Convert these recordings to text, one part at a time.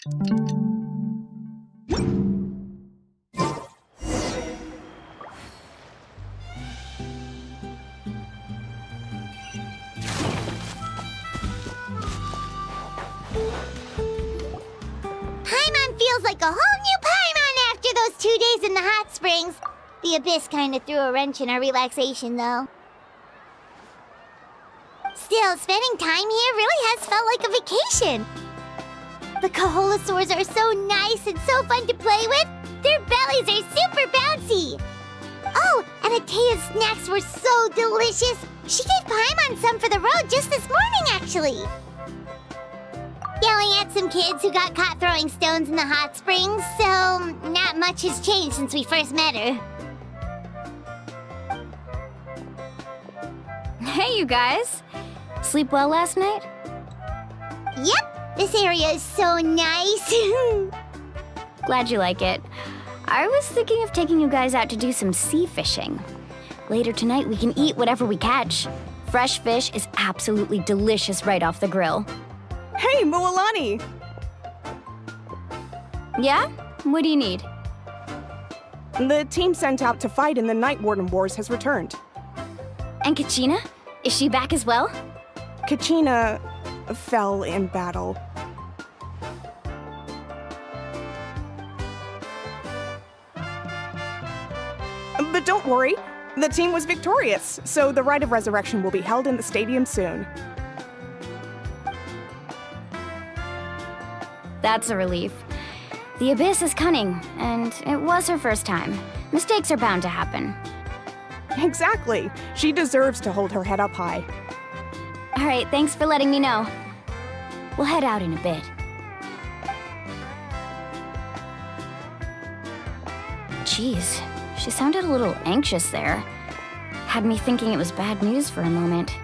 Paimon feels like a whole new Paimon after those 2 days in the hot springs. The Abyss kind of threw a wrench in our relaxation, though. Still, spending time here really has felt like a vacation. The Kaholosaurs are so nice and so fun to play with. Their bellies are super bouncy. Oh, and Atea's snacks were so delicious. She gave Paimon some for the road just this morning, actually. Yelling at some kids who got caught throwing stones in the hot springs, so not much has changed since we first met her. Hey, you guys. Sleep well last night? Yep, this area is so nice. Glad you like it. I was thinking of taking you guys out to do some sea fishing. Later tonight, we can eat whatever we catch. Fresh fish is absolutely delicious right off the grill. Hey, Mualani! Yeah? What do you need? The team sent out to fight in the Night Warden Wars has returned. And Kachina? Is she back as well? Kachina fell in battle. But don't worry, the team was victorious, so the Rite of Resurrection will be held in the stadium soon. That's a relief. The Abyss is cunning, and it was her first time. Mistakes are bound to happen. Exactly. She deserves to hold her head up high. All right, thanks for letting me know. We'll head out in a bit. Jeez, she sounded a little anxious there. Had me thinking it was bad news for a moment.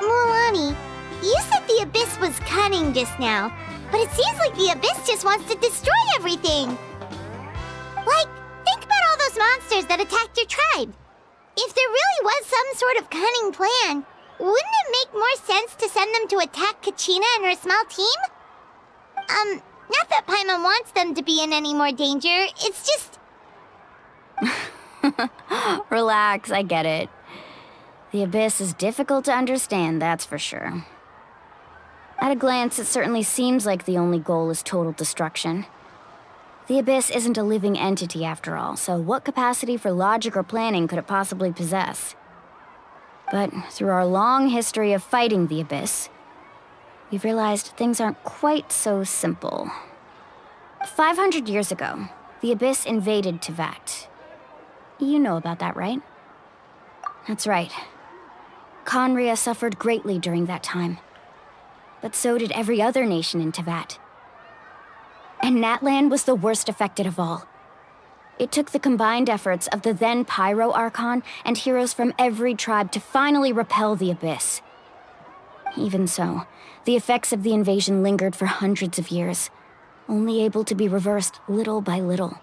Mualani, you said the Abyss was cunning just now, but it seems like the Abyss just wants to destroy everything. Like, think about all those monsters that attacked your tribe. If there really was some sort of cunning plan, wouldn't it make more sense to send them to attack Kachina and her small team? Not that Paimon wants them to be in any more danger, it's just... Relax, I get it. The Abyss is difficult to understand, that's for sure. At a glance, it certainly seems like the only goal is total destruction. The Abyss isn't a living entity after all, so what capacity for logic or planning could it possibly possess? But through our long history of fighting the Abyss, we've realized things aren't quite so simple. 500 years ago, the Abyss invaded Teyvat. You know about that, right? That's right. Conria suffered greatly during that time. But so did every other nation in Teyvat. And Natlan was the worst affected of all. It took the combined efforts of the then Pyro Archon and heroes from every tribe to finally repel the Abyss. Even so, the effects of the invasion lingered for hundreds of years, only able to be reversed little by little.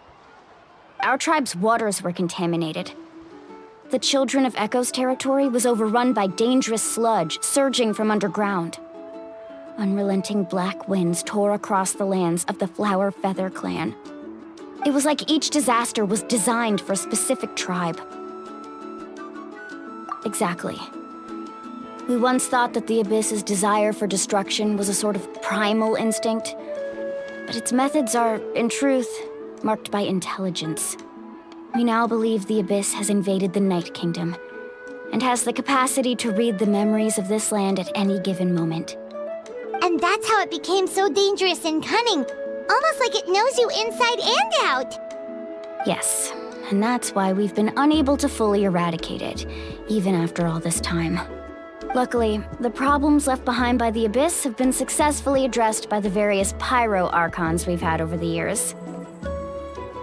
Our tribe's waters were contaminated. The Children of Echo's territory was overrun by dangerous sludge surging from underground. Unrelenting black winds tore across the lands of the Flower Feather clan. It was like each disaster was designed for a specific tribe. Exactly. We once thought that the Abyss's desire for destruction was a sort of primal instinct, but its methods are, in truth, marked by intelligence. We now believe the Abyss has invaded the Night Kingdom, and has the capacity to read the memories of this land at any given moment. And that's how it became so dangerous and cunning, almost like it knows you inside and out. Yes, and that's why we've been unable to fully eradicate it, even after all this time. Luckily, the problems left behind by the Abyss have been successfully addressed by the various Pyro Archons we've had over the years.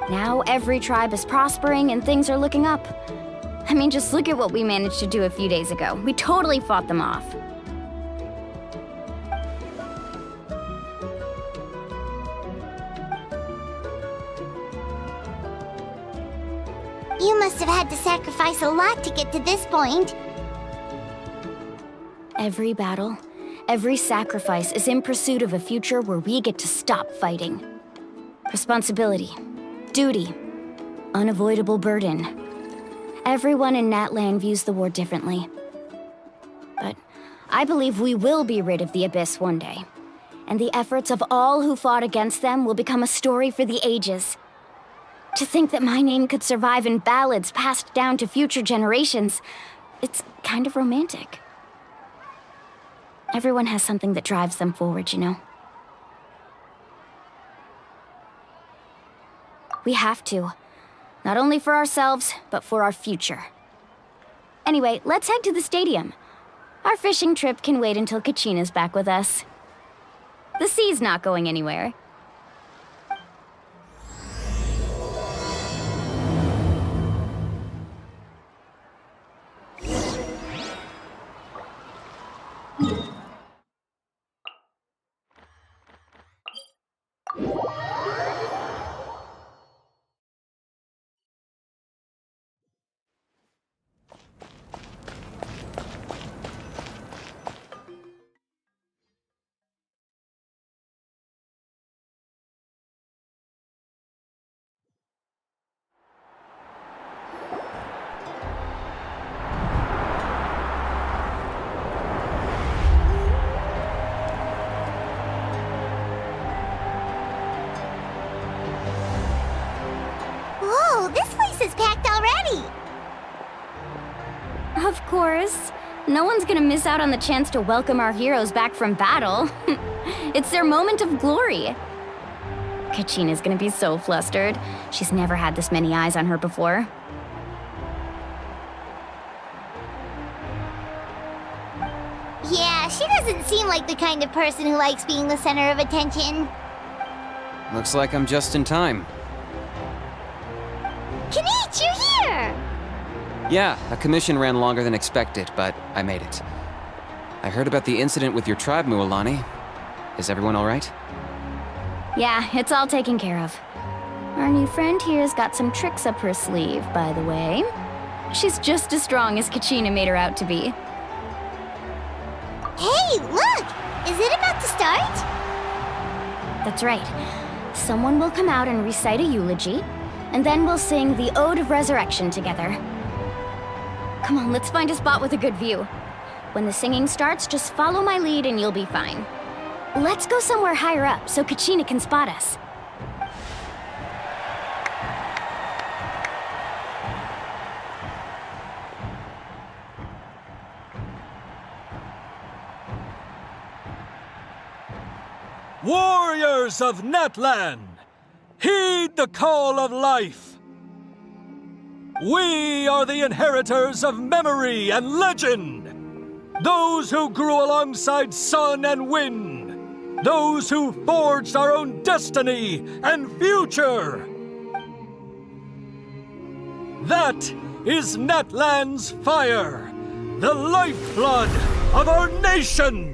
Now every tribe is prospering and things are looking up. I mean, just look at what we managed to do a few days ago. We totally fought them off. You must have had to sacrifice a lot to get to this point. Every battle, Every sacrifice is in pursuit of a future where we get to stop fighting. Responsibility, duty, unavoidable burden. Everyone in Natlan views the war differently. But I believe we will be rid of the Abyss one day. And the efforts of all who fought against them will become a story for the ages. To think that my name could survive in ballads passed down to future generations, it's kind of romantic. Everyone has something that drives them forward, you know? We have to. Not only for ourselves, but for our future. Anyway, let's head to the stadium. Our fishing trip can wait until Kachina's back with us. The sea's not going anywhere. Whoa, this place is packed already! Of course. No one's gonna miss out on the chance to welcome our heroes back from battle. It's their moment of glory. Kachina's gonna be so flustered. She's never had this many eyes on her before. Yeah, she doesn't seem like the kind of person who likes being the center of attention. Looks like I'm just in time. Kanich, you're here! Yeah, a commission ran longer than expected, but I made it. I heard about the incident with your tribe, Mualani. Is everyone all right? Yeah, it's all taken care of. Our new friend here's got some tricks up her sleeve, by the way. She's just as strong as Kachina made her out to be. Hey, look! Is it about to start? That's right. Someone will come out and recite a eulogy, and then we'll sing the Ode of Resurrection together. Come on, let's find a spot with a good view. When the singing starts, just follow my lead and you'll be fine. Let's go somewhere higher up so Kachina can spot us. Warriors of Natlan, heed the call of life. We are the inheritors of memory and legend. Those who grew alongside sun and wind. Those who forged our own destiny and future. That is Natlan's fire, the lifeblood of our nation.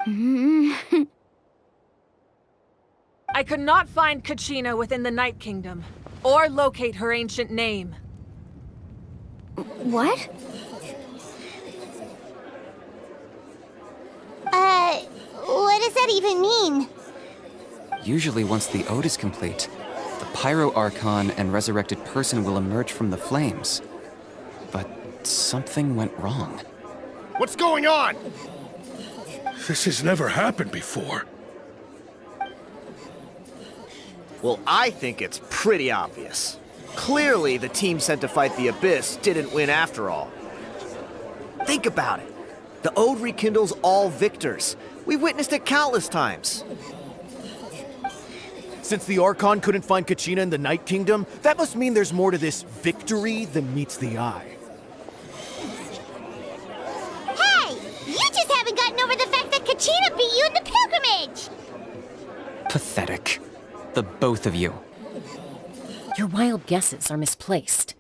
I could not find Kachina within the Night Kingdom, or locate her ancient name. What? What does that even mean? Usually once the ode is complete, the Pyro Archon and resurrected person will emerge from the flames. But something went wrong. What's going on? This has never happened before. Well, I think it's pretty obvious. Clearly, the team sent to fight the Abyss didn't win after all. Think about it. The Ode rekindles all victors. We've witnessed it countless times. Since the Archon couldn't find Kachina in the Night Kingdom, that must mean there's more to this victory than meets the eye. Hey! You just haven't gotten over the fact that Kachina beat you in the pilgrimage! Pathetic. The both of you. Your wild guesses are misplaced.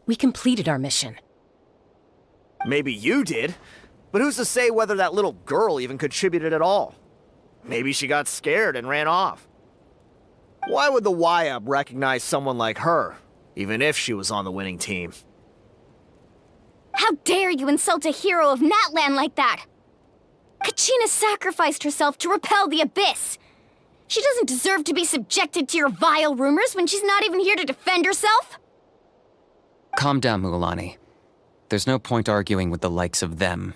We completed our mission. Maybe you did, but who's to say whether that little girl even contributed at all? Maybe she got scared and ran off. Why would the YUB recognize someone like her, even if she was on the winning team? How dare you insult a hero of Natlan like that? Kachina sacrificed herself to repel the Abyss. She doesn't deserve to be subjected to your vile rumors when she's not even here to defend herself. Calm down, Mualani. There's no point arguing with the likes of them.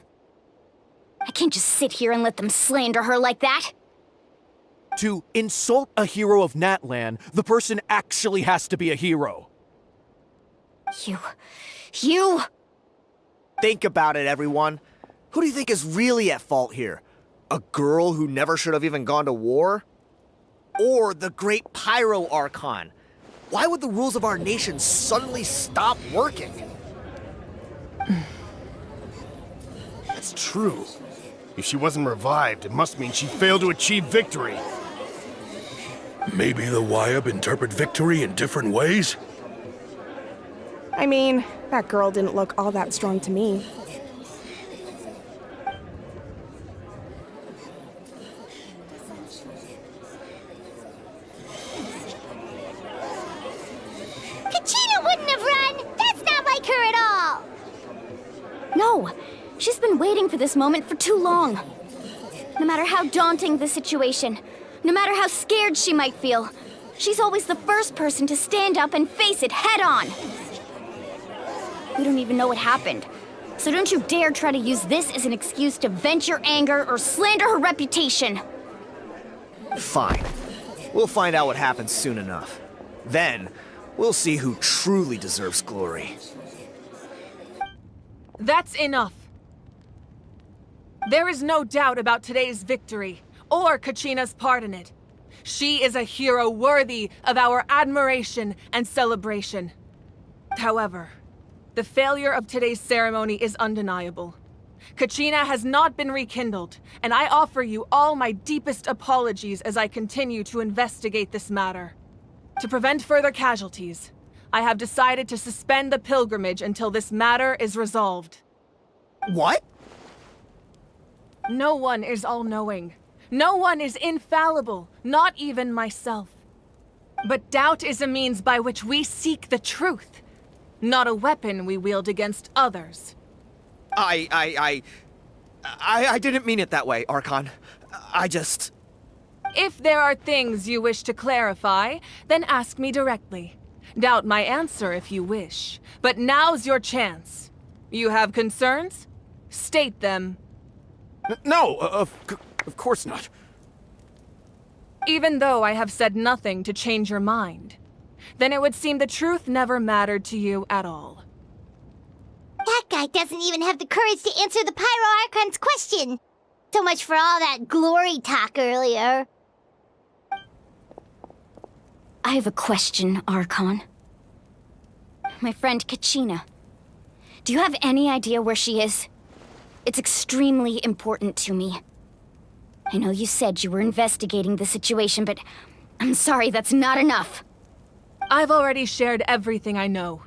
I can't just sit here and let them slander her like that. To insult a hero of Natlan, the person actually has to be a hero. You... Think about it, everyone. Who do you think is really at fault here? A girl who never should have even gone to war? Or the great Pyro Archon? Why would the rules of our nation suddenly stop working? That's true. If she wasn't revived, it must mean she failed to achieve victory. Maybe the YUB interpret victory in different ways? I mean, that girl didn't look all that strong to me. Kachina wouldn't have run! That's not like her at all! No, she's been waiting for this moment for too long. No matter how daunting the situation, no matter how scared she might feel, she's always the first person to stand up and face it head on. We don't even know what happened, so don't you dare try to use this as an excuse to vent your anger or slander her reputation. Fine. We'll find out what happens soon enough. Then, we'll see who truly deserves glory. That's enough. There is no doubt about today's victory, or Kachina's part in it. She is a hero worthy of our admiration and celebration. However, the failure of today's ceremony is undeniable. Kachina has not been rekindled, and I offer you all my deepest apologies as I continue to investigate this matter. To prevent further casualties, I have decided to suspend the pilgrimage until this matter is resolved. What? No one is all-knowing. No one is infallible, not even myself. But doubt is a means by which we seek the truth, not a weapon we wield against others. I didn't mean it that way, Archon. I just... If there are things you wish to clarify, then ask me directly. Doubt my answer if you wish. But now's your chance. You have concerns? State them. No, of course not. Even though I have said nothing to change your mind, then it would seem the truth never mattered to you at all. That guy doesn't even have the courage to answer the Pyro Archon's question. So much for all that glory talk earlier. I have a question, Archon. My friend Kachina. Do you have any idea where she is? It's extremely important to me. I know you said you were investigating the situation, but I'm sorry, that's not enough. I've already shared everything I know.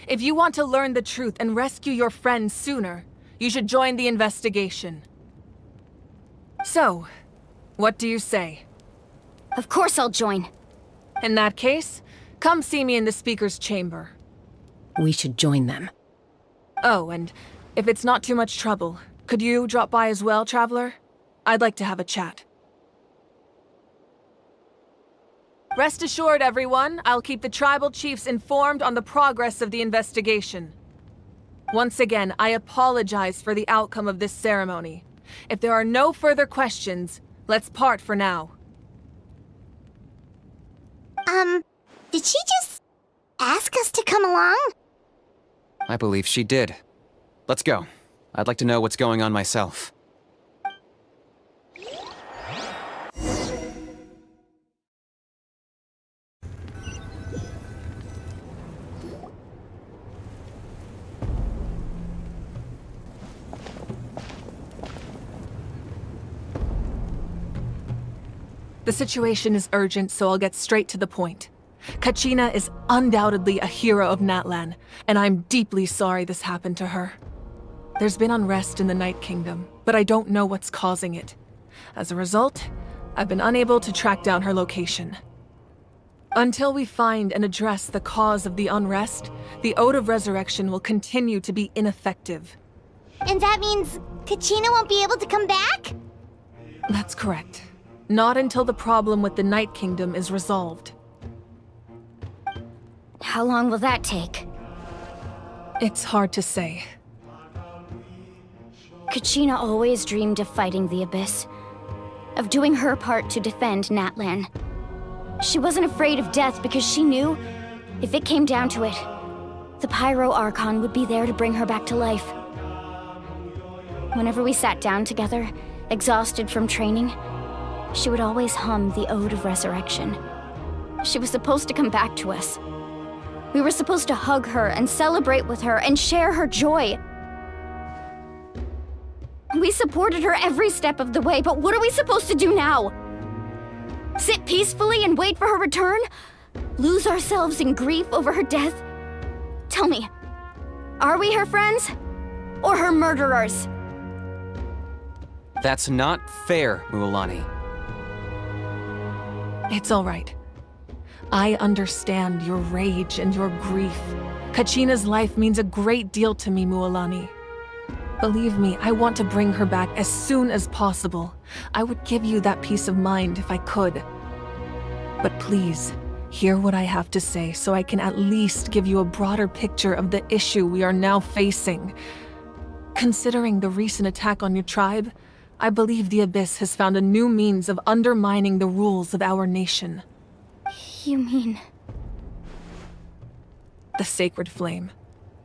If you want to learn the truth and rescue your friend sooner, you should join the investigation. So, what do you say? Of course I'll join. In that case, come see me in the speaker's chamber. We should join them. Oh, and if it's not too much trouble, could you drop by as well, Traveler? I'd like to have a chat. Rest assured, everyone, I'll keep the tribal chiefs informed on the progress of the investigation. Once again, I apologize for the outcome of this ceremony. If there are no further questions, let's part for now. Did she just ask us to come along? I believe she did. Let's go. I'd like to know what's going on myself. The situation is urgent, so I'll get straight to the point. Kachina is undoubtedly a hero of Natlan, and I'm deeply sorry this happened to her. There's been unrest in the Night Kingdom, but I don't know what's causing it. As a result, I've been unable to track down her location. Until we find and address the cause of the unrest, the Ode of Resurrection will continue to be ineffective. And that means Kachina won't be able to come back? That's correct. Not until the problem with the Night Kingdom is resolved. How long will that take? It's hard to say. Kachina always dreamed of fighting the Abyss, of doing her part to defend Natlan. She wasn't afraid of death because she knew, if it came down to it, the Pyro Archon would be there to bring her back to life. Whenever we sat down together, exhausted from training, she would always hum the Ode of Resurrection. She was supposed to come back to us. We were supposed to hug her and celebrate with her and share her joy. We supported her every step of the way, but what are we supposed to do now? Sit peacefully and wait for her return? Lose ourselves in grief over her death? Tell me, are we her friends? Or her murderers? That's not fair, Mualani. It's all right. I understand your rage and your grief. Kachina's life means a great deal to me, Mualani. Believe me, I want to bring her back as soon as possible. I would give you that peace of mind if I could. But please, hear what I have to say so I can at least give you a broader picture of the issue we are now facing. Considering the recent attack on your tribe, I believe the Abyss has found a new means of undermining the rules of our nation. You mean... The Sacred Flame.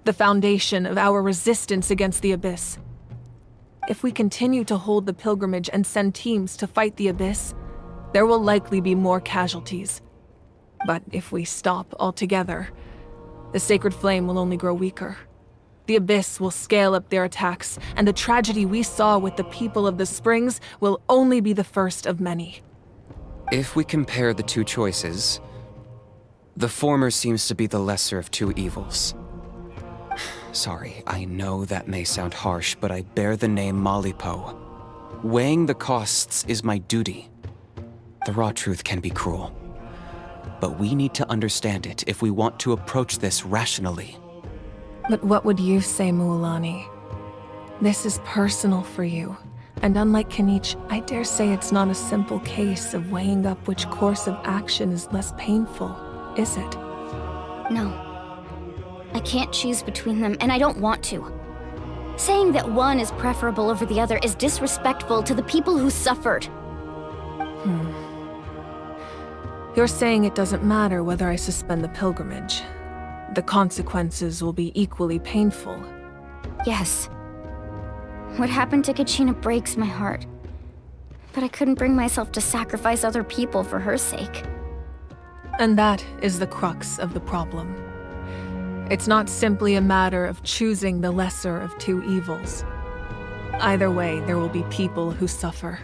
The foundation of our resistance against the Abyss. If we continue to hold the pilgrimage and send teams to fight the Abyss, there will likely be more casualties. But if we stop altogether, the Sacred Flame will only grow weaker. The Abyss will scale up their attacks, and the tragedy we saw with the people of the Springs will only be the first of many. If we compare the two choices, the former seems to be the lesser of two evils. Sorry, I know that may sound harsh, but I bear the name Malipo. Weighing the costs is my duty. The raw truth can be cruel, but we need to understand it if we want to approach this rationally. But what would you say, Mualani? This is personal for you, and unlike Kanich, I dare say it's not a simple case of weighing up which course of action is less painful, is it? No. I can't choose between them, and I don't want to. Saying that one is preferable over the other is disrespectful to the people who suffered. You're saying it doesn't matter whether I suspend the pilgrimage. The consequences will be equally painful. Yes. What happened to Kachina breaks my heart. But I couldn't bring myself to sacrifice other people for her sake. And that is the crux of the problem. It's not simply a matter of choosing the lesser of two evils. Either way, there will be people who suffer.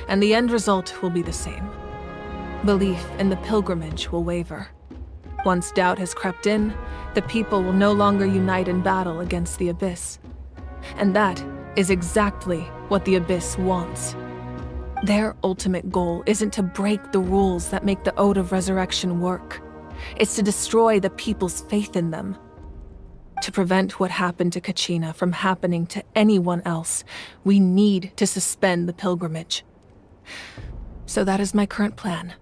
And the end result will be the same. Belief in the pilgrimage will waver. Once doubt has crept in, the people will no longer unite in battle against the Abyss. And that is exactly what the Abyss wants. Their ultimate goal isn't to break the rules that make the Ode of Resurrection work. It's to destroy the people's faith in them. To prevent what happened to Kachina from happening to anyone else, we need to suspend the pilgrimage. So that is my current plan.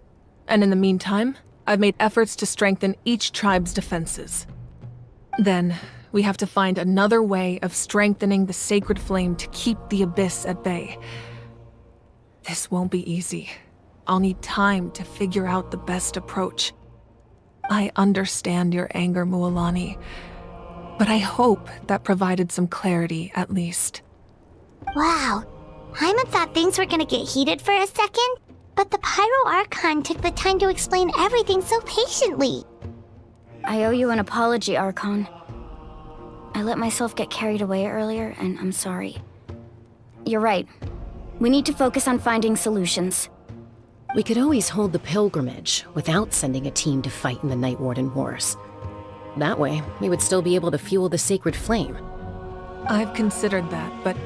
And in the meantime, I've made efforts to strengthen each tribe's defenses. Then, we have to find another way of strengthening the sacred flame to keep the Abyss at bay. This won't be easy. I'll need time to figure out the best approach. I understand your anger, Mualani, but I hope that provided some clarity, at least. Wow. Hyman thought things were gonna get heated for a second, but the Pyro Archon took the time to explain everything so patiently. I owe you an apology, Archon. I let myself get carried away earlier, and I'm sorry. You're right. We need to focus on finding solutions. We could always hold the pilgrimage without sending a team to fight in the Night Warden Wars. That way, we would still be able to fuel the sacred flame. I've considered that, but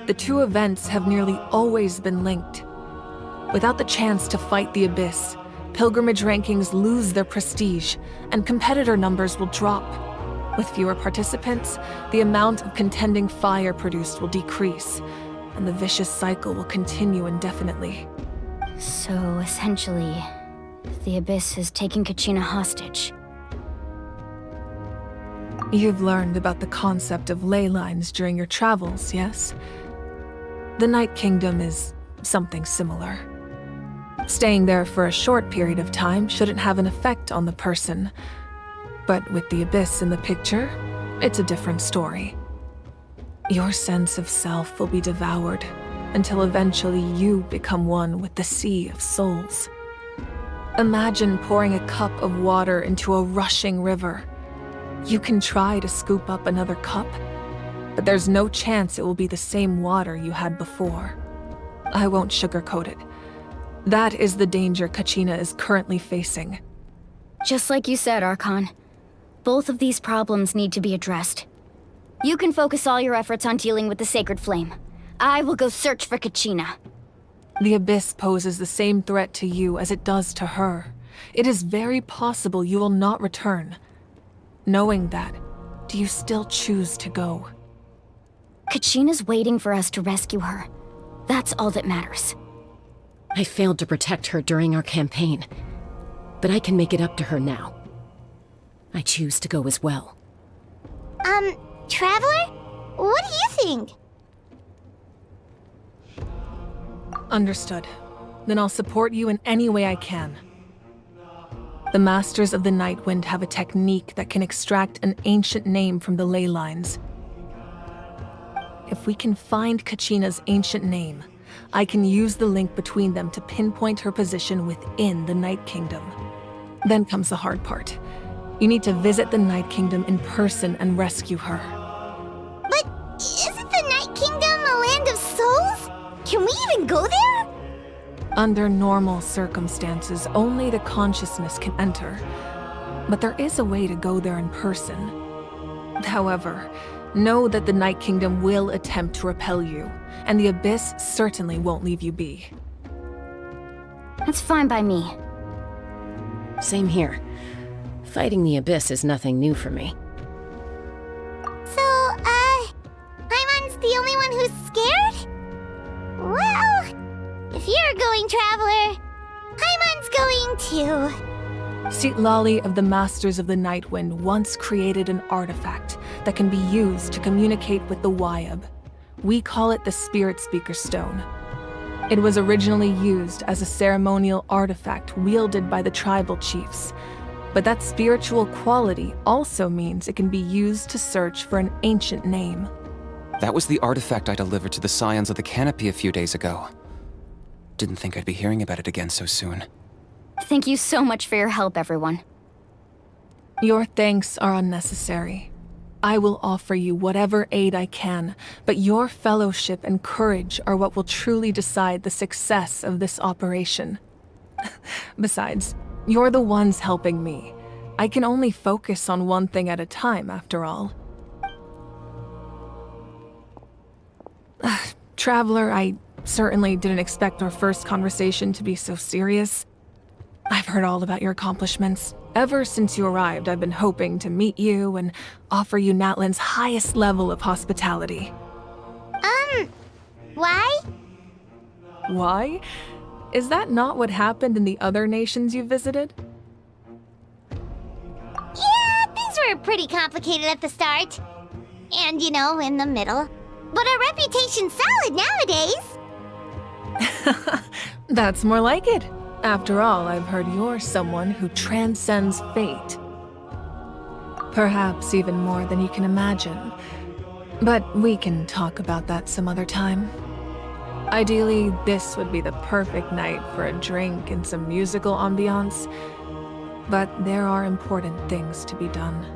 the two events have nearly always been linked. Without the chance to fight the Abyss, pilgrimage rankings lose their prestige, and competitor numbers will drop. With fewer participants, the amount of contending fire produced will decrease, and the vicious cycle will continue indefinitely. So, essentially, the Abyss is taking Kachina hostage. You've learned about the concept of ley lines during your travels, yes? The Night Kingdom is something similar. Staying there for a short period of time shouldn't have an effect on the person. But with the Abyss in the picture, it's a different story. Your sense of self will be devoured until eventually you become one with the Sea of Souls. Imagine pouring a cup of water into a rushing river. You can try to scoop up another cup, but there's no chance it will be the same water you had before. I won't sugarcoat it. That is the danger Kachina is currently facing. Just like you said, Archon. Both of these problems need to be addressed. You can focus all your efforts on dealing with the sacred flame. I will go search for Kachina. The Abyss poses the same threat to you as it does to her. It is very possible you will not return. Knowing that, do you still choose to go? Kachina's waiting for us to rescue her. That's all that matters. I failed to protect her during our campaign, but I can make it up to her now. I choose to go as well. Traveler? What do you think? Understood. Then I'll support you in any way I can. The Masters of the Night Wind have a technique that can extract an ancient name from the ley lines. If we can find Kachina's ancient name, I can use the link between them to pinpoint her position within the Night Kingdom. Then comes the hard part. You need to visit the Night Kingdom in person and rescue her. But isn't the Night Kingdom a land of souls? Can we even go there? Under normal circumstances, only the consciousness can enter. But there is a way to go there in person. However, know that the Night Kingdom will attempt to repel you, and the Abyss certainly won't leave you be. That's fine by me. Same here. Fighting the Abyss is nothing new for me. So, Hyman's the only one who's scared? Well, if you're going, Traveler, Hyman's going too. Sitlali of the Masters of the Night Wind once created an artifact that can be used to communicate with the Wayab. We call it the Spirit Speaker Stone. It was originally used as a ceremonial artifact wielded by the tribal chiefs, but that spiritual quality also means it can be used to search for an ancient name. That was the artifact I delivered to the Scions of the Canopy a few days ago. Didn't think I'd be hearing about it again so soon. Thank you so much for your help, everyone. Your thanks are unnecessary. I will offer you whatever aid I can, but your fellowship and courage are what will truly decide the success of this operation. Besides, you're the ones helping me. I can only focus on one thing at a time, after all. Traveler, I certainly didn't expect our first conversation to be so serious. I've heard all about your accomplishments. Ever since you arrived, I've been hoping to meet you and offer you Natlan's highest level of hospitality. Why? Why? Is that not what happened in the other nations you visited? Yeah, things were pretty complicated at the start. And, in the middle. But our reputation's solid nowadays. That's more like it. After all, I've heard you're someone who transcends fate. Perhaps even more than you can imagine. But we can talk about that some other time. Ideally, this would be the perfect night for a drink and some musical ambiance. But there are important things to be done.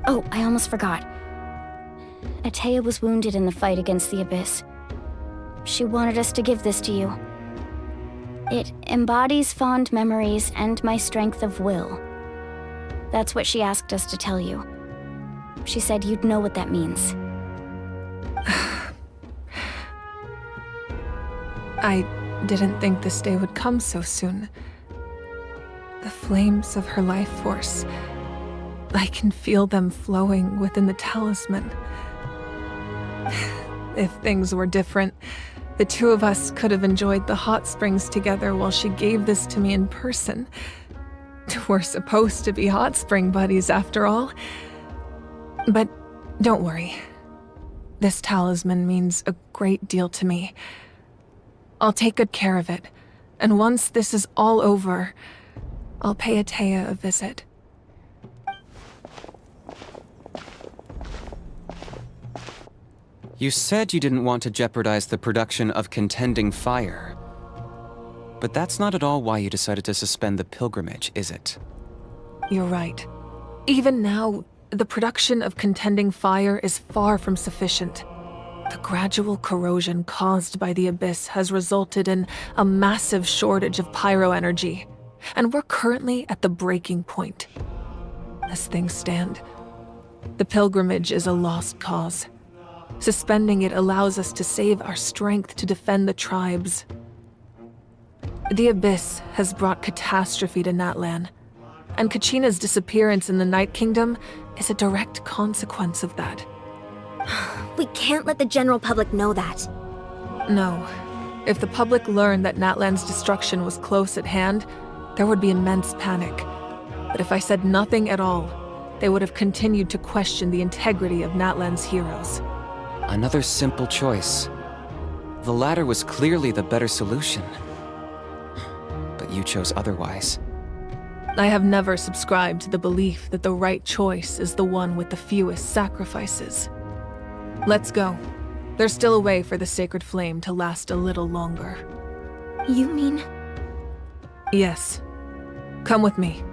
Oh, I almost forgot. Atea was wounded in the fight against the Abyss. She wanted us to give this to you. It embodies fond memories and my strength of will. That's what she asked us to tell you. She said you'd know what that means. I didn't think this day would come so soon. The flames of her life force. I can feel them flowing within the talisman. If things were different, the two of us could have enjoyed the hot springs together while she gave this to me in person. We're supposed to be hot spring buddies after all. But don't worry. This talisman means a great deal to me. I'll take good care of it, and once this is all over, I'll pay Atea a visit. You said you didn't want to jeopardize the production of contending fire. But that's not at all why you decided to suspend the pilgrimage, is it? You're right. Even now, the production of contending fire is far from sufficient. The gradual corrosion caused by the Abyss has resulted in a massive shortage of pyro energy, and we're currently at the breaking point. As things stand, the pilgrimage is a lost cause. Suspending it allows us to save our strength to defend the tribes. The Abyss has brought catastrophe to Natlan, and Kachina's disappearance in the Night Kingdom is a direct consequence of that. We can't let the general public know that. No. If the public learned that Natlan's destruction was close at hand, there would be immense panic. But if I said nothing at all, they would have continued to question the integrity of Natlan's heroes. Another simple choice. The latter was clearly the better solution. But you chose otherwise. I have never subscribed to the belief that the right choice is the one with the fewest sacrifices. Let's go. There's still a way for the sacred flame to last a little longer. You mean? Yes. Come with me.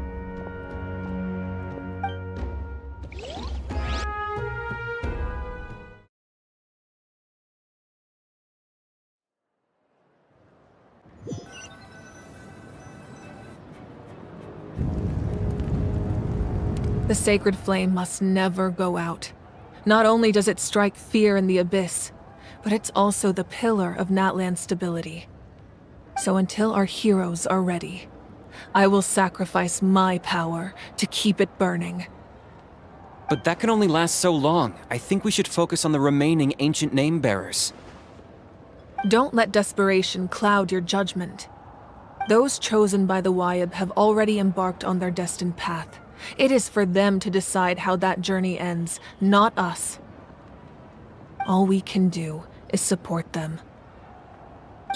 The sacred flame must never go out. Not only does it strike fear in the Abyss, but it's also the pillar of Natlan's stability. So until our heroes are ready, I will sacrifice my power to keep it burning. But that can only last so long. I think we should focus on the remaining ancient name-bearers. Don't let desperation cloud your judgment. Those chosen by the Wyab have already embarked on their destined path. It is for them to decide how that journey ends, not us. All we can do is support them.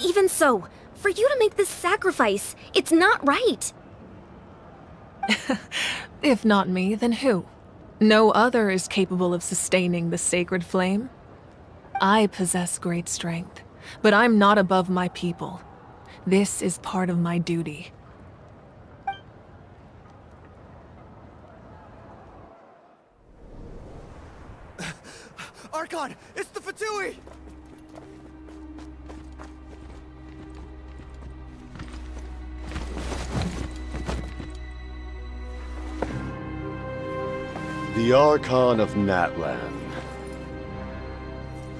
Even so, for you to make this sacrifice, it's not right. If not me, then who? No other is capable of sustaining the sacred flame. I possess great strength, but I'm not above my people. This is part of my duty. Archon, it's the Fatui! The Archon of Natlan.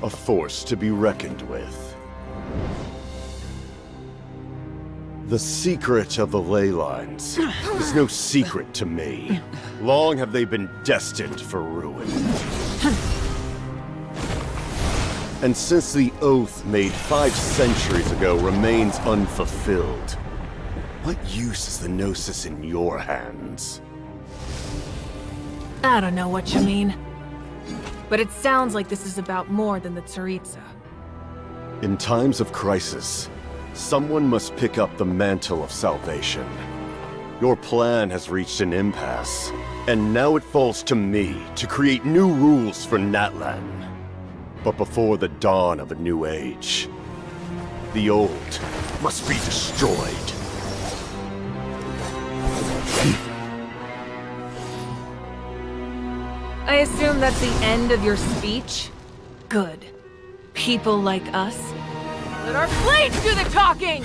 A force to be reckoned with. The secret of the ley lines is no secret to me. Long have they been destined for ruin. And since the oath made 5 centuries ago remains unfulfilled, what use is the Gnosis in your hands? I don't know what you mean. But it sounds like this is about more than the Tsaritsa. In times of crisis, someone must pick up the mantle of salvation. Your plan has reached an impasse, and now it falls to me to create new rules for Natlan. But before the dawn of a new age, the old must be destroyed. I assume that's the end of your speech? Good. People like us. Let our blades do the talking!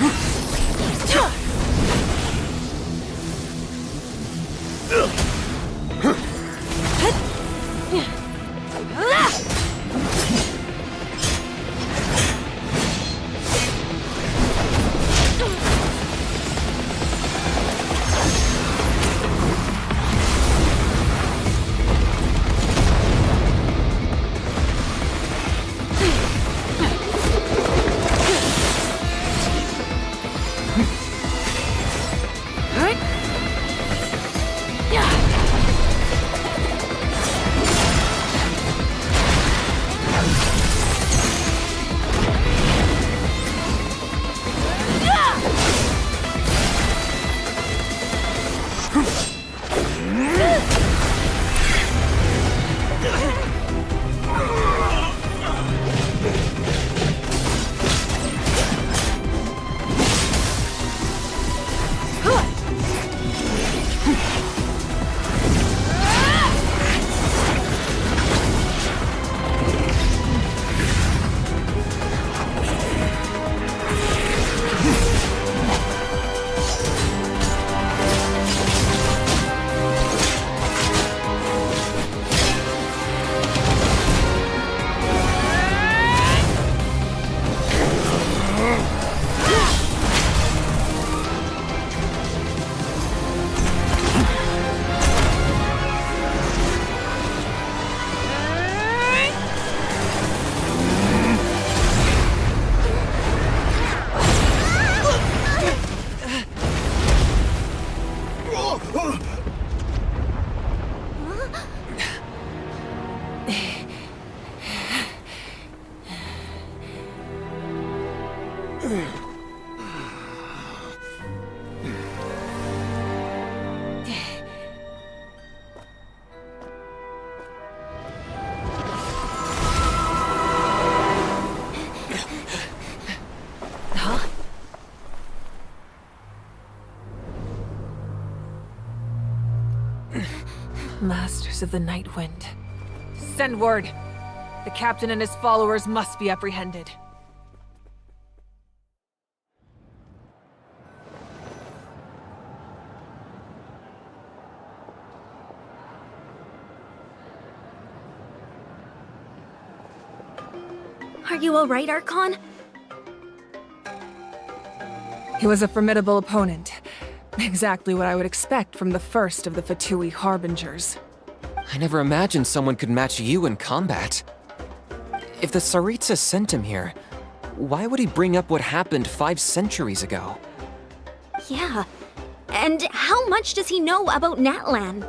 Masters of the Night Wind. Send word. The captain and his followers must be apprehended. Are you alright, Archon? He was a formidable opponent. Exactly what I would expect from the first of the Fatui Harbingers. I never imagined someone could match you in combat. If the Tsaritsa sent him here, why would he bring up what happened 5 centuries ago? Yeah. And how much does he know about Natlan?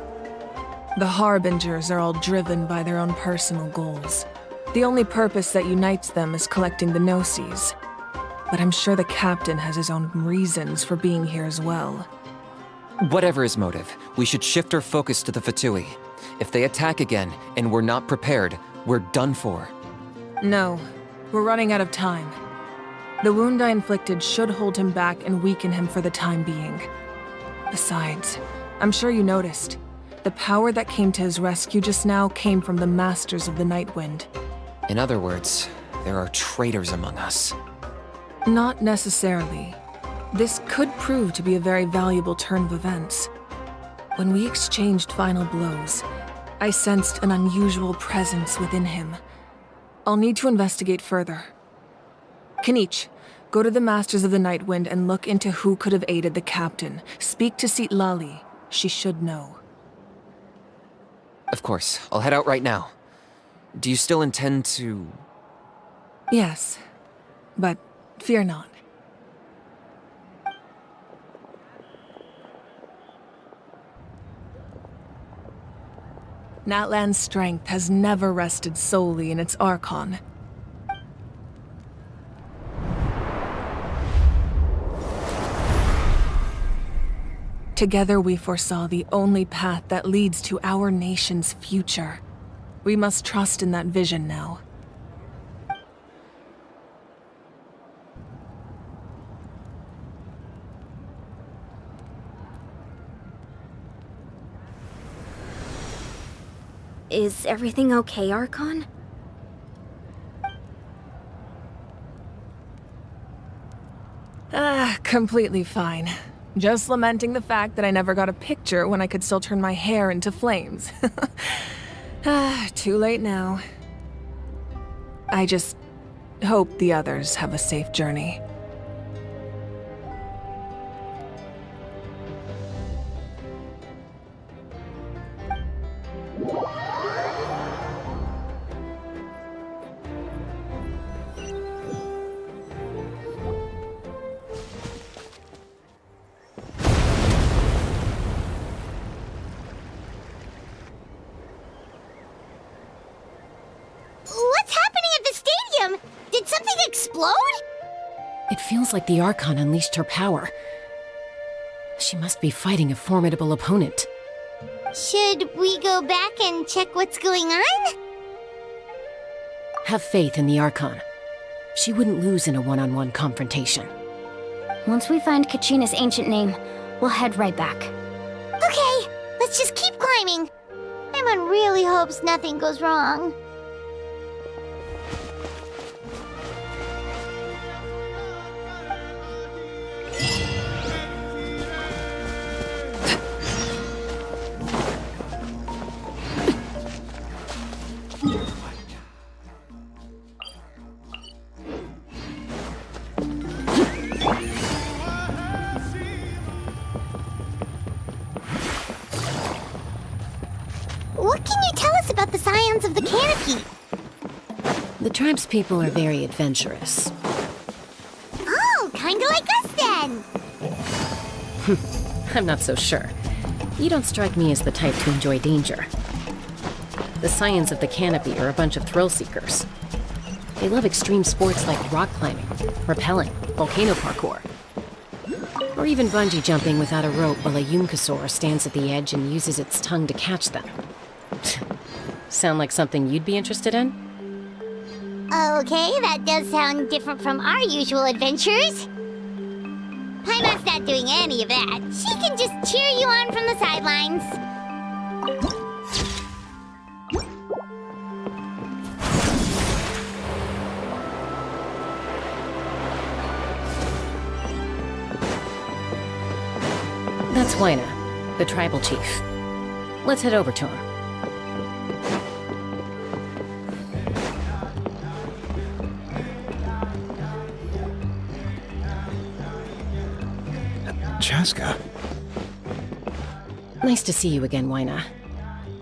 The Harbingers are all driven by their own personal goals. The only purpose that unites them is collecting the Gnosis. But I'm sure the captain has his own reasons for being here as well. Whatever his motive, we should shift our focus to the Fatui. If they attack again, and we're not prepared, we're done for. No, we're running out of time. The wound I inflicted should hold him back and weaken him for the time being. Besides, I'm sure you noticed, the power that came to his rescue just now came from the Masters of the Night Wind. In other words, there are traitors among us. Not necessarily. This could prove to be a very valuable turn of events. When we exchanged final blows, I sensed an unusual presence within him. I'll need to investigate further. Kanich, Go to the Masters of the Night Wind and look into who could have aided the captain. Speak to Seat Lali. She should know. Of course, I'll head out right now. Do you still intend to... Yes, but fear not. Natlan's strength has never rested solely in its Archon. Together we foresaw the only path that leads to our nation's future. We must trust in that vision now. Is everything okay, Archon? Completely fine. Just lamenting the fact that I never got a picture when I could still turn my hair into flames. Too late now. I just hope the others have a safe journey. What's happening at the stadium? Did something explode? It feels like the Archon unleashed her power. She must be fighting a formidable opponent. Should we go back and check what's going on? Have faith in the Archon. She wouldn't lose in a one-on-one confrontation. Once we find Kachina's ancient name, we'll head right back. Okay, let's just keep climbing. Paimon really hopes nothing goes wrong. What can you tell us about the scions of the canopy? The tribe's people are very adventurous. Oh, kinda like us then. I'm not so sure. You don't strike me as the type to enjoy danger. The Scions of the Canopy are a bunch of thrill seekers. They love extreme sports like rock climbing, rappelling, volcano parkour, or even bungee jumping without a rope while a Yunkasaur stands at the edge and uses its tongue to catch them. Sound like something you'd be interested in? Okay, that does sound different from our usual adventures. Paimon's not doing any of that. She can just cheer you on from the sidelines. That's Wyna, the tribal chief. Let's head over to him. Chaska. Nice to see you again, Wyna.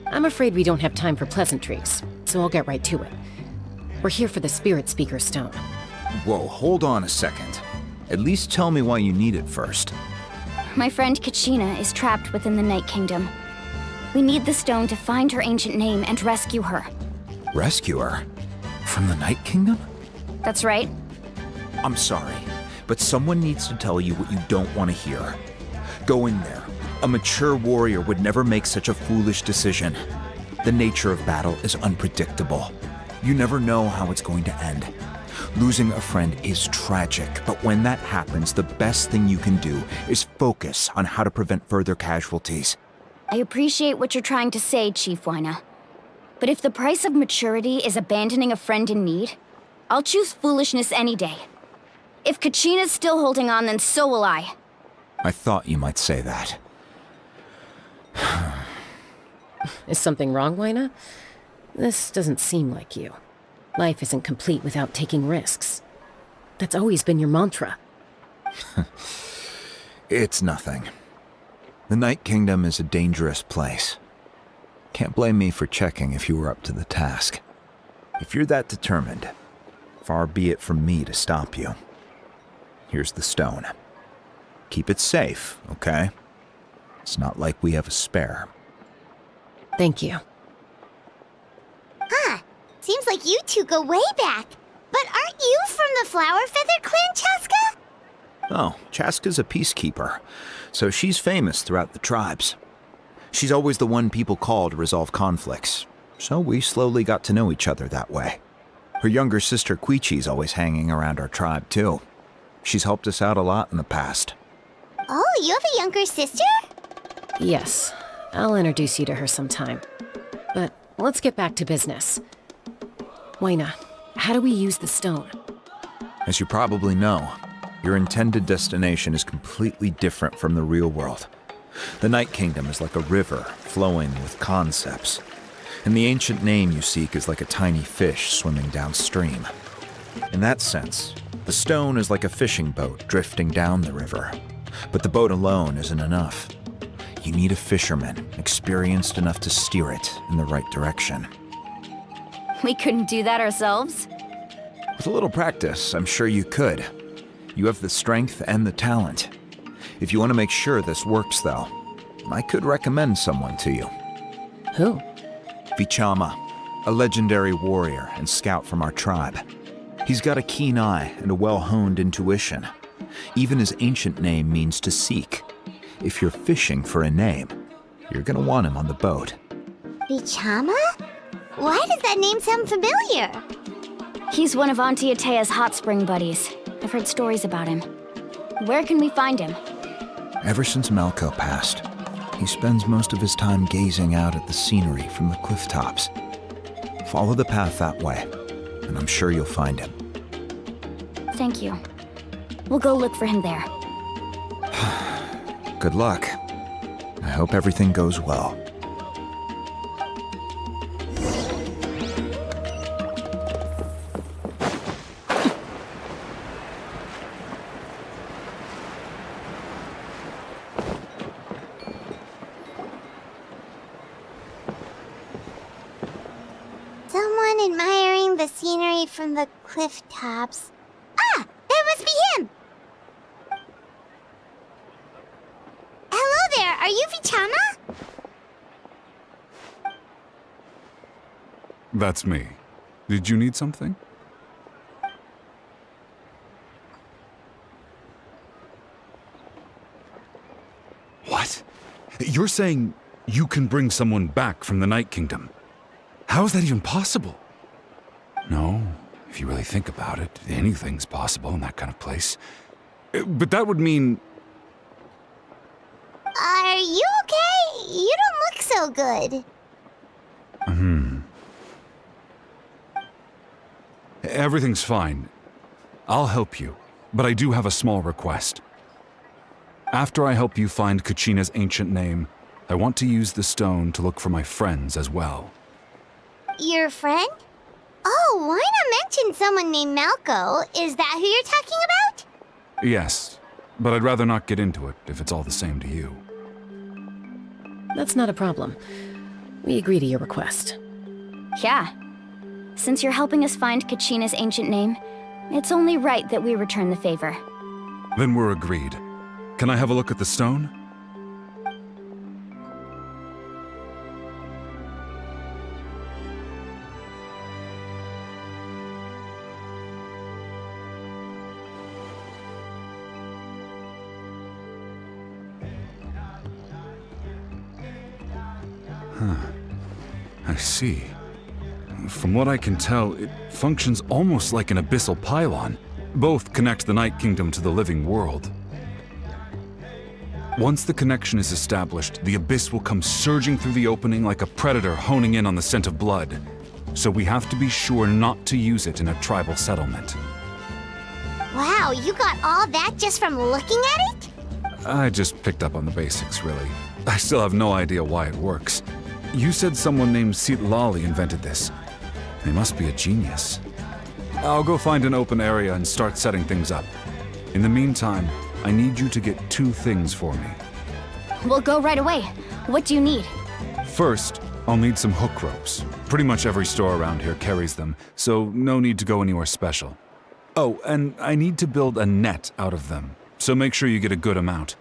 I'm afraid we don't have time for pleasantries, so I'll get right to it. We're here for the Spirit Speaker Stone. Whoa, hold on a second. At least tell me why you need it first. My friend Kachina is trapped within the Night Kingdom. We need the stone to find her ancient name and rescue her. Rescue her? From the Night Kingdom? That's right. I'm sorry, but someone needs to tell you what you don't want to hear. Go in there. A mature warrior would never make such a foolish decision. The nature of battle is unpredictable. You never know how it's going to end. Losing a friend is tragic, but when that happens, the best thing you can do is focus on how to prevent further casualties. I appreciate what you're trying to say, Chief Wyna. But if the price of maturity is abandoning a friend in need, I'll choose foolishness any day. If Kachina's still holding on, then so will I. I thought you might say that. Is something wrong, Wyna? This doesn't seem like you. Life isn't complete without taking risks. That's always been your mantra. It's nothing. The Night Kingdom is a dangerous place. Can't blame me for checking if you were up to the task. If you're that determined, far be it from me to stop you. Here's the stone. Keep it safe, okay? It's not like we have a spare. Thank you. Huh. Seems like you two go way back. But aren't you from the Flower Feather Clan, Chaska? Oh, Chaska's a peacekeeper, so she's famous throughout the tribes. She's always the one people call to resolve conflicts, so we slowly got to know each other that way. Her younger sister Quichi's always hanging around our tribe, too. She's helped us out a lot in the past. Oh, you have a younger sister? Yes, I'll introduce you to her sometime. But let's get back to business. Waina, how do we use the stone? As you probably know, your intended destination is completely different from the real world. The Night Kingdom is like a river flowing with concepts, and the ancient name you seek is like a tiny fish swimming downstream. In that sense, the stone is like a fishing boat drifting down the river, but the boat alone isn't enough. You need a fisherman experienced enough to steer it in the right direction. We couldn't do that ourselves? With a little practice, I'm sure you could. You have the strength and the talent. If you want to make sure this works, though, I could recommend someone to you. Who? Vichama, a legendary warrior and scout from our tribe. He's got a keen eye and a well-honed intuition. Even his ancient name means to seek. If you're fishing for a name, you're gonna want him on the boat. Vichama? Why does that name sound familiar? He's one of Auntie Atea's hot spring buddies. I've heard stories about him. Where can we find him? Ever since Malco passed, he spends most of his time gazing out at the scenery from the cliff tops. Follow the path that way, and I'm sure you'll find him. Thank you. We'll go look for him there. Good luck. I hope everything goes well. Someone admiring the scenery from the cliff tops. Ah! That must be him! Hello there, are you Vichama? That's me. Did you need something? What? You're saying you can bring someone back from the Night Kingdom? How is that even possible? No, if you really think about it, anything's possible in that kind of place. But that would mean... Are you okay? You don't look so good. Everything's fine. I'll help you, but I do have a small request. After I help you find Kachina's ancient name, I want to use the stone to look for my friends as well. Your friend? Oh, why not mention someone named Malco? Is that who you're talking about? Yes, but I'd rather not get into it if it's all the same to you. That's not a problem. We agree to your request. Yeah. Since you're helping us find Kachina's ancient name, it's only right that we return the favor. Then we're agreed. Can I have a look at the stone? I see. From what I can tell, it functions almost like an abyssal pylon. Both connect the Night Kingdom to the living world. Once the connection is established, the abyss will come surging through the opening like a predator honing in on the scent of blood. So we have to be sure not to use it in a tribal settlement. Wow, you got all that just from looking at it? I just picked up on the basics, really. I still have no idea why it works. You said someone named Sitlali invented this. They must be a genius. I'll go find an open area and start setting things up. In the meantime, I need you to get 2 things for me. We'll go right away. What do you need? First, I'll need some hook ropes. Pretty much every store around here carries them, so no need to go anywhere special. Oh, and I need to build a net out of them, so make sure you get a good amount.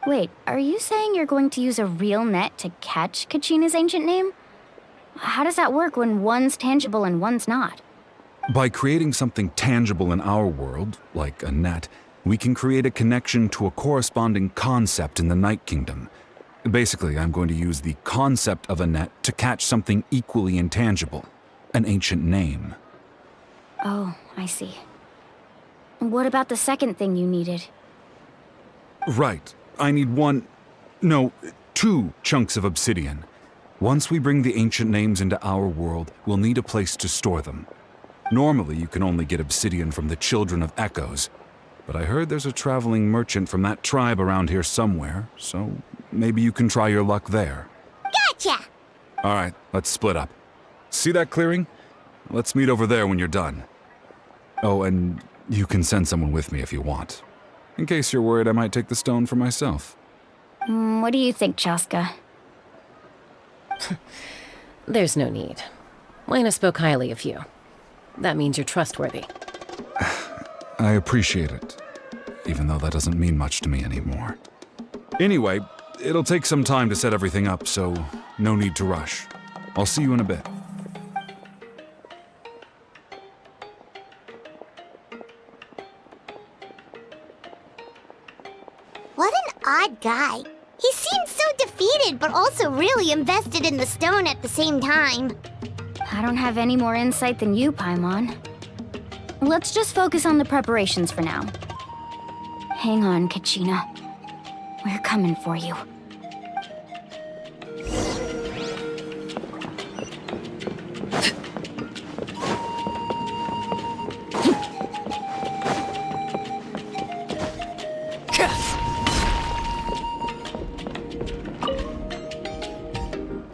Wait, are you saying you're going to use a real net to catch Kachina's ancient name? How does that work when one's tangible and one's not? By creating something tangible in our world, like a net, we can create a connection to a corresponding concept in the Night Kingdom. Basically, I'm going to use the concept of a net to catch something equally intangible, an ancient name. Oh, I see. What about the second thing you needed? Right. I need 2 chunks of obsidian. Once we bring the ancient names into our world, we'll need a place to store them. Normally, you can only get obsidian from the Children of Echoes, but I heard there's a traveling merchant from that tribe around here somewhere, so maybe you can try your luck there. Gotcha! All right, let's split up. See that clearing? Let's meet over there when you're done. Oh, and you can send someone with me if you want. In case you're worried I might take the stone for myself. What do you think, Chaska? There's no need. Lena spoke highly of you. That means you're trustworthy. I appreciate it, even though that doesn't mean much to me anymore. Anyway, it'll take some time to set everything up, so no need to rush. I'll see you in a bit. What an odd guy. He seems so defeated, but also really invested in the stone at the same time. I don't have any more insight than you, Paimon. Let's just focus on the preparations for now. Hang on, Kachina. We're coming for you.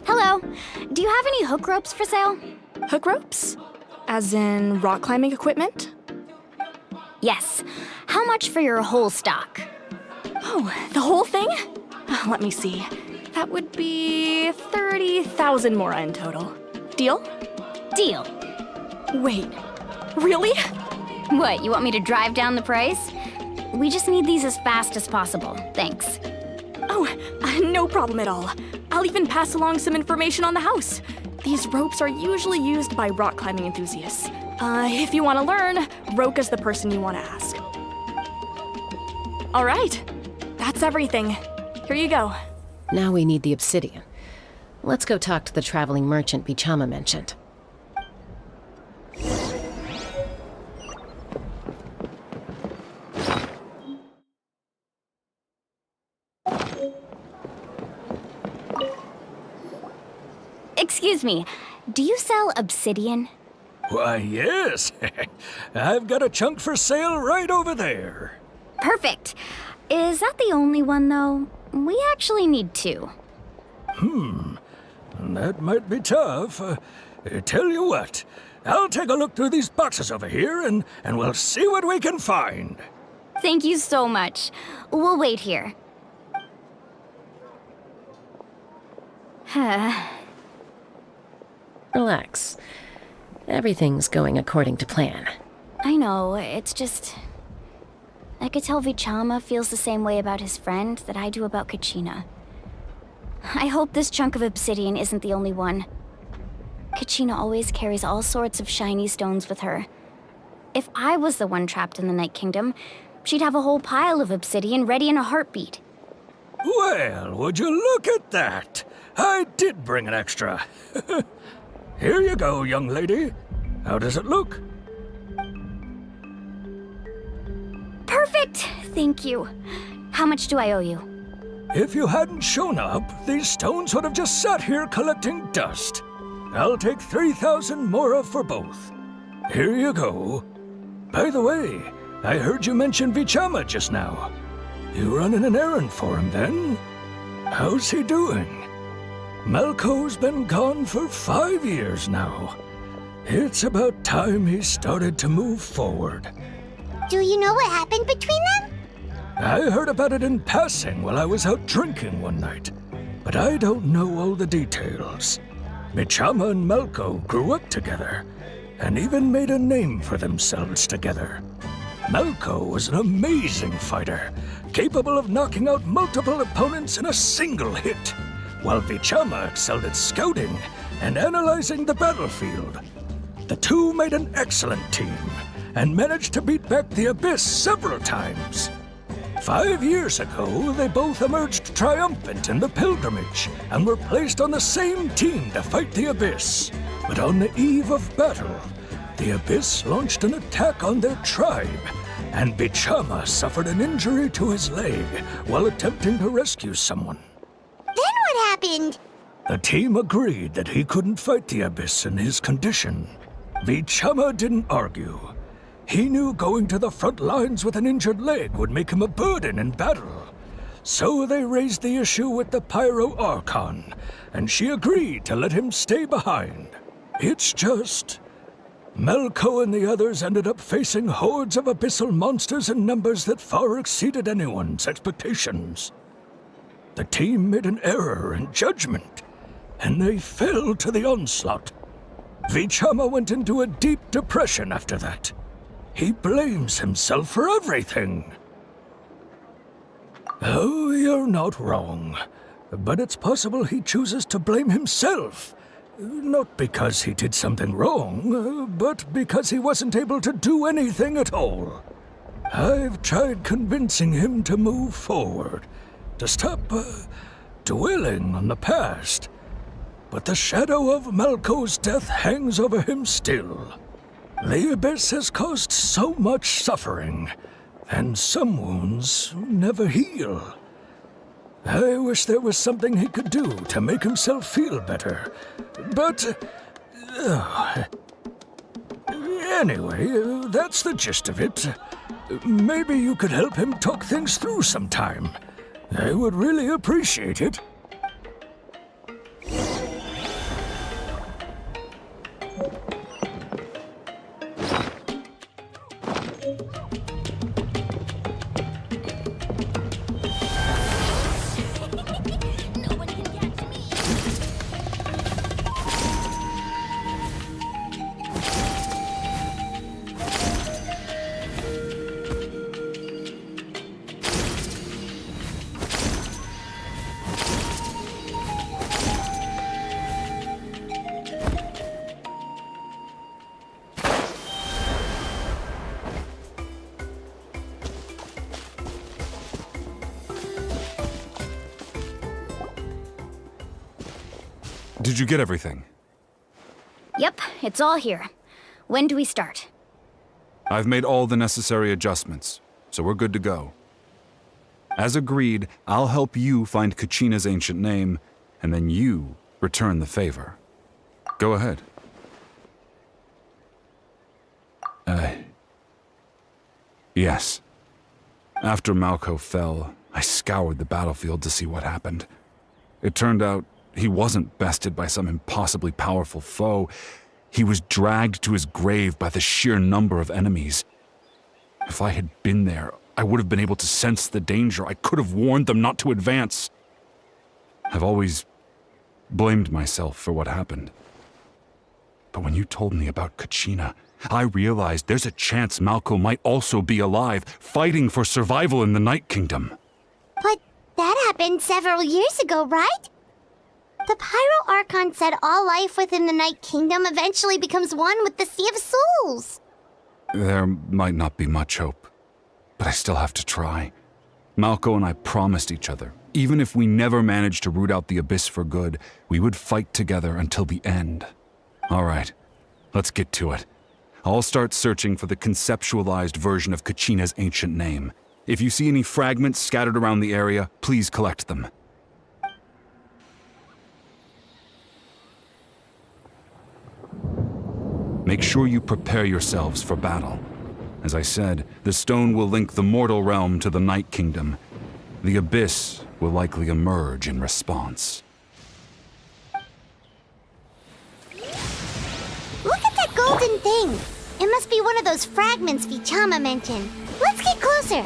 Hello. Do you have any hook ropes for sale? Hook ropes? As in rock climbing equipment? Yes. How much for your whole stock? Oh, the whole thing? Let me see. That would be 30,000 mora in total. Deal? Deal. Wait, really? What, you want me to drive down the price? We just need these as fast as possible. Thanks. Oh, no problem at all. I'll even pass along some information on the house. These ropes are usually used by rock climbing enthusiasts. If you want to learn, Roka's the person you want to ask. All right, that's everything. Here you go. Now we need the obsidian. Let's go talk to the traveling merchant Bichama mentioned. Excuse me, do you sell obsidian? Why, yes. I've got a chunk for sale right over there. Perfect. Is that the only one, though? We actually need 2. That might be tough. Tell you what, I'll take a look through these boxes over here and we'll see what we can find. Thank you so much. We'll wait here. Relax. Everything's going according to plan. I know, it's just... I could tell Vichama feels the same way about his friend that I do about Kachina. I hope this chunk of obsidian isn't the only one. Kachina always carries all sorts of shiny stones with her. If I was the one trapped in the Night Kingdom, she'd have a whole pile of obsidian ready in a heartbeat. Well, would you look at that? I did bring an extra. Here you go, young lady. How does it look? Perfect! Thank you. How much do I owe you? If you hadn't shown up, these stones would have just sat here collecting dust. I'll take 3,000 mora for both. Here you go. By the way, I heard you mention Vichama just now. You running an errand for him, then? How's he doing? Malco's been gone for 5 years now. It's about time he started to move forward. Do you know what happened between them? I heard about it in passing while I was out drinking one night, but I don't know all the details. Vichama and Malko grew up together, and even made a name for themselves together. Malko was an amazing fighter, capable of knocking out multiple opponents in a single hit, while Vichama excelled at scouting and analyzing the battlefield. The two made an excellent team, and managed to beat back the Abyss several times. 5 years ago, they both emerged triumphant in the pilgrimage, and were placed on the same team to fight the Abyss. But on the eve of battle, the Abyss launched an attack on their tribe, and Vichama suffered an injury to his leg while attempting to rescue someone. Then what happened? The team agreed that he couldn't fight the Abyss in his condition. Vichama didn't argue. He knew going to the front lines with an injured leg would make him a burden in battle. So they raised the issue with the Pyro Archon, and she agreed to let him stay behind. It's just... Malko and the others ended up facing hordes of abyssal monsters in numbers that far exceeded anyone's expectations. The team made an error in judgment, and they fell to the onslaught. Vichama went into a deep depression after that. He blames himself for everything. Oh, you're not wrong. But it's possible he chooses to blame himself. Not because he did something wrong, but because he wasn't able to do anything at all. I've tried convincing him to move forward, to stop dwelling on the past. But the shadow of Malko's death hangs over him still. The Abyss has caused so much suffering, and some wounds never heal. I wish there was something he could do to make himself feel better, but... anyway, that's the gist of it. Maybe you could help him talk things through sometime. I would really appreciate it. Did you get everything? Yep, it's all here. When do we start? I've made all the necessary adjustments, so we're good to go. As agreed, I'll help you find Kachina's ancient name, and then you return the favor. Go ahead. Yes. After Malko fell, I scoured the battlefield to see what happened. It turned out he wasn't bested by some impossibly powerful foe. He was dragged to his grave by the sheer number of enemies. If I had been there, I would have been able to sense the danger. I could have warned them not to advance. I've always blamed myself for what happened. But when you told me about Kachina, I realized there's a chance Malko might also be alive, fighting for survival in the Night Kingdom. But that happened several years ago, right? The Pyro Archon said all life within the Night Kingdom eventually becomes one with the Sea of Souls. There might not be much hope, but I still have to try. Malko and I promised each other, even if we never managed to root out the Abyss for good, we would fight together until the end. All right, let's get to it. I'll start searching for the conceptualized version of Kachina's ancient name. If you see any fragments scattered around the area, please collect them. Make sure you prepare yourselves for battle. As I said, the stone will link the mortal realm to the Night Kingdom. The Abyss will likely emerge in response. Look at that thing. It must be one of those fragments Vichama mentioned. Let's get closer.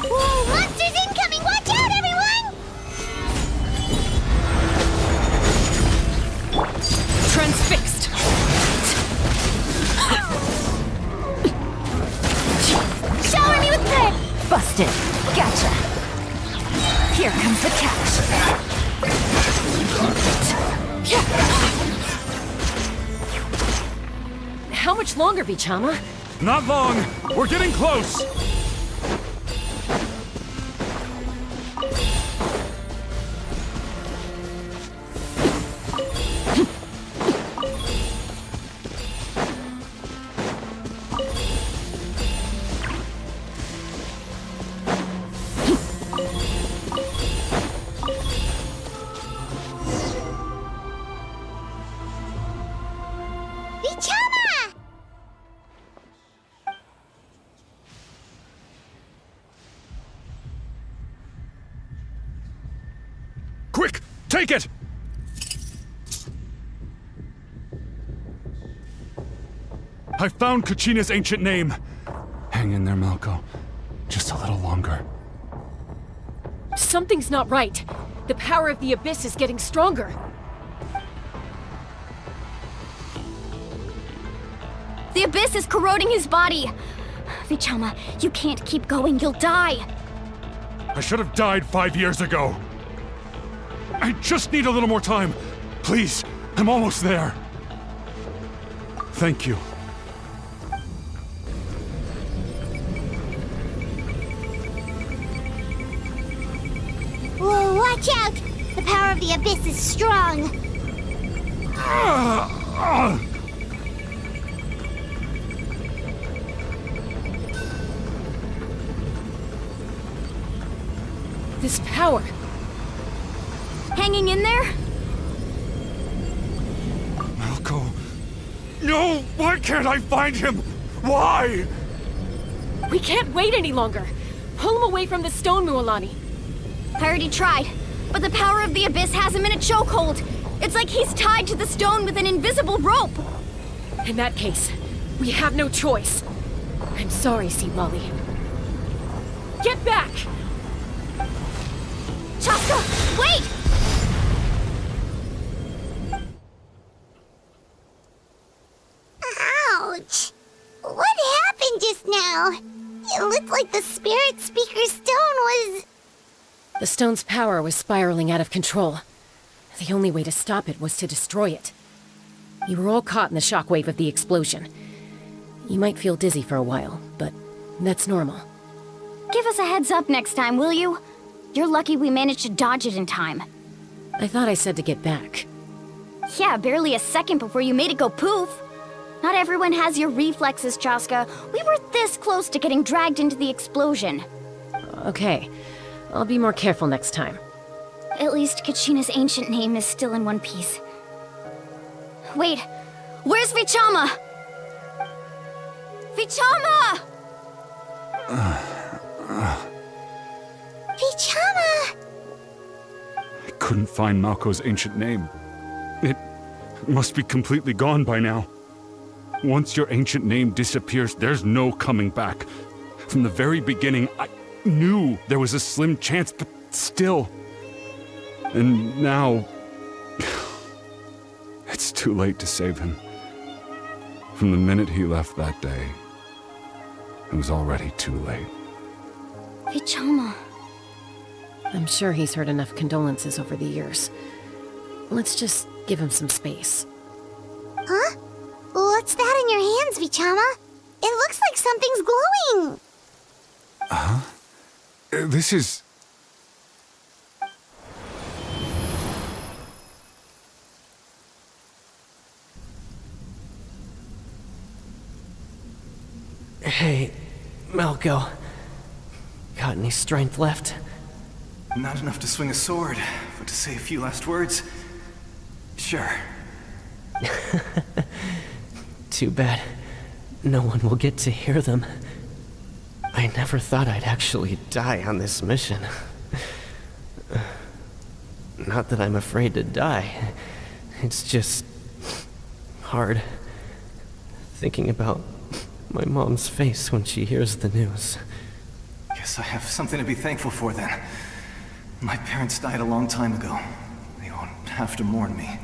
Whoa, monsters incoming! Watch out, everyone! Transfixed! Shower me with prayer! Busted. Gotcha. Here comes the catch. How much longer, Vichama? Not long. We're getting close. Vichama! Quick, take it! I found Kachina's ancient name. Hang in there, Malco. Just a little longer. Something's not right. The power of the Abyss is getting stronger. The Abyss is corroding his body. Vichama, you can't keep going. You'll die. I should have died 5 years ago. I just need a little more time. Please, I'm almost there. Thank you. Whoa, watch out! The power of the Abyss is strong. This power. Hanging in there? Malco. No! Why can't I find him? Why? We can't wait any longer. Pull him away from the stone, Mualani. I already tried, but the power of the Abyss has him in a chokehold. It's like he's tied to the stone with an invisible rope. In that case, we have no choice. I'm sorry, Sea Lolly. Get back! Chaska, wait! Ouch! What happened just now? It looked like the Spirit Speaker stone was... The stone's power was spiraling out of control. The only way to stop it was to destroy it. You were all caught in the shockwave of the explosion. You might feel dizzy for a while, but that's normal. Give us a heads up next time, will you? You're lucky we managed to dodge it in time. I thought I said to get back. Yeah, barely a second before you made it go poof. Not everyone has your reflexes, Chaska. We were this close to getting dragged into the explosion. Okay, I'll be more careful next time. At least Kachina's ancient name is still in one piece. Wait, where's Vichama? Vichama! Vichama! I couldn't find Malco's ancient name. It must be completely gone by now. Once your ancient name disappears, there's no coming back. From the very beginning, I knew there was a slim chance, but still. And now... it's too late to save him. From the minute he left that day, it was already too late. Vichama. I'm sure he's heard enough condolences over the years. Let's just give him some space. Huh? What's that in your hands, Vichama? It looks like something's glowing. This is... Hey, Malco. Got any strength left? Not enough to swing a sword, but to say a few last words? Sure. Too bad no one will get to hear them. I never thought I'd actually die on this mission. Not that I'm afraid to die. It's just hard thinking about my mom's face when she hears the news. Guess I have something to be thankful for then. My parents died a long time ago. They won't have to mourn me.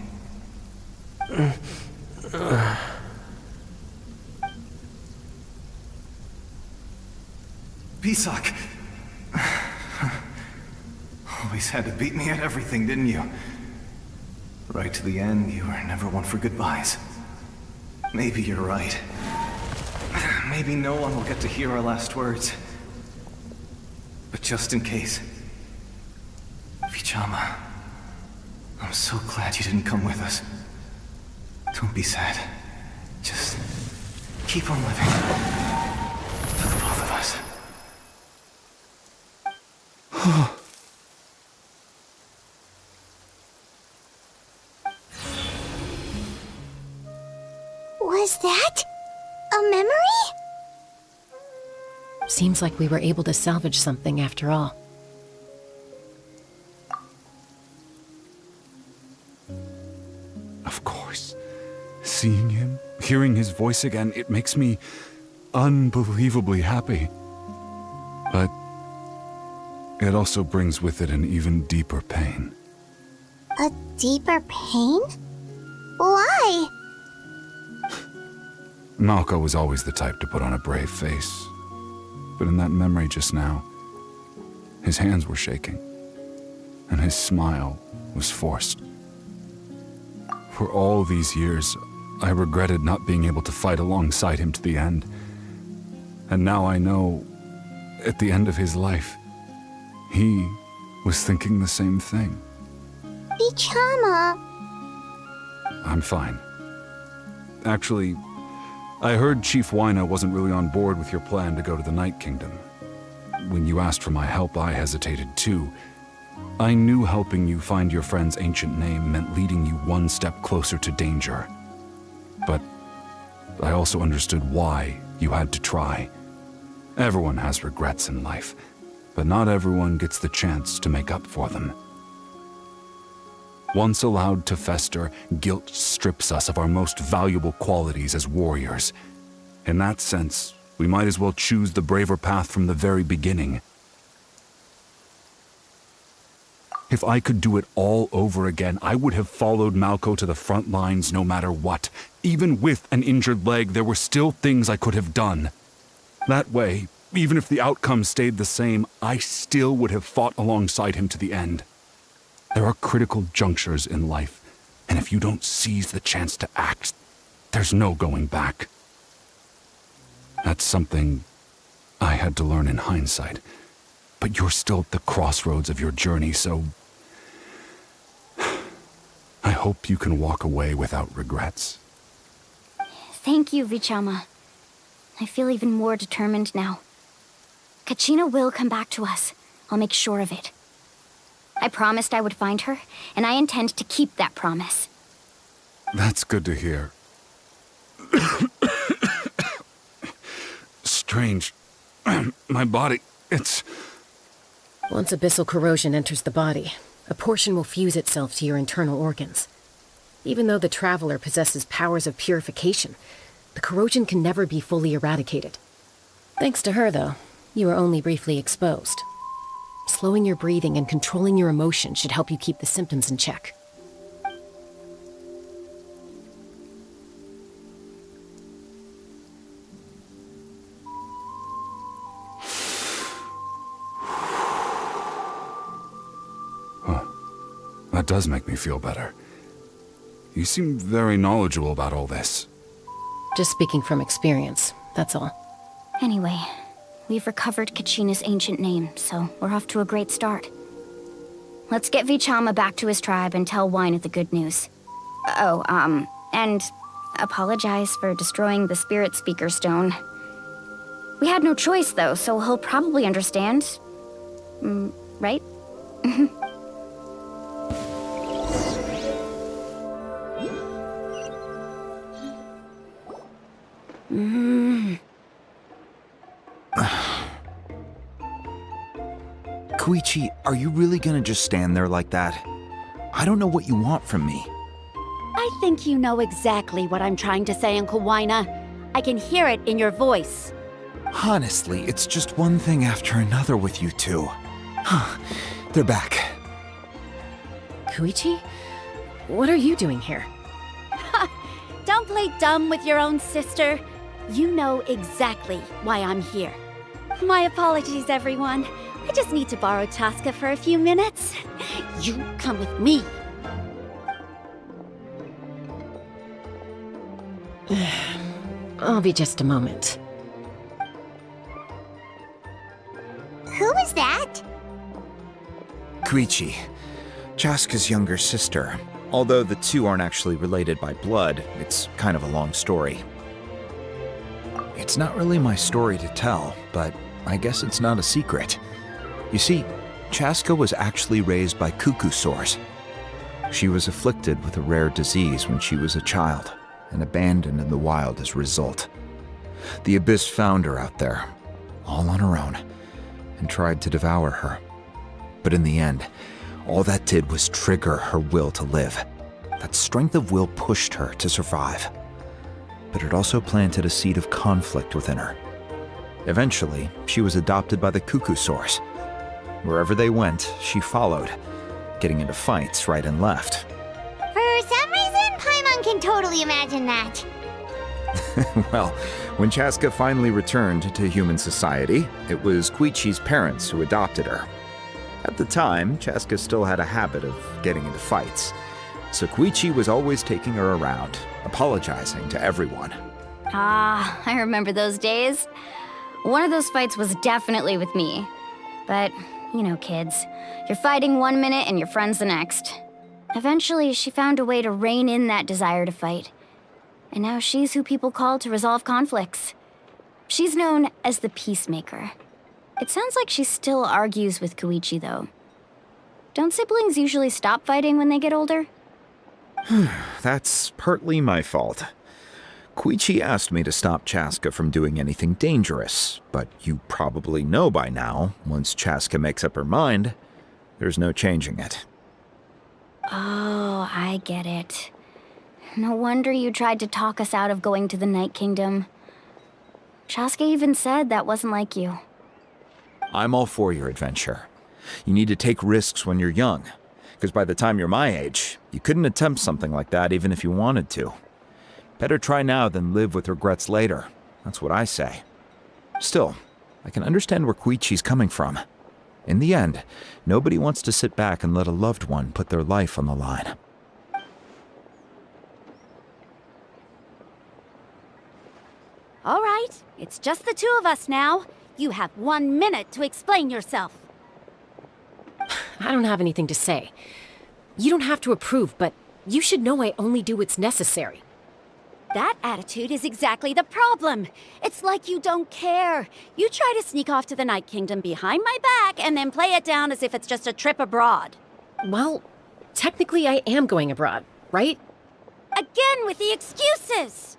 Pisak! Always had to beat me at everything, didn't you? Right to the end, you were never one for goodbyes. Maybe you're right. Maybe no one will get to hear our last words. But just in case... Vichama, I'm so glad you didn't come with us. Don't be sad. Just keep on living. For the both of us. Was that a memory? Seems like we were able to salvage something after all. Of course. Seeing him, hearing his voice again, it makes me unbelievably happy. But it also brings with it an even deeper pain. A deeper pain? Why? Malco was always the type to put on a brave face. But in that memory just now, his hands were shaking, and his smile was forced. For all these years, I regretted not being able to fight alongside him to the end. And now I know, at the end of his life, he was thinking the same thing. Vichama. I'm fine. Actually, I heard Chief Wyna wasn't really on board with your plan to go to the Night Kingdom. When you asked for my help, I hesitated too. I knew helping you find your friend's ancient name meant leading you one step closer to danger. But I also understood why you had to try. Everyone has regrets in life, but not everyone gets the chance to make up for them. Once allowed to fester, guilt strips us of our most valuable qualities as warriors. In that sense, we might as well choose the braver path from the very beginning. If I could do it all over again, I would have followed Malco to the front lines no matter what. Even with an injured leg, there were still things I could have done. That way, even if the outcome stayed the same, I still would have fought alongside him to the end. There are critical junctures in life, and if you don't seize the chance to act, there's no going back. That's something I had to learn in hindsight, but you're still at the crossroads of your journey, so I hope you can walk away without regrets. Thank you, Vichama. I feel even more determined now. Kachina will come back to us. I'll make sure of it. I promised I would find her, and I intend to keep that promise. That's good to hear. Strange. My body, it's... Once abyssal corrosion enters the body, a portion will fuse itself to your internal organs. Even though the Traveler possesses powers of purification, the corrosion can never be fully eradicated. Thanks to her, though, you were only briefly exposed. Slowing your breathing and controlling your emotions should help you keep the symptoms in check. That does make me feel better. You seem very knowledgeable about all this. Just speaking from experience, that's all. Anyway, we've recovered Kachina's ancient name, so we're off to a great start. Let's get Vichama back to his tribe and tell Wyna the good news. And apologize for destroying the Spirit Speaker Stone. We had no choice, though, so he'll probably understand. Right? Koichi, are you really gonna just stand there like that? I don't know what you want from me. I think you know exactly what I'm trying to say, Uncle Wina. I can hear it in your voice. Honestly, it's just one thing after another with you two. They're back. Koichi? What are you doing here? Don't play dumb with your own sister. You know exactly why I'm here. My apologies, everyone. I just need to borrow Chaska for a few minutes. You come with me. I'll be just a moment. Who is that? Koichi, Chaska's younger sister. Although the two aren't actually related by blood, it's kind of a long story. It's not really my story to tell, but I guess it's not a secret. You see, Chaska was actually raised by cuckoo sores. She was afflicted with a rare disease when she was a child, and abandoned in the wild as a result. The Abyss found her out there, all on her own, and tried to devour her. But in the end, all that did was trigger her will to live. That strength of will pushed her to survive. But it also planted a seed of conflict within her. Eventually, she was adopted by the cuckoo sores. Wherever they went, she followed, getting into fights right and left. For some reason, Paimon can totally imagine that. Well, when Chaska finally returned to human society, it was Koichi's parents who adopted her. At the time, Chaska still had a habit of getting into fights, so Koichi was always taking her around, apologizing to everyone. Ah, I remember those days. One of those fights was definitely with me. But, you know, kids. You're fighting one minute and your friend's the next. Eventually, she found a way to rein in that desire to fight. And now she's who people call to resolve conflicts. She's known as the Peacemaker. It sounds like she still argues with Koichi, though. Don't siblings usually stop fighting when they get older? That's partly my fault. Koichi asked me to stop Chaska from doing anything dangerous, but you probably know by now, once Chaska makes up her mind, there's no changing it. Oh, I get it. No wonder you tried to talk us out of going to the Night Kingdom. Chaska even said that wasn't like you. I'm all for your adventure. You need to take risks when you're young, because by the time you're my age, you couldn't attempt something like that even if you wanted to. Better try now than live with regrets later. That's what I say. Still, I can understand where Koichi's coming from. In the end, nobody wants to sit back and let a loved one put their life on the line. All right, it's just the two of us now. You have 1 minute to explain yourself. I don't have anything to say. You don't have to approve, but you should know I only do what's necessary. That attitude is exactly the problem. It's like you don't care. You try to sneak off to the Night Kingdom behind my back and then play it down as if it's just a trip abroad. Well, technically I am going abroad, right? Again with the excuses!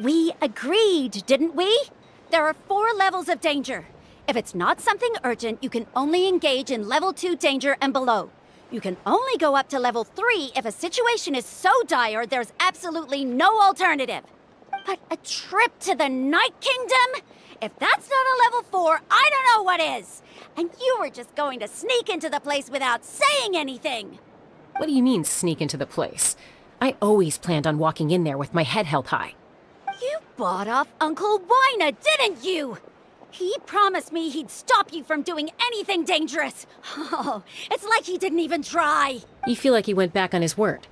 We agreed, didn't we? There are 4 levels of danger. If it's not something urgent, you can only engage in level 2 danger and below. You can only go up to level 3 if a situation is so dire there's absolutely no alternative. But a trip to the Night Kingdom? If that's not a level 4, I don't know what is. And you were just going to sneak into the place without saying anything. What do you mean, sneak into the place? I always planned on walking in there with my head held high. You bought off Uncle Wina, didn't you? He promised me he'd stop you from doing anything dangerous. Oh, it's like he didn't even try. You feel like he went back on his word.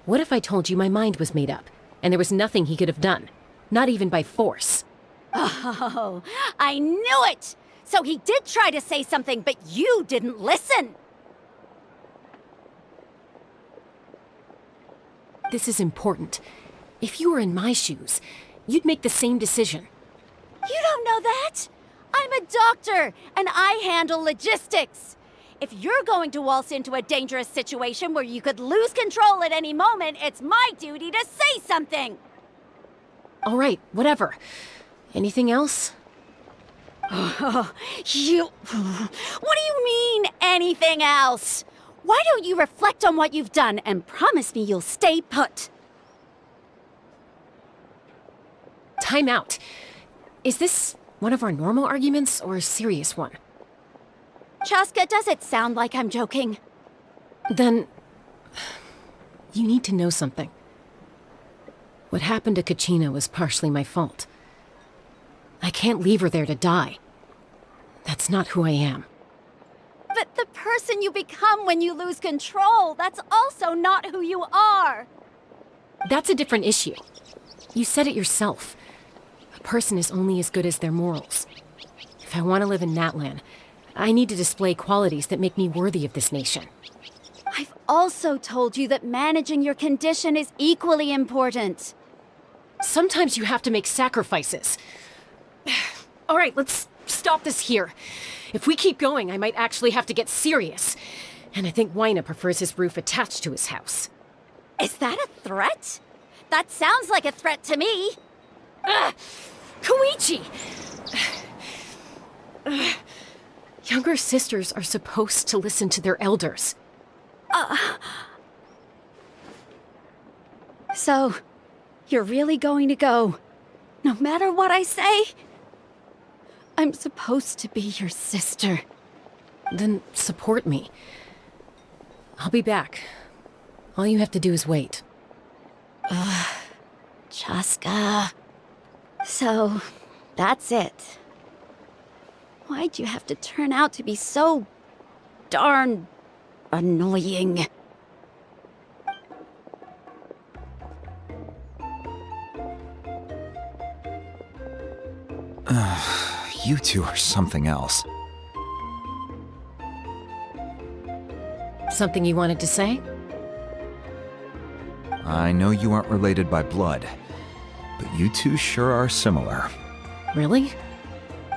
What if I told you my mind was made up, and there was nothing he could have done? Not even by force. Oh, I knew it! So he did try to say something, but you didn't listen. This is important. If you were in my shoes, you'd make the same decision. You don't know that? I'm a doctor, and I handle logistics. If you're going to waltz into a dangerous situation where you could lose control at any moment, it's my duty to say something. All right, whatever. Anything else? What do you mean, anything else? Why don't you reflect on what you've done and promise me you'll stay put? Time out. Is this one of our normal arguments or a serious one? Chaska, does it sound like I'm joking? Then... you need to know something. What happened to Kachina was partially my fault. I can't leave her there to die. That's not who I am. But the person you become when you lose control, that's also not who you are. That's a different issue. You said it yourself. A person is only as good as their morals. If I want to live in Natlan, I need to display qualities that make me worthy of this nation. I've also told you that managing your condition is equally important. Sometimes you have to make sacrifices. All right, let's stop this here. If we keep going, I might actually have to get serious. And I think Wyna prefers his roof attached to his house. Is that a threat? That sounds like a threat to me. Koichi! Younger sisters are supposed to listen to their elders. So, you're really going to go, no matter what I say? I'm supposed to be your sister. Then support me. I'll be back. All you have to do is wait. Chaska. So, that's it. Why'd you have to turn out to be so darn annoying? You two are something else. Something you wanted to say? I know you aren't related by blood, but you two sure are similar. Really?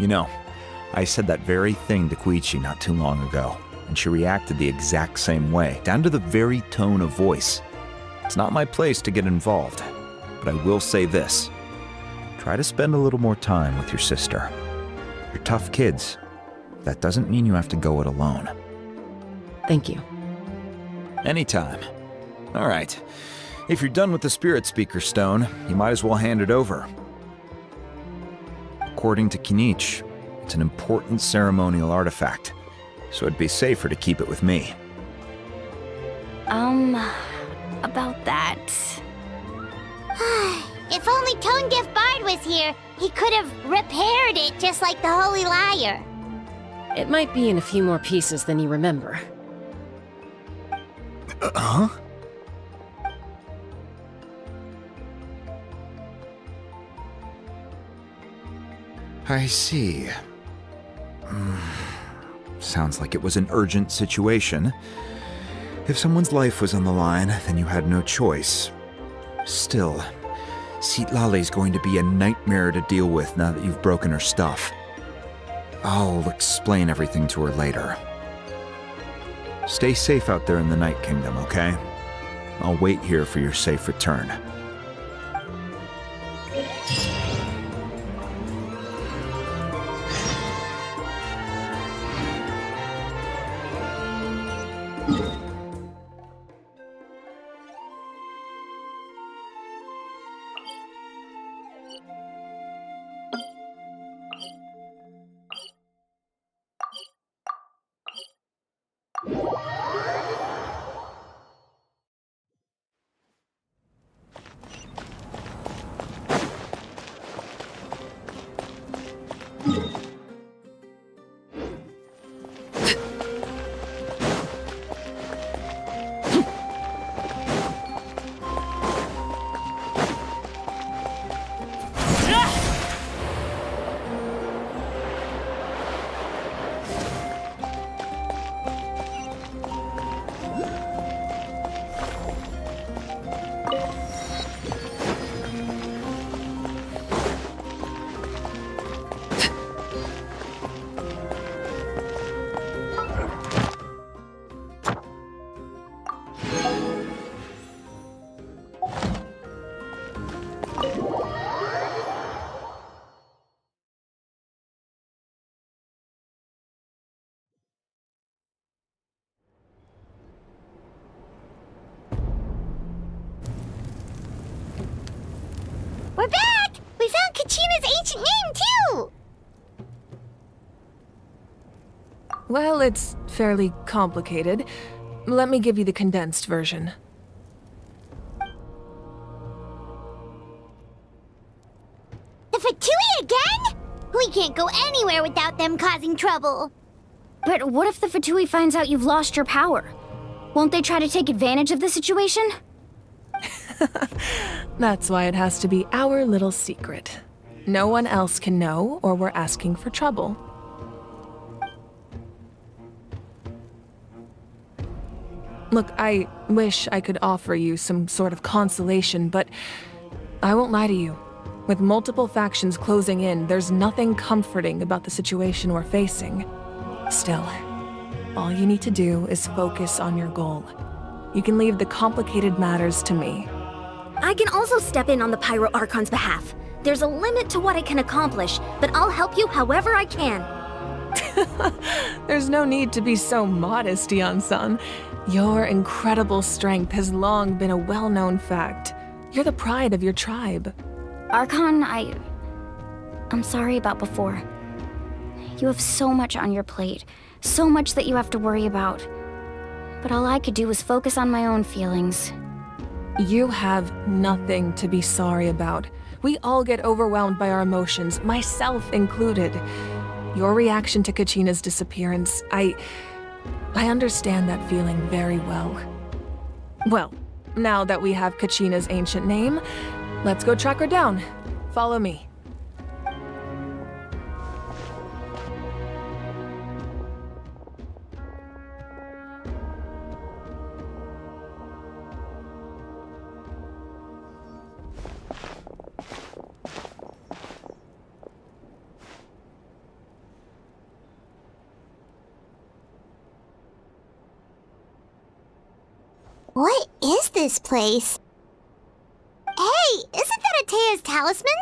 You know, I said that very thing to Koichi not too long ago, and she reacted the exact same way, down to the very tone of voice. It's not my place to get involved, but I will say this. Try to spend a little more time with your sister. You're tough kids. That doesn't mean you have to go it alone. Thank you. Anytime. All right. If you're done with the Spirit Speaker Stone, you might as well hand it over. According to Kinich, it's an important ceremonial artifact, so it'd be safer to keep it with me. About that. If only Tonegif Bard was here, he could have repaired it just like the Holy Liar. It might be in a few more pieces than you remember. Huh? I see. Sounds like it was an urgent situation. If someone's life was on the line, then you had no choice. Still, Citlali's going to be a nightmare to deal with now that you've broken her stuff. I'll explain everything to her later. Stay safe out there in the Night Kingdom, okay? I'll wait here for your safe return. We're back! We found Kachina's ancient name, too! Well, it's fairly complicated. Let me give you the condensed version. The Fatui again? We can't go anywhere without them causing trouble. But what if the Fatui finds out you've lost your power? Won't they try to take advantage of the situation? That's why it has to be our little secret. No one else can know, or we're asking for trouble. Look, I wish I could offer you some sort of consolation, but I won't lie to you. With multiple factions closing in, there's nothing comforting about the situation we're facing. Still, all you need to do is focus on your goal. You can leave the complicated matters to me. I can also step in on the Pyro Archon's behalf. There's a limit to what I can accomplish, but I'll help you however I can. There's no need to be so modest, Yan-san. Your incredible strength has long been a well-known fact. You're the pride of your tribe. Archon, I'm sorry about before. You have so much on your plate, so much that you have to worry about. But all I could do was focus on my own feelings. You have nothing to be sorry about. We all get overwhelmed by our emotions, myself included. Your reaction to Kachina's disappearance, I understand that feeling very well. Well, now that we have Kachina's ancient name, let's go track her down. Follow me. What is this place? Hey, isn't that Atea's talisman?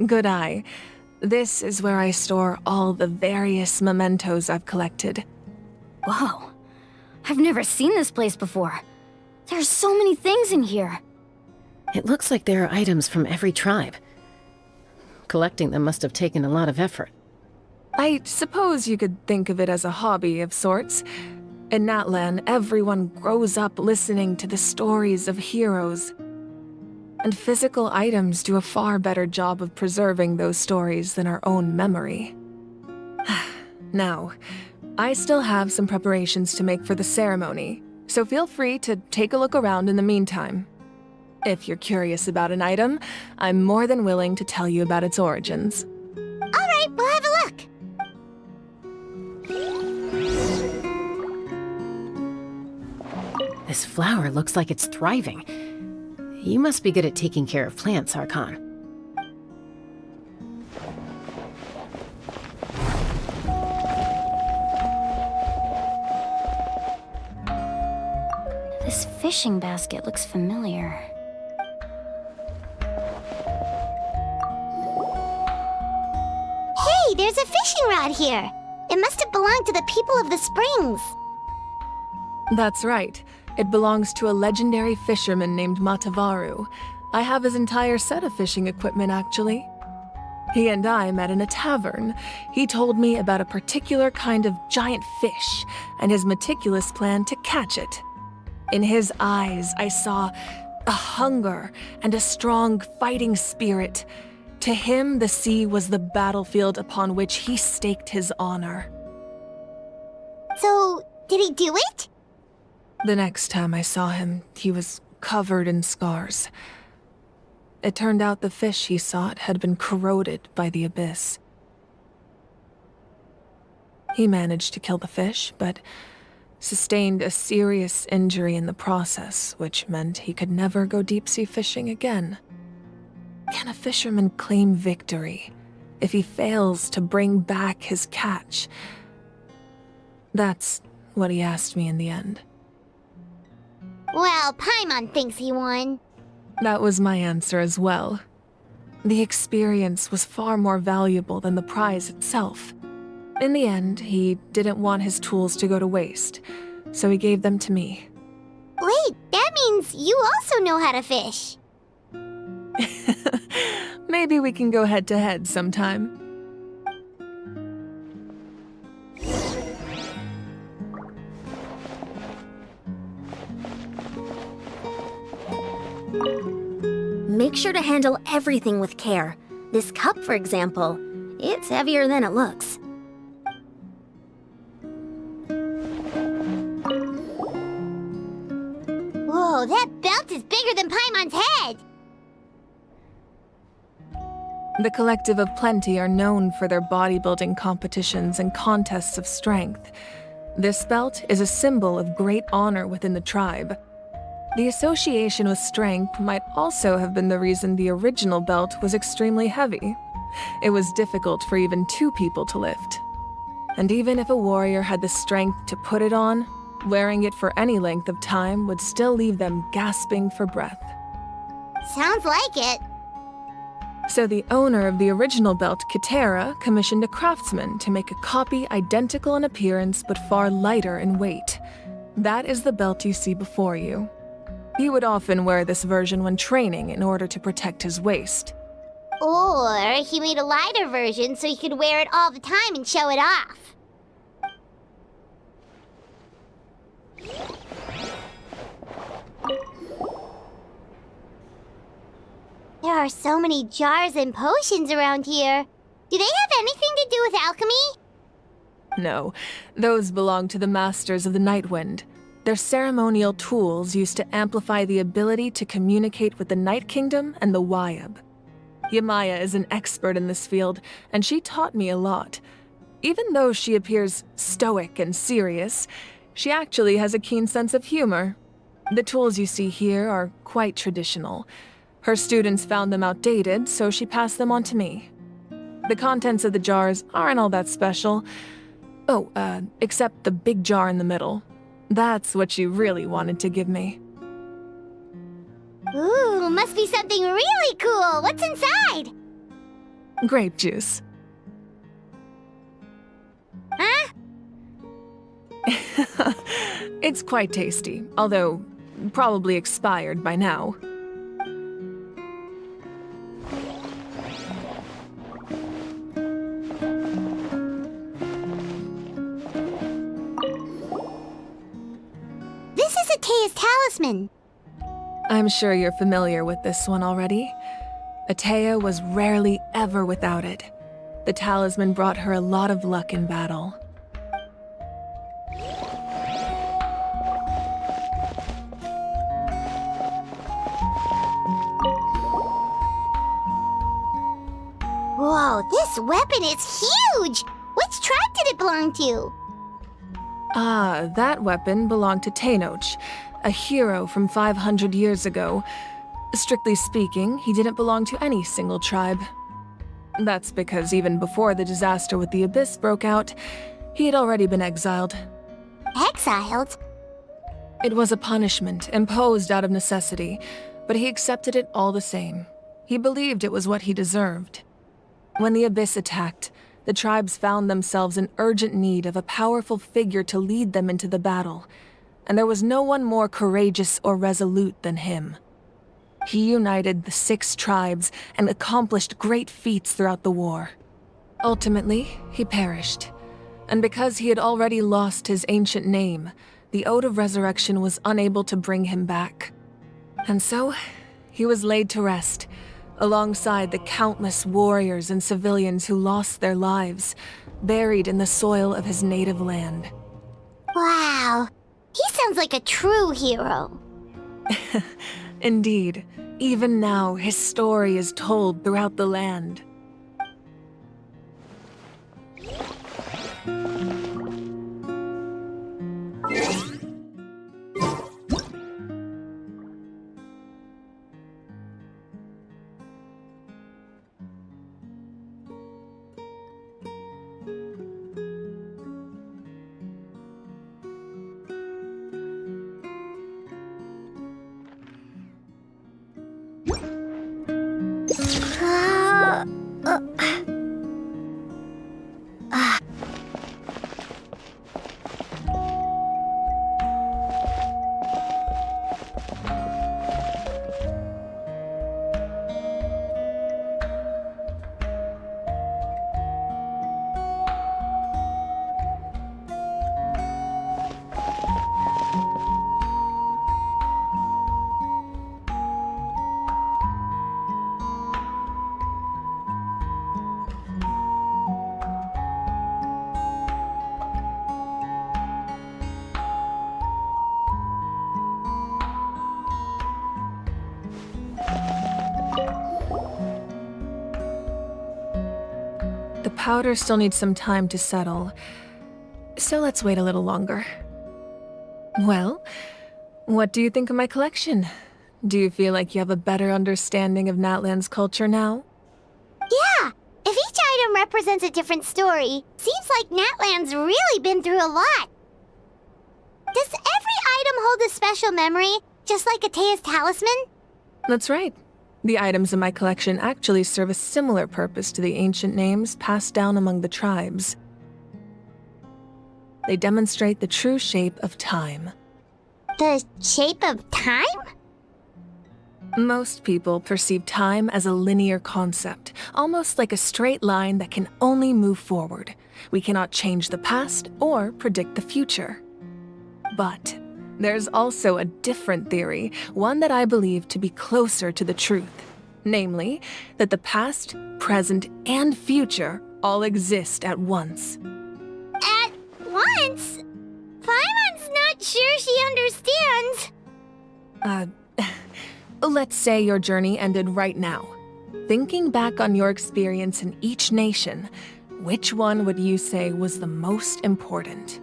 Good eye. This is where I store all the various mementos I've collected. Whoa. I've never seen this place before. There's so many things in here. It looks like there are items from every tribe. Collecting them must have taken a lot of effort. I suppose you could think of it as a hobby of sorts. In Natlan, everyone grows up listening to the stories of heroes. And physical items do a far better job of preserving those stories than our own memory. Now, I still have some preparations to make for the ceremony, so feel free to take a look around in the meantime. If you're curious about an item, I'm more than willing to tell you about its origins. All right, we'll have a look. This flower looks like it's thriving. You must be good at taking care of plants, Archon. This fishing basket looks familiar. Hey, there's a fishing rod here. It must have belonged to the people of the springs. That's right. It belongs to a legendary fisherman named Matavaru. I have his entire set of fishing equipment, actually. He and I met in a tavern. He told me about a particular kind of giant fish and his meticulous plan to catch it. In his eyes, I saw a hunger and a strong fighting spirit. To him, the sea was the battlefield upon which he staked his honor. So, did he do it? The next time I saw him, he was covered in scars. It turned out the fish he sought had been corroded by the abyss. He managed to kill the fish, but sustained a serious injury in the process, which meant he could never go deep-sea fishing again. Can a fisherman claim victory if he fails to bring back his catch? That's what he asked me in the end. Well, Paimon thinks he won. That was my answer as well. The experience was far more valuable than the prize itself. In the end, he didn't want his tools to go to waste, so he gave them to me. Wait, that means you also know how to fish. Maybe we can go head-to-head sometime. Make sure to handle everything with care. This cup, for example, it's heavier than it looks. Whoa, that belt is bigger than Paimon's head! The Collective of Plenty are known for their bodybuilding competitions and contests of strength. This belt is a symbol of great honor within the tribe. The association with strength might also have been the reason the original belt was extremely heavy. It was difficult for even 2 people to lift. And even if a warrior had the strength to put it on, wearing it for any length of time would still leave them gasping for breath. Sounds like it. So the owner of the original belt, Kitera, commissioned a craftsman to make a copy identical in appearance but far lighter in weight. That is the belt you see before you. He would often wear this version when training in order to protect his waist. Or he made a lighter version so he could wear it all the time and show it off. There are so many jars and potions around here. Do they have anything to do with alchemy? No, those belong to the Masters of the Nightwind. They're ceremonial tools used to amplify the ability to communicate with the Night Kingdom and the Wyab. Yamaya is an expert in this field, and she taught me a lot. Even though she appears stoic and serious, she actually has a keen sense of humor. The tools you see here are quite traditional. Her students found them outdated, so she passed them on to me. The contents of the jars aren't all that special. Oh, except the big jar in the middle. That's what she really wanted to give me. Ooh, must be something really cool. What's inside? Grape juice. Huh? It's quite tasty, although probably expired by now. This is Atea's talisman. I'm sure you're familiar with this one already. Atea was rarely ever without it. The talisman brought her a lot of luck in battle. Whoa, this weapon is huge! Which tribe did it belong to? Ah, that weapon belonged to Tenoch, a hero from 500 years ago. Strictly speaking, he didn't belong to any single tribe. That's because even before the disaster with the Abyss broke out, he had already been exiled. Exiled? It was a punishment imposed out of necessity, but he accepted it all the same. He believed it was what he deserved. When the Abyss attacked, the tribes found themselves in urgent need of a powerful figure to lead them into the battle, and there was no one more courageous or resolute than him. He united the 6 tribes and accomplished great feats throughout the war. Ultimately, he perished, and because he had already lost his ancient name, the Ode of Resurrection was unable to bring him back. And so, he was laid to rest, alongside the countless warriors and civilians who lost their lives, buried in the soil of his native land. Wow, he sounds like a true hero. Indeed, even now his story is told throughout the land. powder still needs some time to settle, so let's wait a little longer. Well, what do you think of my collection? Do you feel like you have a better understanding of Natlan's culture now? Yeah! If each item represents a different story, seems like Natlan's really been through a lot. Does every item hold a special memory, just like Atea's talisman? That's right. The items in my collection actually serve a similar purpose to the ancient names passed down among the tribes. They demonstrate the true shape of time. The shape of time? Most people perceive time as a linear concept, almost like a straight line that can only move forward. We cannot change the past or predict the future. But there's also a different theory, one that I believe to be closer to the truth. Namely, that the past, present, and future all exist at once. At once? Paimon's not sure she understands. Let's say your journey ended right now. Thinking back on your experience in each nation, which one would you say was the most important?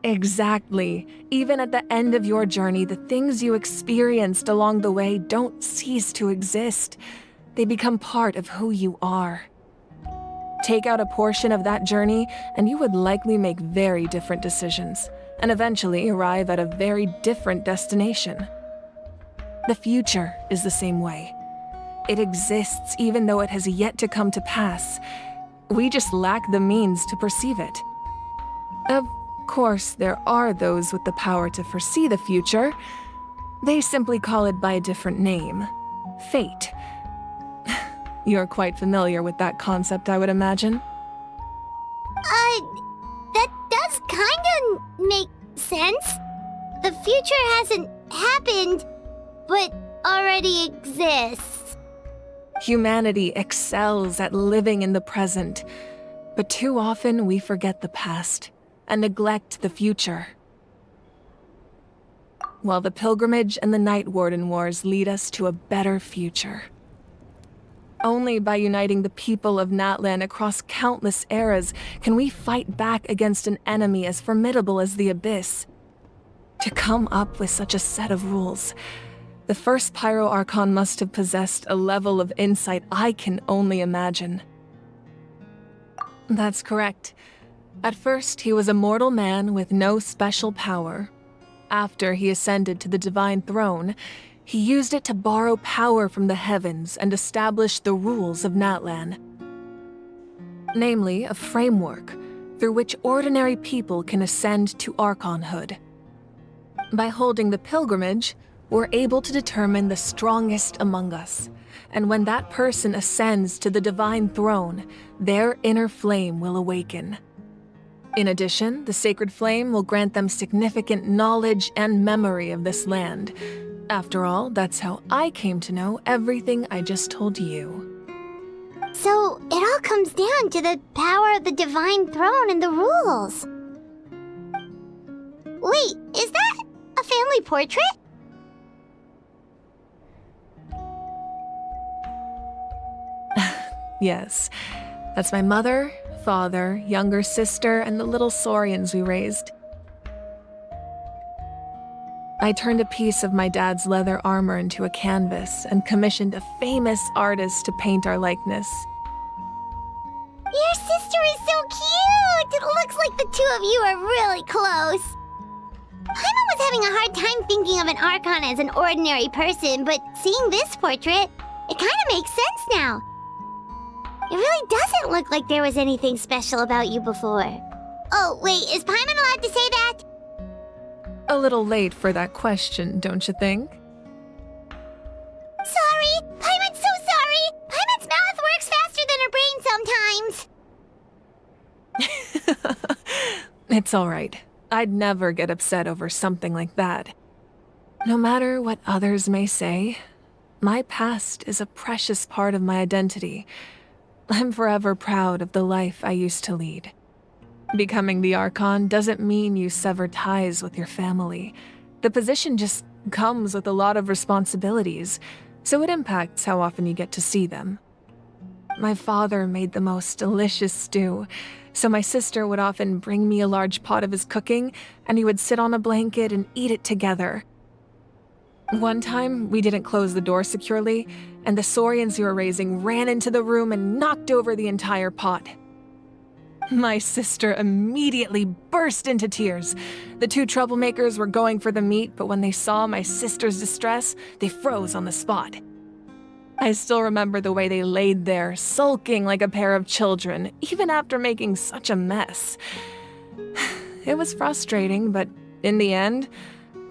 Exactly. Even at the end of your journey, the things you experienced along the way don't cease to exist. They become part of who you are. Take out a portion of that journey, and you would likely make very different decisions, and eventually arrive at a very different destination. The future is the same way. It exists even though it has yet to come to pass. We just lack the means to perceive it. Of course, there are those with the power to foresee the future. They simply call it by a different name. Fate. You're quite familiar with that concept, I would imagine. That does kinda make sense. The future hasn't happened, but already exists. Humanity excels at living in the present, but too often we forget the past and neglect the future. While the pilgrimage and the Night Warden Wars lead us to a better future. Only by uniting the people of Natlan across countless eras can we fight back against an enemy as formidable as the Abyss. To come up with such a set of rules, the first Pyro Archon must have possessed a level of insight I can only imagine. That's correct. At first, he was a mortal man with no special power. After he ascended to the Divine Throne, he used it to borrow power from the heavens and establish the rules of Natlan. Namely, a framework through which ordinary people can ascend to Archonhood. By holding the pilgrimage, we're able to determine the strongest among us, and when that person ascends to the Divine Throne, their inner flame will awaken. In addition, the sacred flame will grant them significant knowledge and memory of this land. After all, that's how I came to know everything I just told you. So, it all comes down to the power of the Divine Throne and the rules. Wait, is that a family portrait? Yes, that's my mother, father, younger sister, and the little saurians we raised. I turned a piece of my dad's leather armor into a canvas and commissioned a famous artist to paint our likeness. Your sister is so cute! It looks like the two of you are really close. Paimon was having a hard time thinking of an Archon as an ordinary person, but seeing this portrait, it kinda makes sense now. It really doesn't look like there was anything special about you before. Oh, wait, is Paimon allowed to say that? A little late for that question, don't you think? Sorry! Paimon's so sorry! Paimon's mouth works faster than her brain sometimes! It's alright. I'd never get upset over something like that. No matter what others may say, my past is a precious part of my identity. I'm forever proud of the life I used to lead. Becoming the Archon doesn't mean you sever ties with your family. The position just comes with a lot of responsibilities, so it impacts how often you get to see them. my father made the most delicious stew, so my sister would often bring me a large pot of his cooking, and we would sit on a blanket and eat it together. One time, we didn't close the door securely, and the saurians we were raising ran into the room and knocked over the entire pot. My sister immediately burst into tears. The two troublemakers were going for the meat, but when they saw my sister's distress, they froze on the spot. I still remember the way they laid there, sulking like a pair of children, even after making such a mess. It was frustrating, but in the end,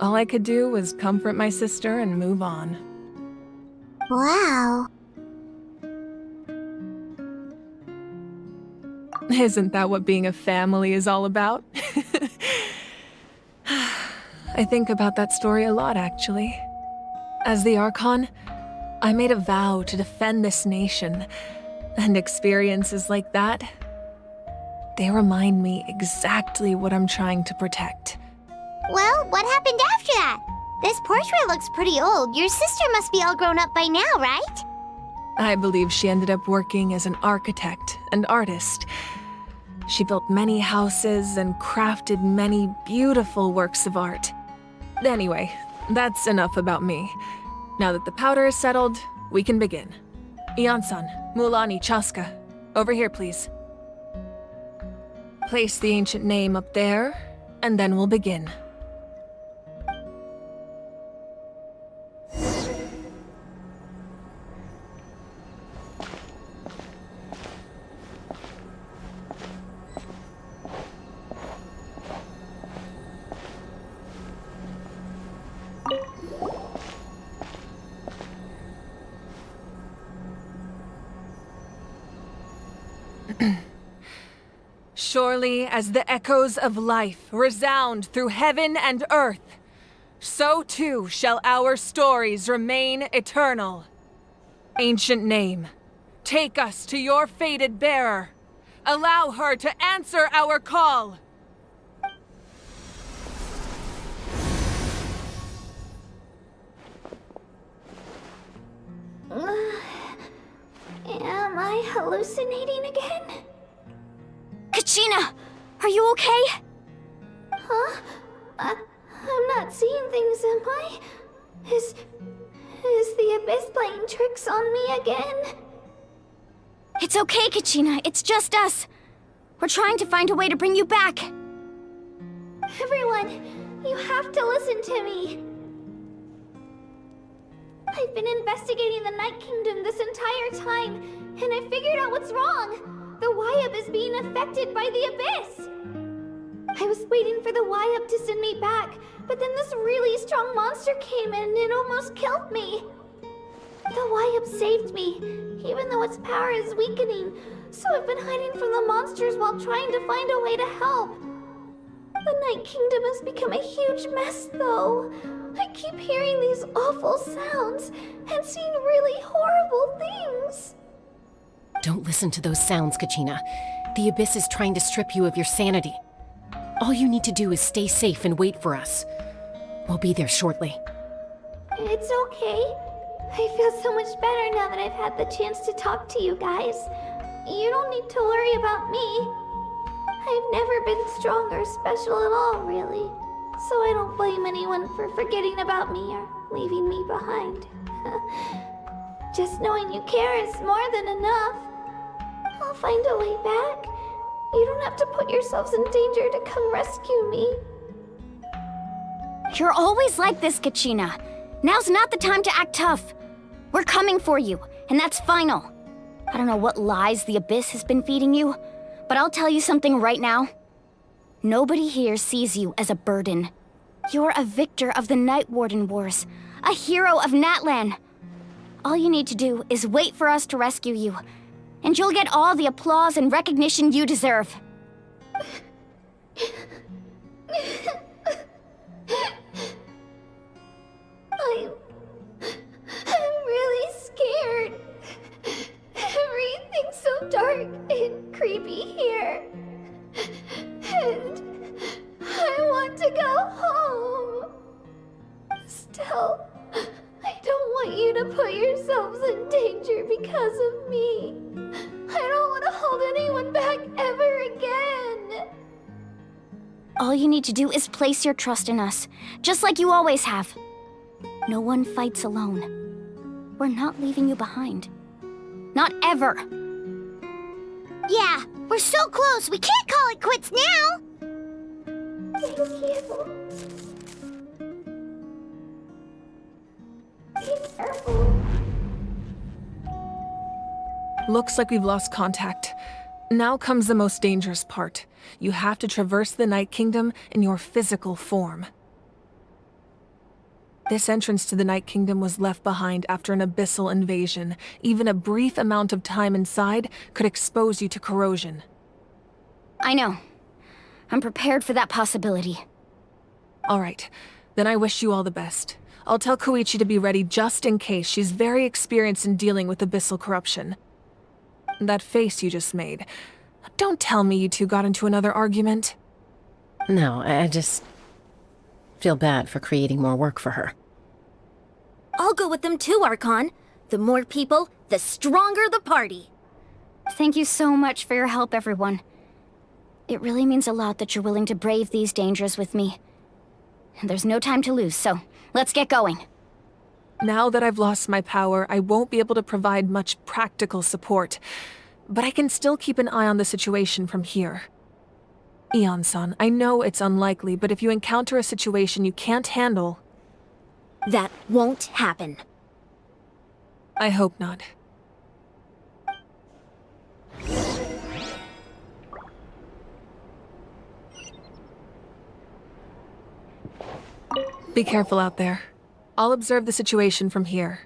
all I could do was comfort my sister and move on. Wow. Isn't that what being a family is all about? I think about that story a lot, actually. As the Archon, I made a vow to defend this nation, and experiences like that, they remind me exactly what I'm trying to protect. Well, what happened after that? This portrait looks pretty old. Your sister must be all grown up by now, right? I believe she ended up working as an architect and artist. She built many houses and crafted many beautiful works of art. Anyway, that's enough about me. Now that the powder is settled, we can begin. Ian-san, Mulani, Chaska, over here, please. Place the ancient name up there, and then we'll begin. Surely as the echoes of life resound through heaven and earth, so too shall our stories remain eternal. Ancient name, take us to your fated bearer. Allow her to answer our call. Am I hallucinating again? Kachina! Are you okay? Huh? I'm not seeing things, am I? Is the Abyss playing tricks on me again? It's okay, Kachina. It's just us. We're trying to find a way to bring you back. Everyone, you have to listen to me. I've been investigating the Night Kingdom this entire time, and I figured out what's wrong. The Wyab is being affected by the Abyss! I was waiting for the Wyab to send me back, but then this really strong monster came in and it almost killed me. The Wyab saved me, even though its power is weakening, so I've been hiding from the monsters while trying to find a way to help. The Night Kingdom has become a huge mess, though. I keep hearing these awful sounds and seeing really horrible things. Don't listen to those sounds, Kachina. The Abyss is trying to strip you of your sanity. All you need to do is stay safe and wait for us. We'll be there shortly. It's okay. I feel so much better now that I've had the chance to talk to you guys. You don't need to worry about me. I've never been strong or special at all, really. So I don't blame anyone for forgetting about me or leaving me behind. Just knowing you care is more than enough. I'll find a way back. You don't have to put yourselves in danger to come rescue me. You're always like this, Kachina. Now's not the time to act tough. We're coming for you, and that's final. I don't know what lies the Abyss has been feeding you, but I'll tell you something right now. Nobody here sees you as a burden. You're a victor of the Night Warden Wars, a hero of Natlan. All you need to do is wait for us to rescue you, and you'll get all the applause and recognition you deserve. I'm really scared. Everything's so dark and creepy here. And I want to go home. Still, I don't want you to put yourselves in danger because of me. All you need to do is place your trust in us, just like you always have. No one fights alone. We're not leaving you behind. Not ever. Yeah, we're so close, we can't call it quits now! Looks like we've lost contact. Now comes the most dangerous part. You have to traverse the Night Kingdom in your physical form. This entrance to the Night Kingdom was left behind after an abyssal invasion. Even a brief amount of time inside could expose you to corrosion. I know. I'm prepared for that possibility. All right, then I wish you all the best. I'll tell Koichi to be ready just in case. She's very experienced in dealing with abyssal corruption. That face you just made. Don't tell me you two got into another argument. No, I just feel bad for creating more work for her. I'll go with them too, Archon. The more people, the stronger the party. Thank you so much for your help, everyone. It really means a lot that you're willing to brave these dangers with me. There's no time to lose, so let's get going. Now that I've lost my power, I won't be able to provide much practical support. But I can still keep an eye on the situation from here. Eon-san, I know it's unlikely, but if you encounter a situation you can't handle... That won't happen. I hope not. Be careful out there. I'll observe the situation from here.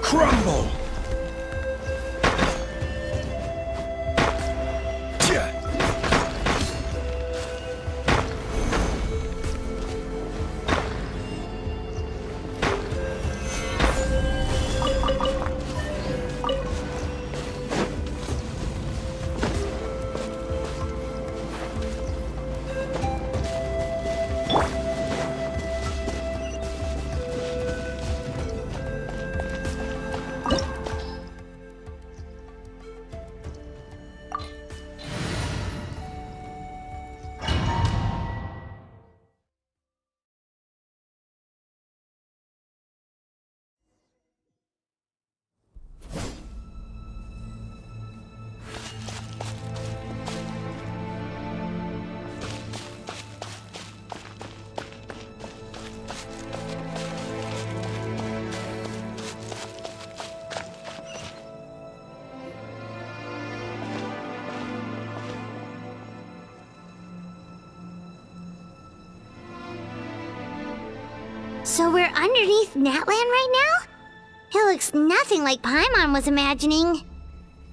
Crumble! So we're underneath Natlan right now? It looks nothing like Paimon was imagining.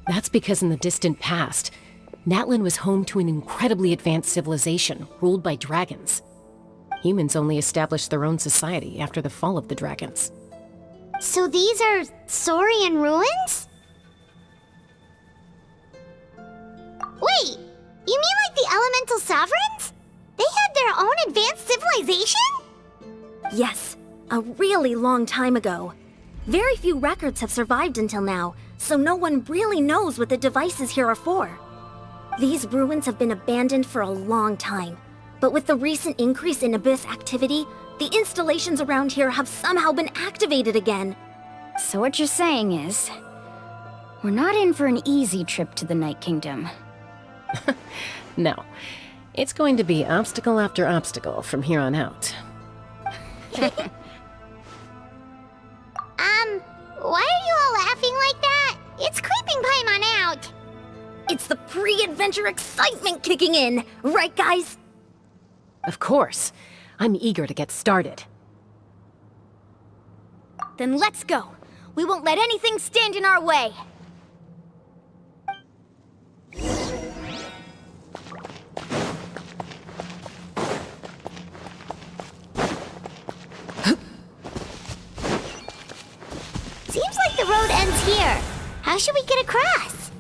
That's because in the distant past, Natlan was home to an incredibly advanced civilization ruled by dragons. Humans only established their own society after the fall of the dragons. So these are Saurian ruins? Wait, you mean like the elemental sovereigns? They had their own advanced civilization? Yes, a really long time ago. Very few records have survived until now, so no one really knows what the devices here are for. These ruins have been abandoned for a long time, but with the recent increase in Abyss activity, the installations around here have somehow been activated again. So what you're saying is, we're not in for an easy trip to the Night Kingdom. No. It's going to be obstacle after obstacle from here on out. Why are you all laughing like that? It's creeping Paimon out. It's the pre-adventure excitement kicking in, right guys? Of course. I'm eager to get started. Then let's go. We won't let anything stand in our way. Seems like the road ends here. How should we get across?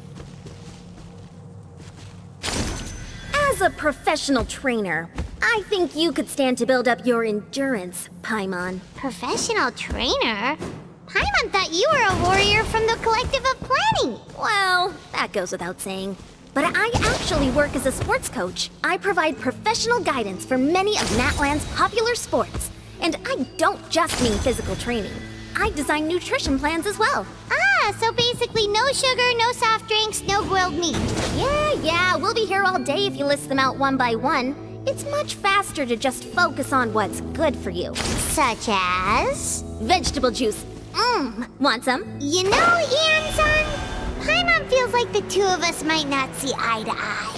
As a professional trainer, I think you could stand to build up your endurance, Paimon. Professional trainer? Paimon thought you were a warrior from the Collective of Plenty. Well, that goes without saying. But I actually work as a sports coach. I provide professional guidance for many of Natlan's popular sports. And I don't just mean physical training. I design nutrition plans as well. Ah, so basically no sugar, no soft drinks, no grilled meat. Yeah, we'll be here all day if you list them out one by one. It's much faster to just focus on what's good for you. Such as? Vegetable juice. Want some? You know, Ian-san, Paimon feels like the two of us might not see eye to eye.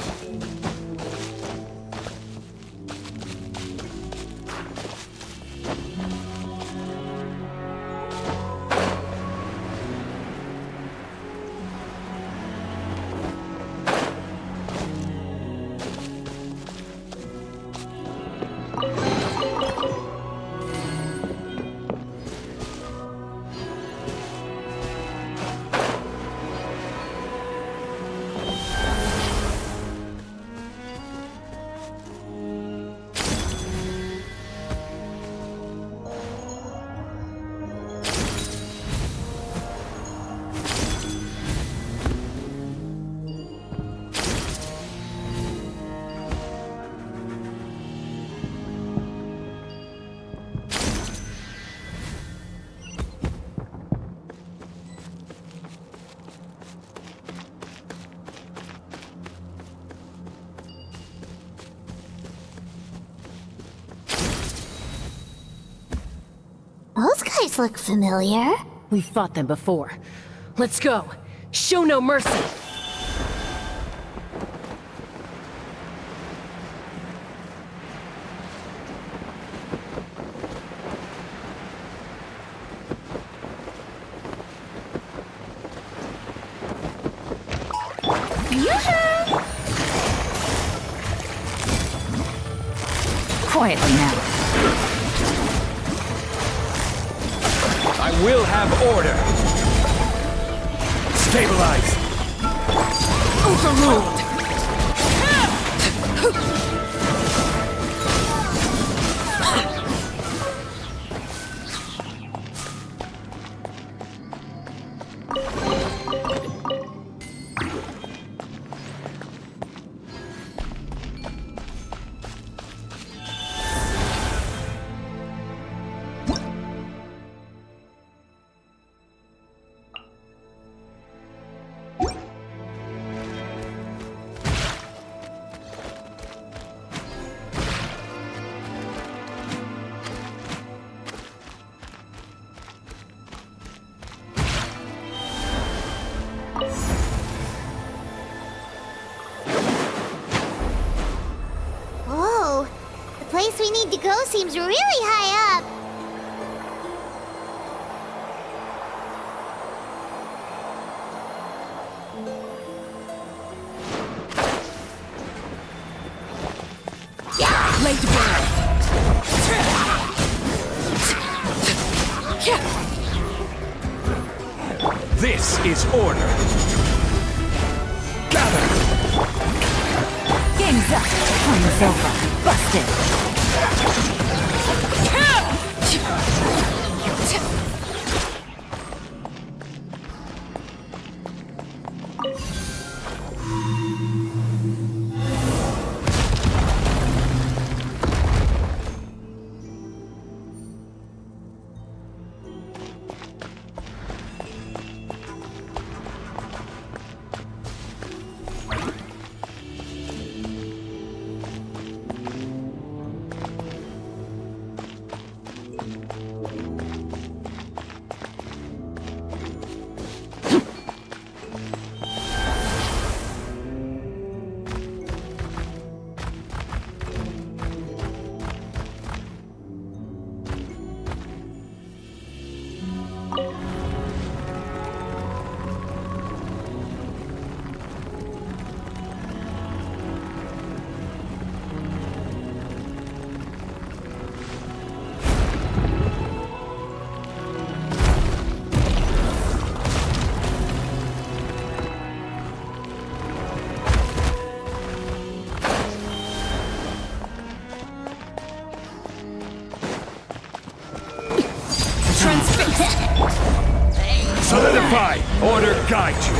Those guys look familiar. We've fought them before. Let's go. Show no mercy. Quietly now. I will have order. Stabilize. Overruled. Whoa, the place we need to go seems really high up. Lay to burn. This is order. Gather. Game's up. Time's over. Busted. Solidify! Order guide you!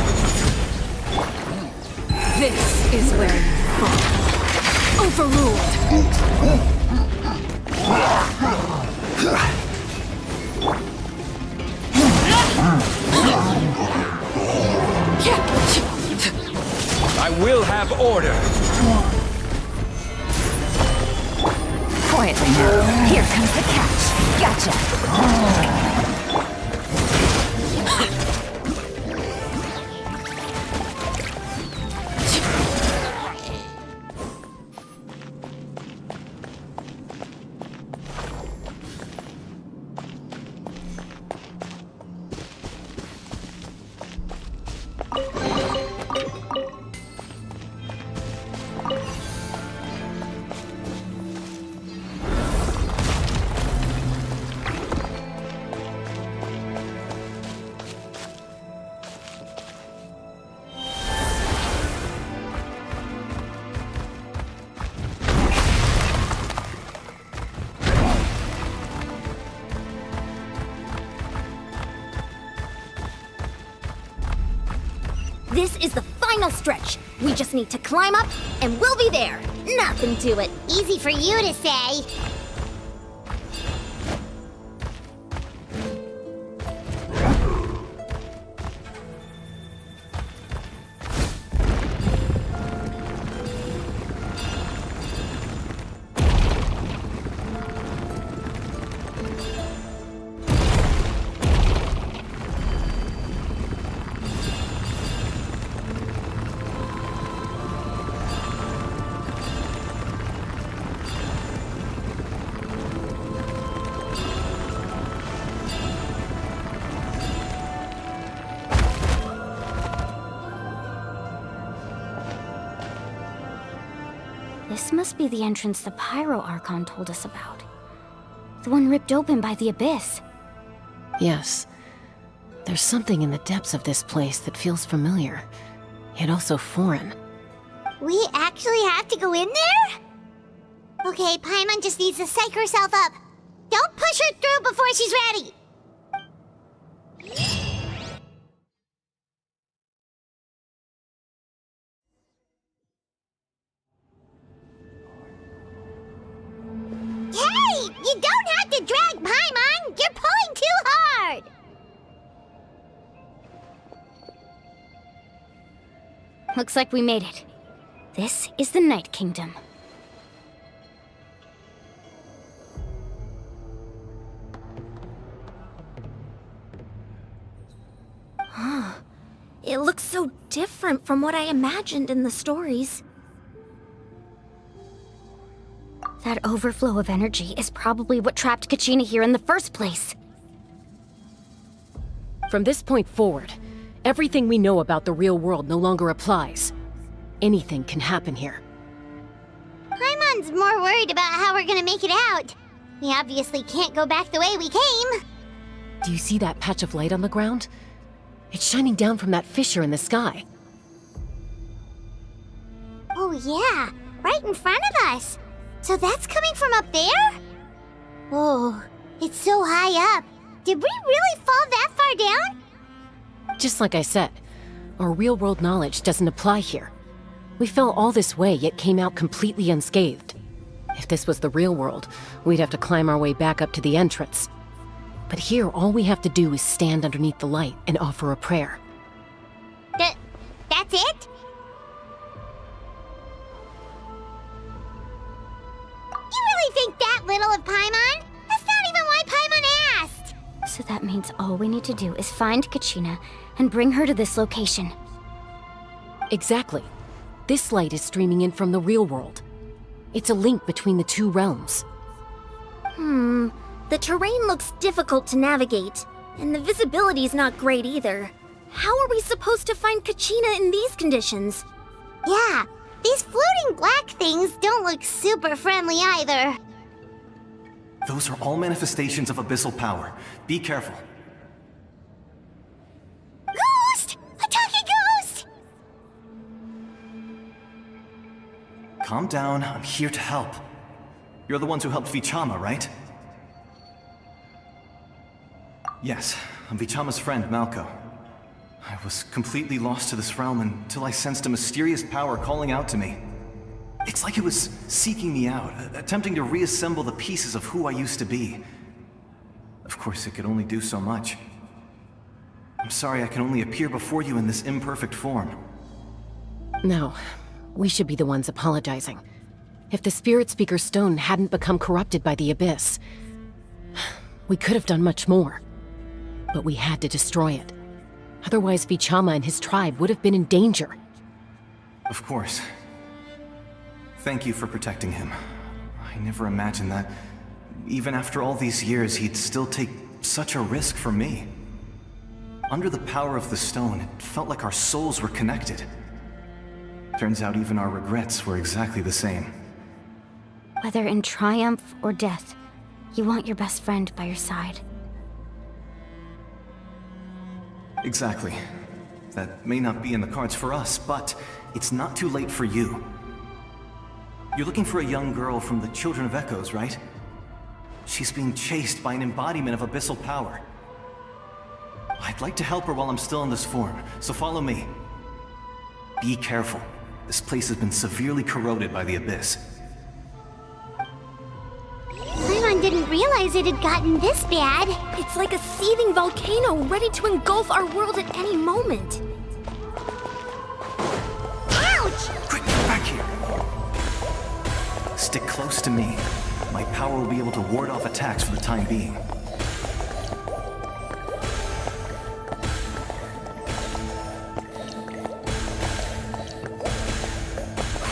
This is where you fall. Overruled. I will have order! Quietly now. Here comes the catch. Gotcha. This is the final stretch. We just need to climb up, and we'll be there. Nothing to it. Easy for you to say. This must be the entrance the Pyro Archon told us about. The one ripped open by the Abyss. Yes. There's something in the depths of this place that feels familiar, yet also foreign. We actually have to go in there? Okay, Paimon just needs to psych herself up. Don't push her through before she's ready. Hey! You don't have to drag Paimon! You're pulling too hard! Looks like we made it. This is the Night Kingdom. It looks so different from what I imagined in the stories. That overflow of energy is probably what trapped Kachina here in the first place. From this point forward, everything we know about the real world no longer applies. Anything can happen here. Paimon's more worried about how we're gonna make it out. We obviously can't go back the way we came. Do you see that patch of light on the ground? It's shining down from that fissure in the sky. Oh yeah, right in front of us. So that's coming from up there? Oh, it's so high up. Did we really fall that far down? Just like I said, our real-world knowledge doesn't apply here. We fell all this way, yet came out completely unscathed. If this was the real world, we'd have to climb our way back up to the entrance. But here, all we have to do is stand underneath the light and offer a prayer. That's it? You really think that little of Paimon? That's not even why Paimon asked! So that means all we need to do is find Kachina and bring her to this location. Exactly. This light is streaming in from the real world. It's a link between the two realms. The terrain looks difficult to navigate, and the visibility's not great either. How are we supposed to find Kachina in these conditions? Yeah, these floating black things don't look super friendly either. Those are all manifestations of abyssal power. Be careful. Ghost! A talking ghost! Calm down, I'm here to help. You're the ones who helped Vichama, right? Yes, I'm Vichama's friend, Malko. I was completely lost to this realm until I sensed a mysterious power calling out to me. It's like it was seeking me out, attempting to reassemble the pieces of who I used to be. Of course, it could only do so much. I'm sorry I can only appear before you in this imperfect form. No, we should be the ones apologizing. If the Spirit Speaker's stone hadn't become corrupted by the Abyss, we could have done much more. But we had to destroy it. Otherwise, Vichama and his tribe would have been in danger. Of course. Thank you for protecting him. I never imagined that, even after all these years, he'd still take such a risk for me. Under the power of the stone, it felt like our souls were connected. Turns out even our regrets were exactly the same. Whether in triumph or death, you want your best friend by your side. Exactly. That may not be in the cards for us, but it's not too late for you. You're looking for a young girl from the Children of Echoes, right? She's being chased by an embodiment of abyssal power. I'd like to help her while I'm still in this form, so follow me. Be careful. This place has been severely corroded by the Abyss. Paimon didn't realize it had gotten this bad. It's like a seething volcano ready to engulf our world at any moment. Ouch! Quick, get back here! Stick close to me. My power will be able to ward off attacks for the time being.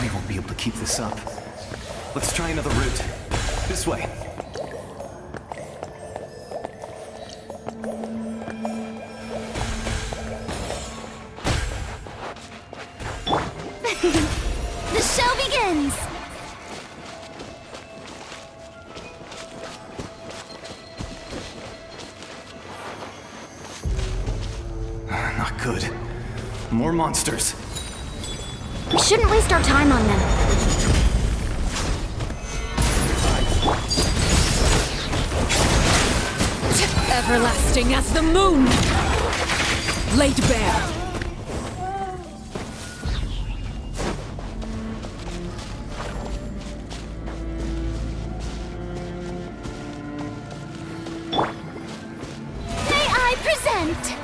We won't be able to keep this up. Let's try another route. This way. The show begins! Not good. More monsters. We shouldn't waste our time on them. Everlasting as the moon! Laid bare. May I present?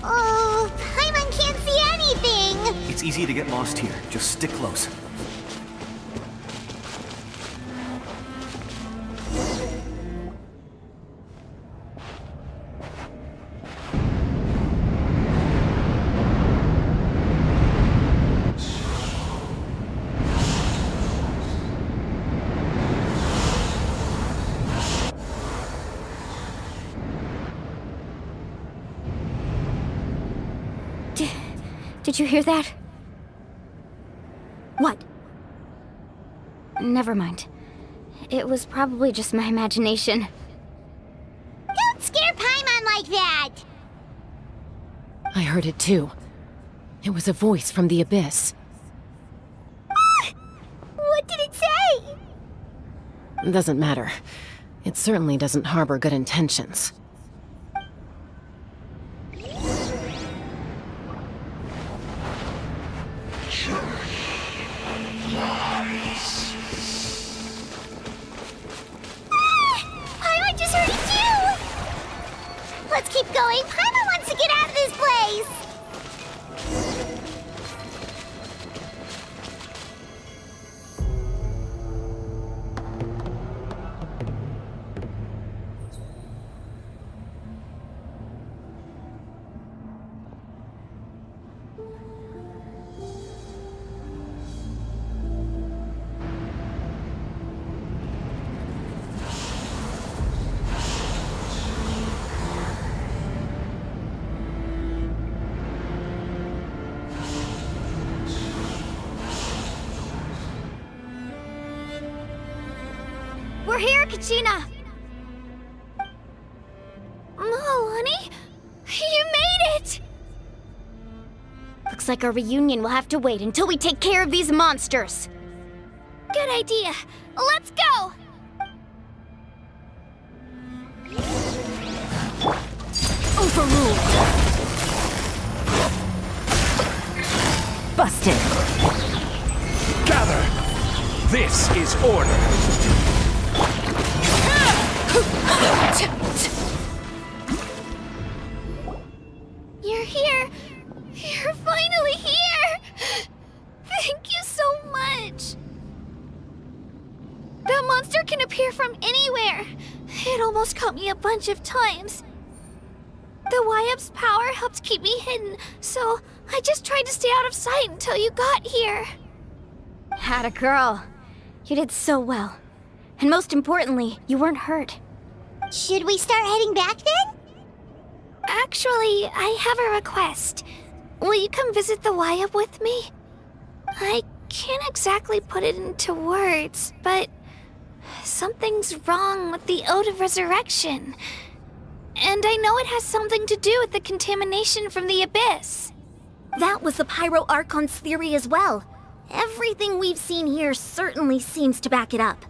Oh, Paimon can't see anything! It's easy to get lost here. Just stick close. Did you hear that? What? Never mind. It was probably just my imagination. Don't scare Paimon like that! I heard it too. It was a voice from the Abyss. What did it say? Doesn't matter. It certainly doesn't harbor good intentions. Paimon just heard it too! Let's keep going. Paimon wants to get out of this place! We're here, Kachina! Oh, honey? You made it! like our reunion will have to wait until we take care of these monsters. Good idea. Let's go! Overruled. Busted. Gather! This is order! You're here! You're finally here! Thank you so much! That monster can appear from anywhere! It almost caught me a bunch of times. The Wyap's power helped keep me hidden, so I just tried to stay out of sight until you got here. Atta girl. You did so well. And most importantly, you weren't hurt. Should we start heading back then? Actually, I have a request. Will you come visit the Wyap with me? I can't exactly put it into words, but something's wrong with the Ode of Resurrection. And I know it has something to do with the contamination from the Abyss. That was the Pyro Archon's theory as well. Everything we've seen here certainly seems to back it up.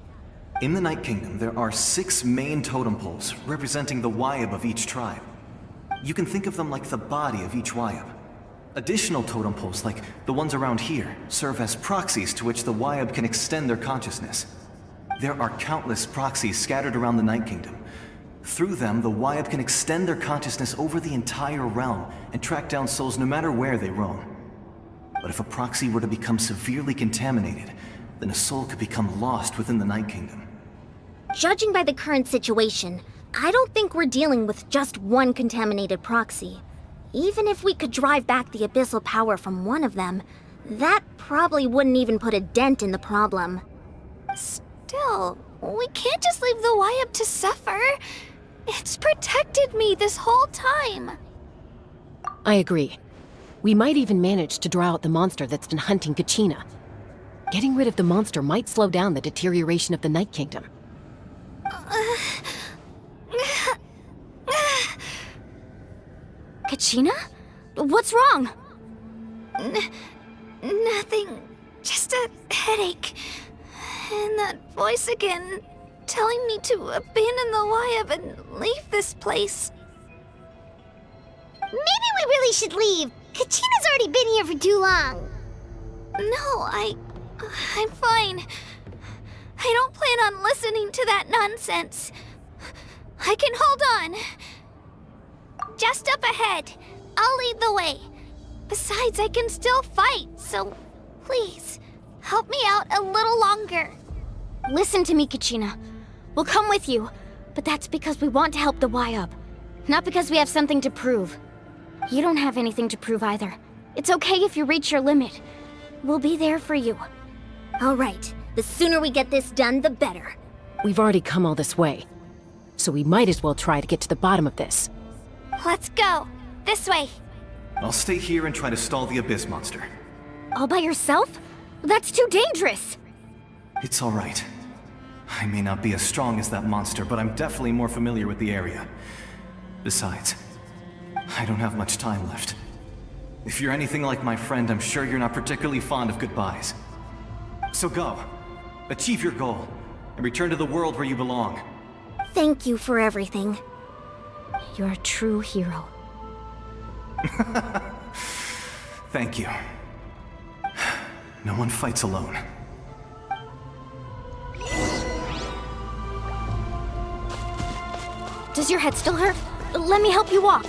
In the Night Kingdom, there are 6 main totem poles representing the Wyap of each tribe. You can think of them like the body of each Wyap. Additional totem poles, like the ones around here, serve as proxies to which the Wyap can extend their consciousness. There are countless proxies scattered around the Night Kingdom. Through them, the Wyap can extend their consciousness over the entire realm and track down souls no matter where they roam. But if a proxy were to become severely contaminated, then a soul could become lost within the Night Kingdom. Judging by the current situation, I don't think we're dealing with just one contaminated proxy. Even if we could drive back the abyssal power from one of them, that probably wouldn't even put a dent in the problem. Still, we can't just leave the Wyap to suffer. It's protected me this whole time. I agree. We might even manage to draw out the monster that's been hunting Kachina. Getting rid of the monster might slow down the deterioration of the Night Kingdom. Kachina? What's wrong? Nothing. Just a headache. And that voice again, telling me to abandon the Wyap and leave this place. Maybe we really should leave. Kachina's already been here for too long. No, I'm fine. I don't plan on listening to that nonsense. I can hold on. Just up ahead. I'll lead the way. Besides, I can still fight, so please, help me out a little longer. Listen to me, Kachina. We'll come with you, but that's because we want to help the Wyap, not because we have something to prove. You don't have anything to prove either. It's okay if you reach your limit. We'll be there for you. All right, the sooner we get this done, the better. We've already come all this way, so we might as well try to get to the bottom of this. Let's go. This way. I'll stay here and try to stall the Abyss monster. All by yourself? That's too dangerous. It's all right. I may not be as strong as that monster, but I'm definitely more familiar with the area. Besides, I don't have much time left. If you're anything like my friend, I'm sure you're not particularly fond of goodbyes. So go. Achieve your goal, and return to the world where you belong. Thank you for everything. You're a true hero. Thank you. No one fights alone. Does your head still hurt? Let me help you walk.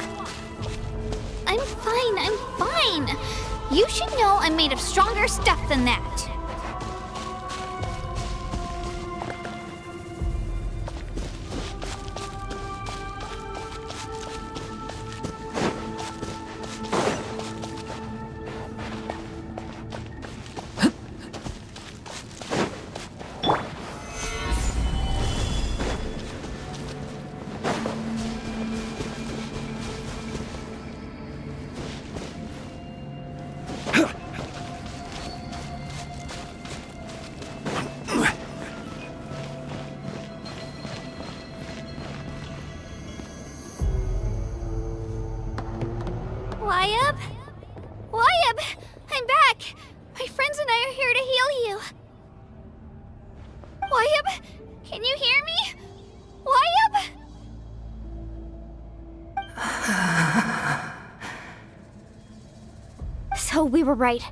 I'm fine. You should know I'm made of stronger stuff than that. Wyap? Wyabb! I'm back! My friends and I are here to heal you. Wyabb? Can you hear me? Wyabb? So we were right.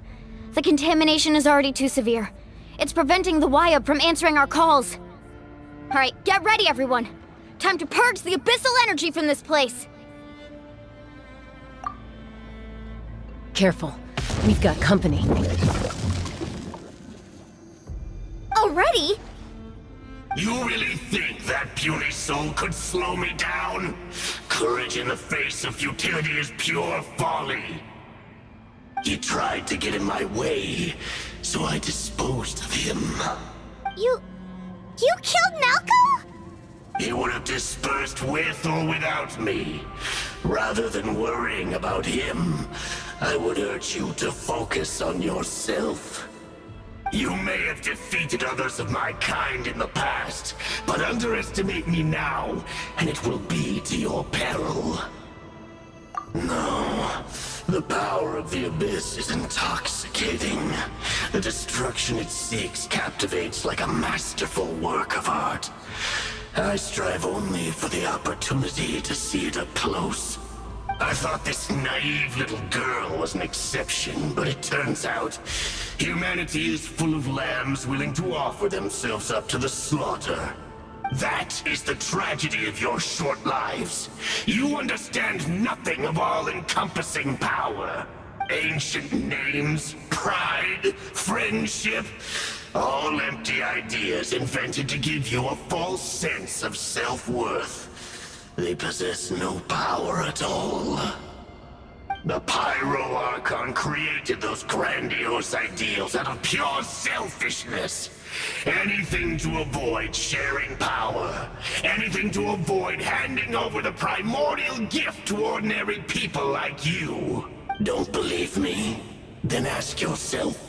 The contamination is already too severe. It's preventing the Wyabb from answering our calls. Alright, get ready, everyone. Time to purge the abyssal energy from this place. Careful. We've got company. Already? You really think that puny soul could slow me down? Courage in the face of futility is pure folly. He tried to get in my way, so I disposed of him. You killed Malco? He would have dispersed with or without me. Rather than worrying about him, I would urge you to focus on yourself. You may have defeated others of my kind in the past, but underestimate me now, and it will be to your peril. No, the power of the Abyss is intoxicating. The destruction it seeks captivates like a masterful work of art. I strive only for the opportunity to see it up close. I thought this naive little girl was an exception, but it turns out humanity is full of lambs willing to offer themselves up to the slaughter. That is the tragedy of your short lives. You understand nothing of all-encompassing power. Ancient names, pride, friendship, all empty ideas invented to give you a false sense of self-worth. They possess no power at all. The Pyro Archon created those grandiose ideals out of pure selfishness. Anything to avoid sharing power. Anything to avoid handing over the primordial gift to ordinary people like you. Don't believe me? Then ask yourself,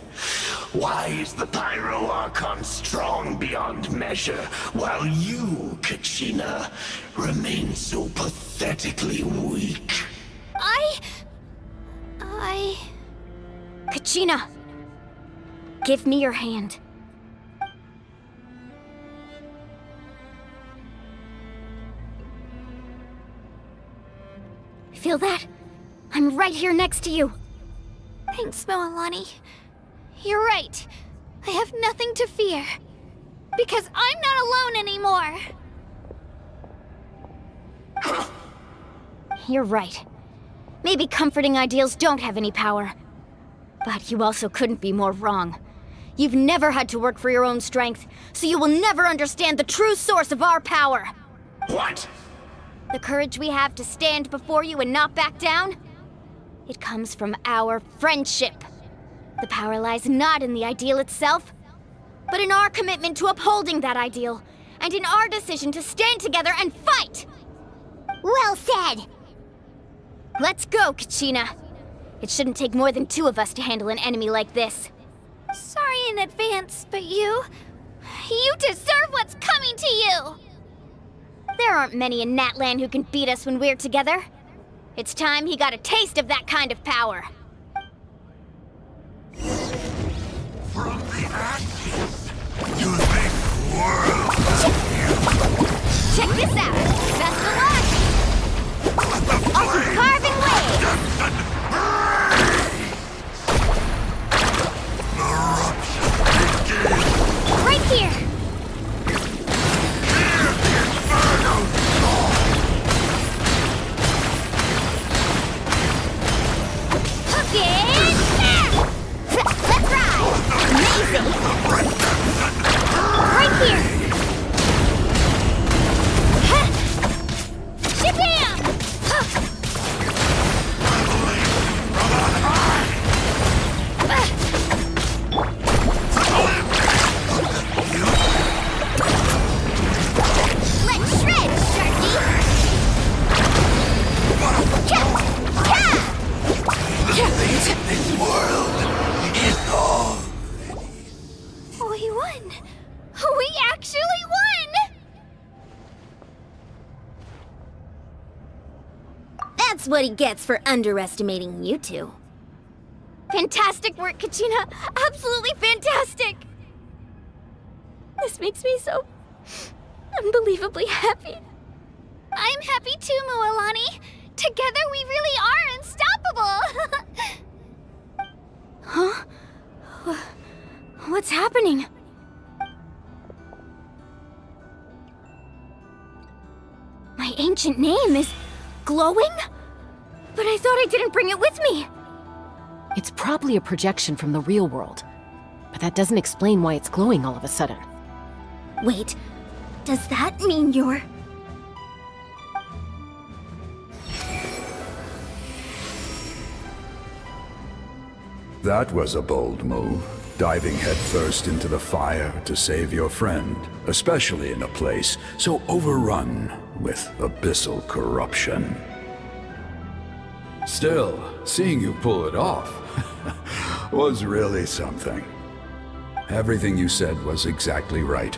why is the Pyro Archon strong beyond measure, while you, Kachina, remain so pathetically weak? Kachina! Give me your hand. Feel that? I'm right here next to you. Thanks, Moalani. You're right. I have nothing to fear. Because I'm not alone anymore. You're right. Maybe comforting ideals don't have any power. But you also couldn't be more wrong. You've never had to work for your own strength, so you will never understand the true source of our power. What? The courage we have to stand before you and not back down? It comes from our friendship. The power lies not in the ideal itself, but in our commitment to upholding that ideal, and in our decision to stand together and fight! Well said! Let's go, Kachina. It shouldn't take more than two of us to handle an enemy like this. Sorry in advance, but you deserve what's coming to you! There aren't many in Natlan who can beat us when we're together. It's time he got a taste of that kind of power. From the ashes, you make world. Check this out! Best of luck! Off to carving ways! Right here! Hook it! Let's ride! Amazing! Right here! Shabam! Let's shred, Sharky! This world is all. We won! We actually won! That's what he gets for underestimating you two. Fantastic work, Kachina! Absolutely fantastic! This makes me so unbelievably happy. I'm happy too, Mualani. Together we really are unstoppable. Huh? What's happening? My ancient name is glowing? But I thought I didn't bring it with me. It's probably a projection from the real world. But that doesn't explain why it's glowing all of a sudden. Wait, does that mean you're... That was a bold move, diving headfirst into the fire to save your friend, especially in a place so overrun with abyssal corruption. Still, seeing you pull it off was really something. Everything you said was exactly right.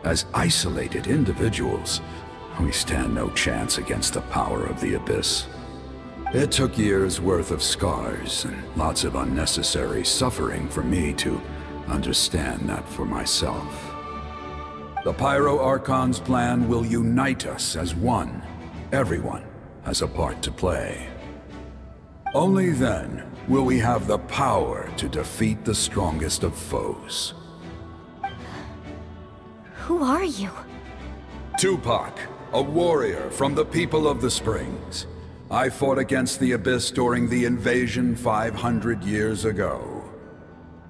As isolated individuals, we stand no chance against the power of the Abyss. It took years' worth of scars and lots of unnecessary suffering for me to understand that for myself. The Pyro Archon's plan will unite us as one. Everyone has a part to play. Only then will we have the power to defeat the strongest of foes. Who are you? Tupac, a warrior from the people of the Springs. I fought against the Abyss during the invasion 500 years ago.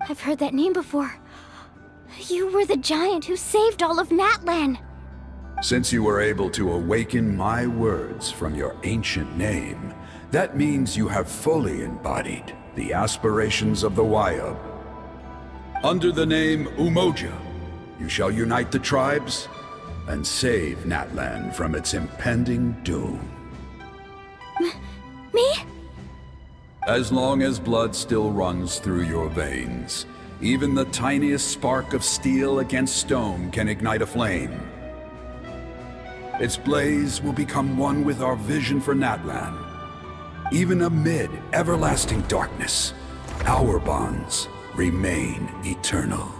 I've heard that name before. You were the giant who saved all of Natlan. Since you were able to awaken my words from your ancient name, that means you have fully embodied the aspirations of the Wayub. Under the name Umoja, you shall unite the tribes and save Natlan from its impending doom. Me? As long as blood still runs through your veins, even the tiniest spark of steel against stone can ignite a flame. Its blaze will become one with our vision for Natlan. Even amid everlasting darkness, our bonds remain eternal.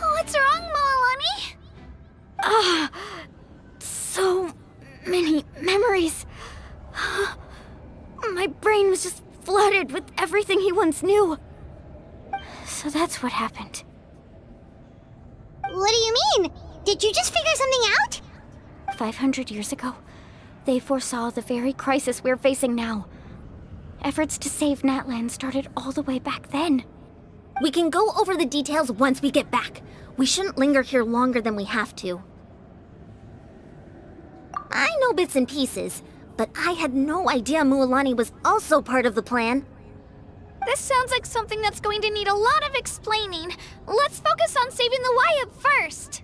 What's wrong, Mualani? So many memories. My brain was just flooded with everything he once knew. So that's what happened. What do you mean? Did you just figure something out? 500 years ago, they foresaw the very crisis we're facing now. Efforts to save Natlan started all the way back then. We can go over the details once we get back. We shouldn't linger here longer than we have to. I know bits and pieces, but I had no idea Mualani was also part of the plan. This sounds like something that's going to need a lot of explaining. Let's focus on saving the Wayub first.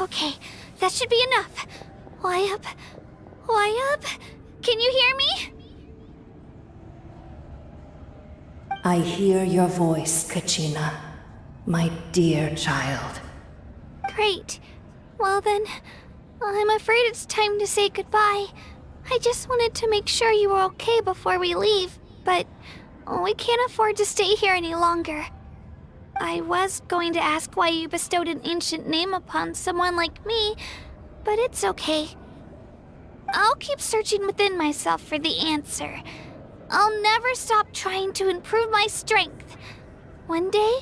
Okay, that should be enough. Wayub? Wayub? Can you hear me? I hear your voice, Kachina, my dear child. Great. Well then, I'm afraid it's time to say goodbye. I just wanted to make sure you were okay before we leave, but we can't afford to stay here any longer. I was going to ask why you bestowed an ancient name upon someone like me, but it's okay. I'll keep searching within myself for the answer. I'll never stop trying to improve my strength. One day,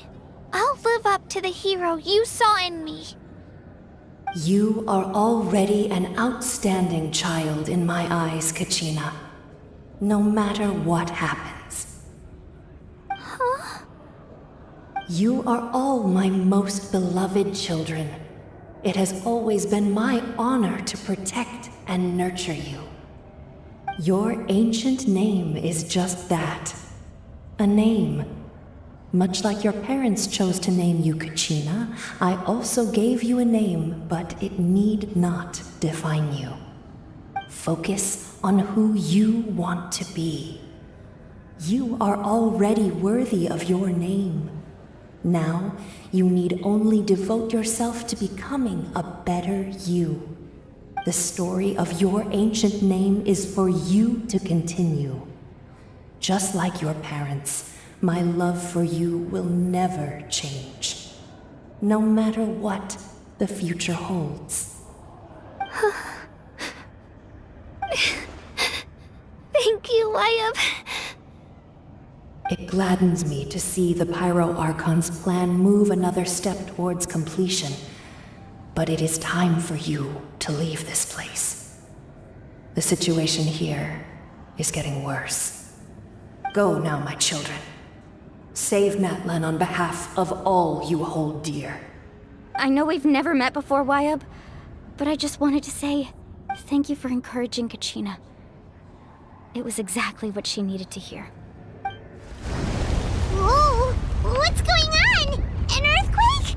I'll live up to the hero you saw in me. You are already an outstanding child in my eyes, Kachina. no matter what happens. Huh? You are all my most beloved children. It has always been my honor to protect and nurture you. Your ancient name is just that. A name. Much like your parents chose to name you Kachina, I also gave you a name, but it need not define you. Focus on who you want to be. You are already worthy of your name. Now, you need only devote yourself to becoming a better you. The story of your ancient name is for you to continue. Just like your parents, my love for you will never change, no matter what the future holds. Thank you, Wyatt. It gladdens me to see the Pyro Archon's plan move another step towards completion, but it is time for you to leave this place. The situation here is getting worse. Go now, my children. Save Natlan on behalf of all you hold dear. I know we've never met before, Wyatt, but I just wanted to say thank you for encouraging Kachina. It was exactly what she needed to hear. Whoa! What's going on? An earthquake?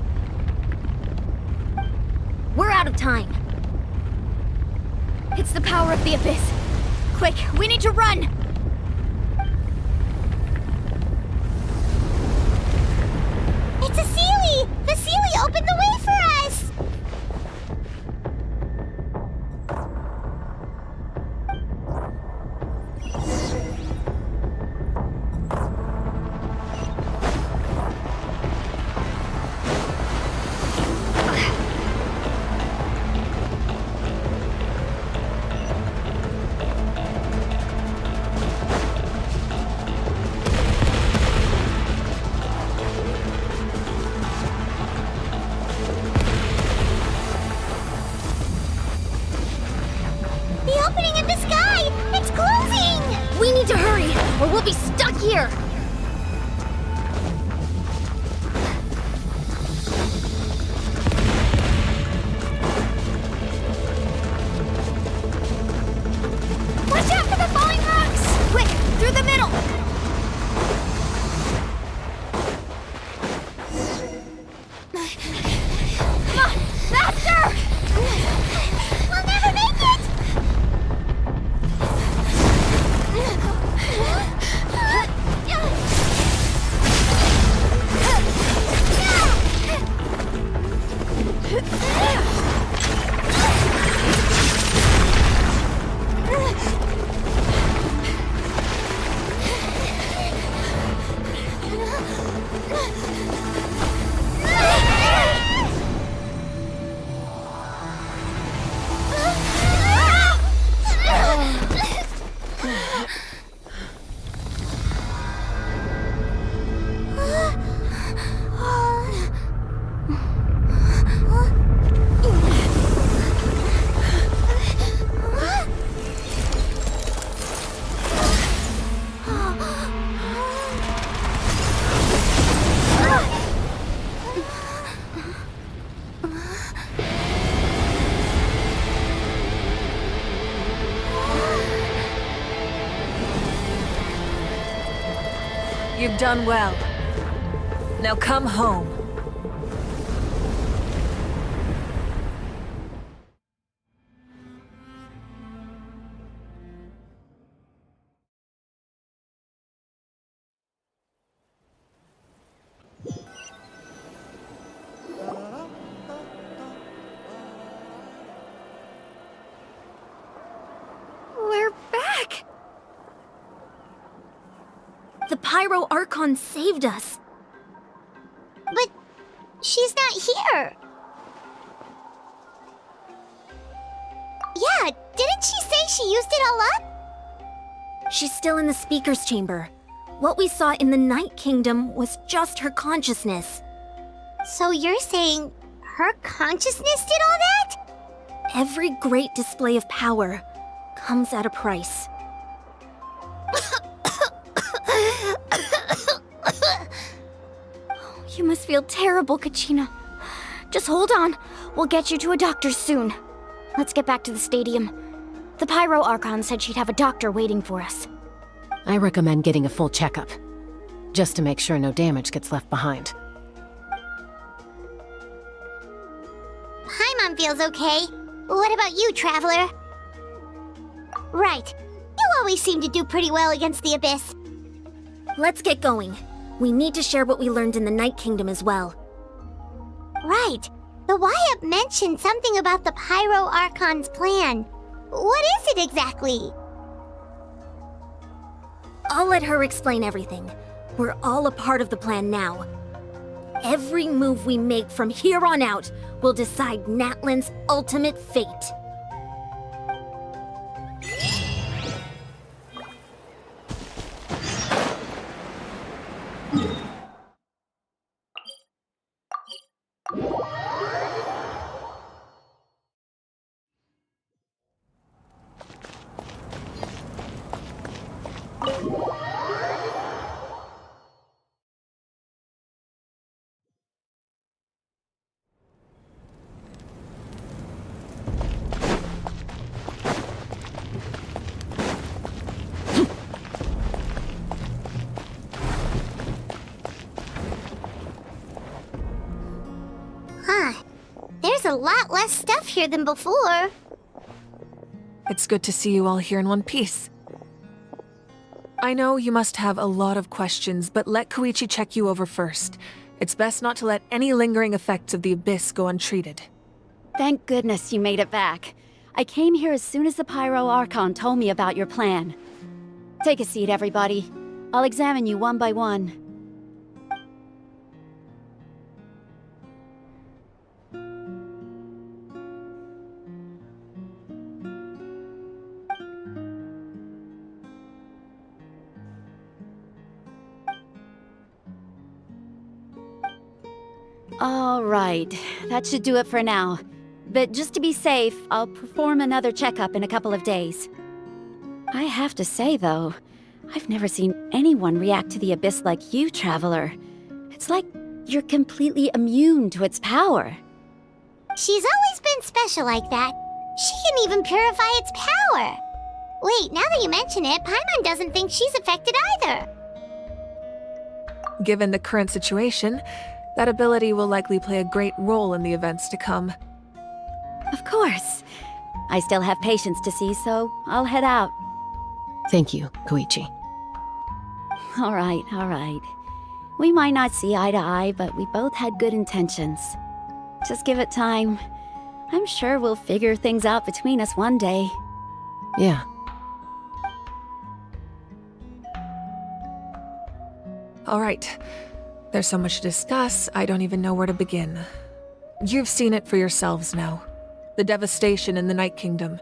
We're out of time. It's the power of the Abyss. Quick, we need to run! It's a Seelie! The Seelie opened the way for us! The opening in the sky! It's closing! We need to hurry, or we'll be stuck here! Watch out for the falling rocks! Quick, through the middle! Come on, faster! We'll never make it! You've done well. Now come home. We're back! The Pyro Archon saved us. But she's not here. Yeah, didn't she say she used it all up? She's still in the Speaker's Chamber. What we saw in the Night Kingdom was just her consciousness. So you're saying her consciousness did all that? Every great display of power comes at a price. You must feel terrible, Kachina. Just hold on. We'll get you to a doctor soon. Let's get back to the stadium. The Pyro Archon said she'd have a doctor waiting for us. I recommend getting a full checkup, just to make sure no damage gets left behind. Paimon feels okay. What about you, Traveler? Right. You always seem to do pretty well against the Abyss. Let's get going. We need to share what we learned in the Night Kingdom as well. Right. The Wyatt mentioned something about the Pyro Archon's plan. What is it exactly? I'll let her explain everything. We're all a part of the plan now. Every move we make from here on out will decide Natlan's ultimate fate. There's a lot less stuff here than before. It's good to see you all here in one piece. I know you must have a lot of questions, but let Koichi check you over first. It's best not to let any lingering effects of the Abyss go untreated. Thank goodness you made it back. I came here as soon as the Pyro Archon told me about your plan. Take a seat, everybody. I'll examine you one by one. All right, that should do it for now. But just to be safe, I'll perform another checkup in a couple of days. I have to say, though, I've never seen anyone react to the Abyss like you, Traveler. It's like you're completely immune to its power. She's always been special like that. She can even purify its power. Wait, now that you mention it, Paimon doesn't think she's affected either. Given the current situation, that ability will likely play a great role in the events to come. Of course. I still have patients to see, so I'll head out. Thank you, Koichi. All right. We might not see eye to eye, but we both had good intentions. Just give it time. I'm sure we'll figure things out between us one day. Yeah. All right. There's so much to discuss, I don't even know where to begin. You've seen it for yourselves now. The devastation in the Night Kingdom.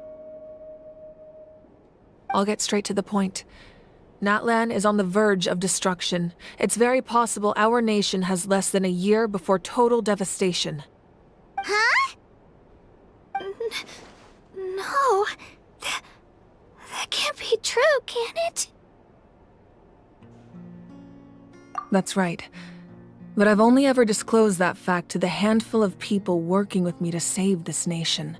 I'll get straight to the point. Natlan is on the verge of destruction. It's very possible our nation has less than a year before total devastation. Huh? No. That can't be true, can it? That's right. But I've only ever disclosed that fact to the handful of people working with me to save this nation.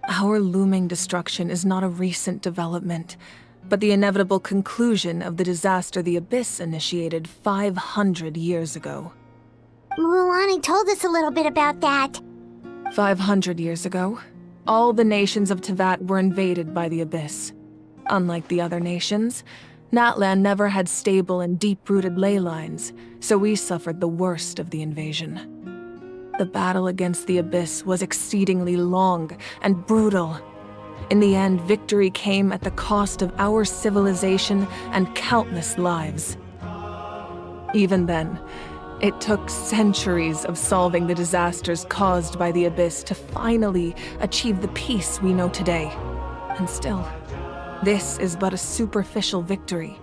Our looming destruction is not a recent development, but the inevitable conclusion of the disaster the Abyss initiated 500 years ago. Mualani told us a little bit about that. 500 years ago, all the nations of Teyvat were invaded by the Abyss. Unlike the other nations, Natlan never had stable and deep-rooted ley lines, so we suffered the worst of the invasion. The battle against the Abyss was exceedingly long and brutal. In the end, victory came at the cost of our civilization and countless lives. Even then, it took centuries of solving the disasters caused by the Abyss to finally achieve the peace we know today. And still, this is but a superficial victory.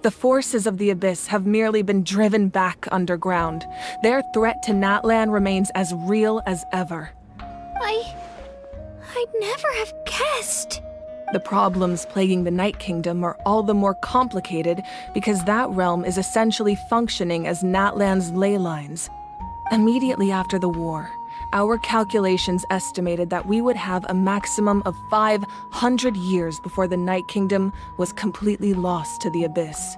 The forces of the Abyss have merely been driven back underground. Their threat to Natlan remains as real as ever. I'd never have guessed. The problems plaguing the Night Kingdom are all the more complicated because that realm is essentially functioning as Natlan's ley lines. Immediately after the war, our calculations estimated that we would have a maximum of 500 years before the Night Kingdom was completely lost to the Abyss.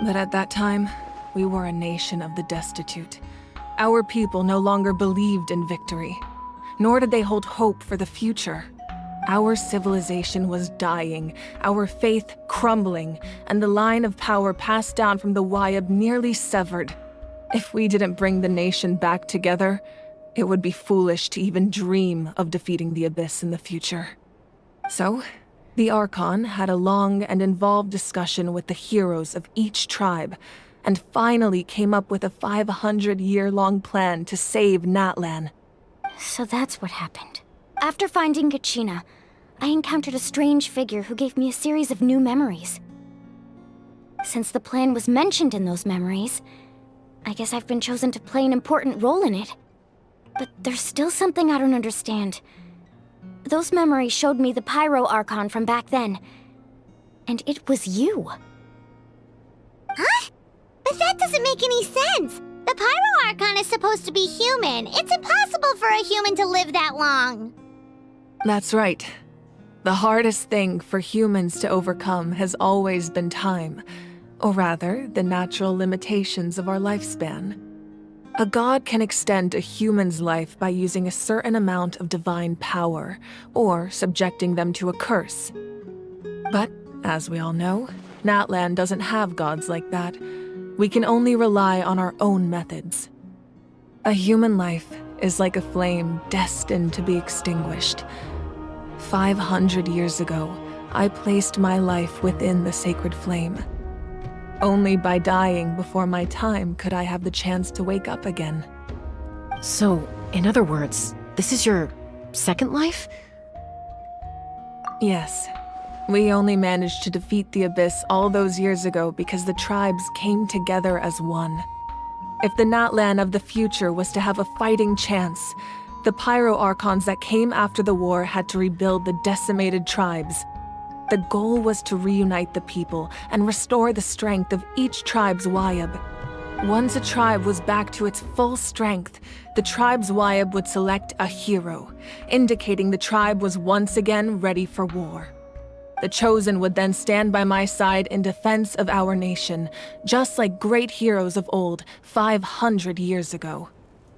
But at that time, we were a nation of the destitute. Our people no longer believed in victory, nor did they hold hope for the future. Our civilization was dying, our faith crumbling, and the line of power passed down from the Wyab nearly severed. If we didn't bring the nation back together, it would be foolish to even dream of defeating the Abyss in the future. So, the Archon had a long and involved discussion with the heroes of each tribe, and finally came up with a 500-year-long plan to save Natlan. So that's what happened. After finding Kachina, I encountered a strange figure who gave me a series of new memories. Since the plan was mentioned in those memories, I guess I've been chosen to play an important role in it. But there's still something I don't understand. Those memories showed me the Pyro Archon from back then. And it was you. Huh? But that doesn't make any sense! The Pyro Archon is supposed to be human. It's impossible for a human to live that long. That's right. The hardest thing for humans to overcome has always been time, or rather, the natural limitations of our lifespan. A god can extend a human's life by using a certain amount of divine power, or subjecting them to a curse. But, as we all know, Natlan doesn't have gods like that. We can only rely on our own methods. A human life is like a flame destined to be extinguished. 500 years ago, I placed my life within the sacred flame. Only by dying before my time could I have the chance to wake up again. So, in other words, this is your second life? Yes. We only managed to defeat the Abyss all those years ago because the tribes came together as one. If the Natlan of the future was to have a fighting chance, the Pyro Archons that came after the war had to rebuild the decimated tribes. The goal was to reunite the people and restore the strength of each tribe's Wyab. Once a tribe was back to its full strength, the tribe's Wyab would select a hero, indicating the tribe was once again ready for war. The Chosen would then stand by my side in defense of our nation, just like great heroes of old 500 years ago.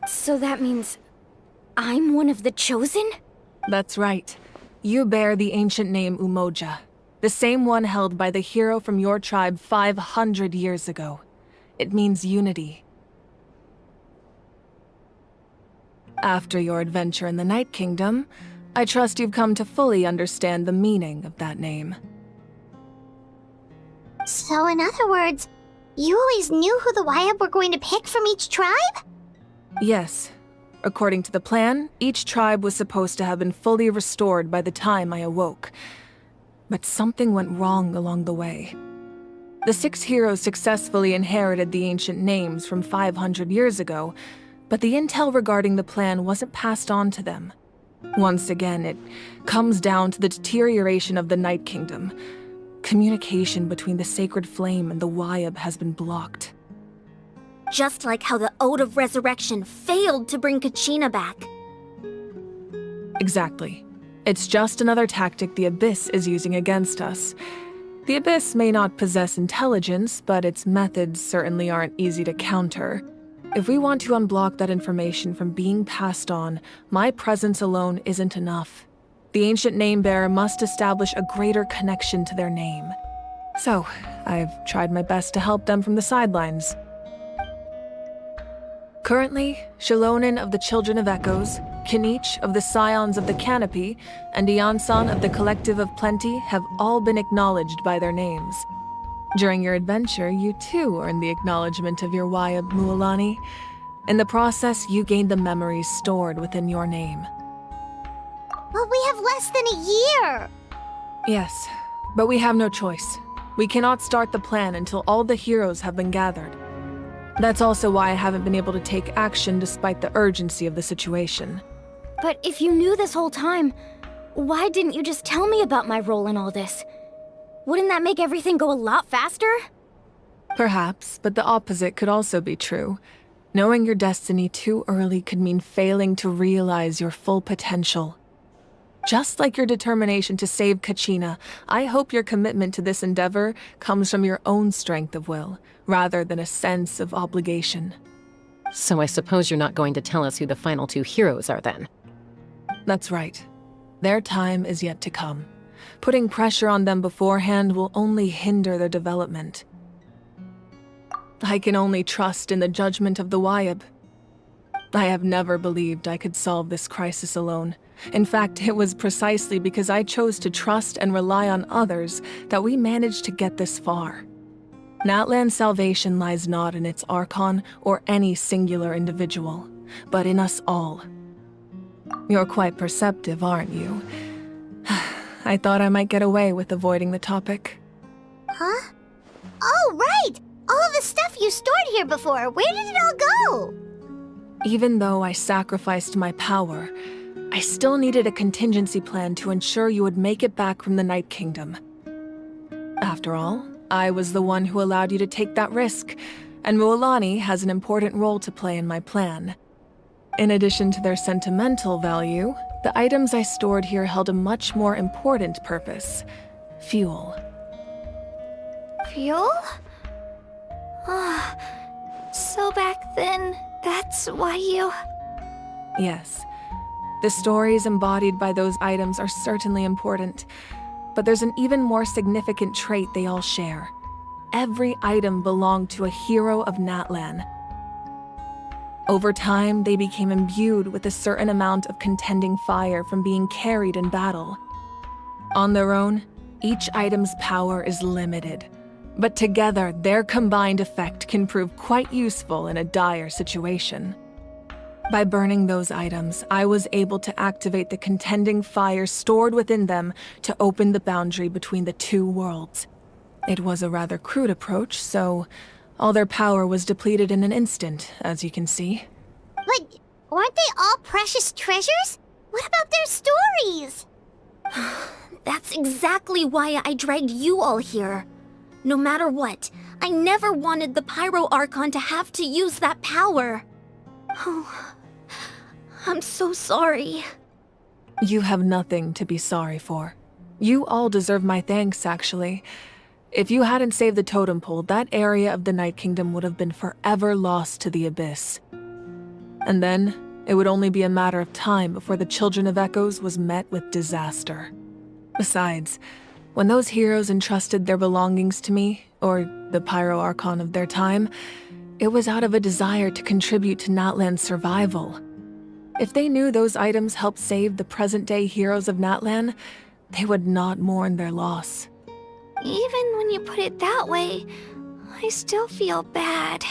So that means I'm one of the Chosen? That's right. You bear the ancient name Umoja, the same one held by the hero from your tribe 500 years ago. It means unity. After your adventure in the Night Kingdom, I trust you've come to fully understand the meaning of that name. So in other words, you always knew who the Wyab were going to pick from each tribe? Yes. According to the plan, each tribe was supposed to have been fully restored by the time I awoke. But something went wrong along the way. The 6 heroes successfully inherited the ancient names from 500 years ago, but the intel regarding the plan wasn't passed on to them. Once again, it comes down to the deterioration of the Night Kingdom. Communication between the Sacred Flame and the Wyab has been blocked. Just like how the Ode of Resurrection failed to bring Kachina back. Exactly. It's just another tactic the Abyss is using against us. The Abyss may not possess intelligence, but its methods certainly aren't easy to counter. If we want to unblock that information from being passed on, my presence alone isn't enough. The ancient name-bearer must establish a greater connection to their name. So, I've tried my best to help them from the sidelines. Currently, Shilonin of the Children of Echoes, Kinich of the Scions of the Canopy, and Iansan of the Collective of Plenty have all been acknowledged by their names. During your adventure, you too earned the acknowledgement of your Wyab Mualani. In the process, you gained the memories stored within your name. But we have less than a year! Yes, but we have no choice. We cannot start the plan until all the heroes have been gathered. That's also why I haven't been able to take action despite the urgency of the situation. But if you knew this whole time, why didn't you just tell me about my role in all this? Wouldn't that make everything go a lot faster? Perhaps, but the opposite could also be true. Knowing your destiny too early could mean failing to realize your full potential. Just like your determination to save Kachina, I hope your commitment to this endeavor comes from your own strength of will, rather than a sense of obligation. So I suppose you're not going to tell us who the final 2 heroes are then? That's right. Their time is yet to come. Putting pressure on them beforehand will only hinder their development. I can only trust in the judgment of the Wyab. I have never believed I could solve this crisis alone. In fact, it was precisely because I chose to trust and rely on others that we managed to get this far. Natlan's salvation lies not in its Archon or any singular individual, but in us all. You're quite perceptive, aren't you? I thought I might get away with avoiding the topic. Huh? Oh, right! All the stuff you stored here before, where did it all go? Even though I sacrificed my power, I still needed a contingency plan to ensure you would make it back from the Night Kingdom. After all, I was the one who allowed you to take that risk, and Mualani has an important role to play in my plan. In addition to their sentimental value, the items I stored here held a much more important purpose: fuel. Fuel? So back then, that's why you... Yes. The stories embodied by those items are certainly important, but there's an even more significant trait they all share. Every item belonged to a hero of Natlan. Over time, they became imbued with a certain amount of contending fire from being carried in battle. On their own, each item's power is limited, but together, their combined effect can prove quite useful in a dire situation. By burning those items, I was able to activate the contending fire stored within them to open the boundary between the 2 worlds. It was a rather crude approach, so all their power was depleted in an instant, as you can see. But weren't they all precious treasures? What about their stories? That's exactly why I dragged you all here. No matter what, I never wanted the Pyro Archon to have to use that power. Oh, I'm so sorry. You have nothing to be sorry for. You all deserve my thanks, actually. If you hadn't saved the totem pole, that area of the Night Kingdom would have been forever lost to the Abyss. And then, it would only be a matter of time before the Children of Echoes was met with disaster. Besides, when those heroes entrusted their belongings to me, or the Pyro Archon of their time, it was out of a desire to contribute to Natlan's survival. If they knew those items helped save the present-day heroes of Natlan, they would not mourn their loss. Even when you put it that way, I still feel bad.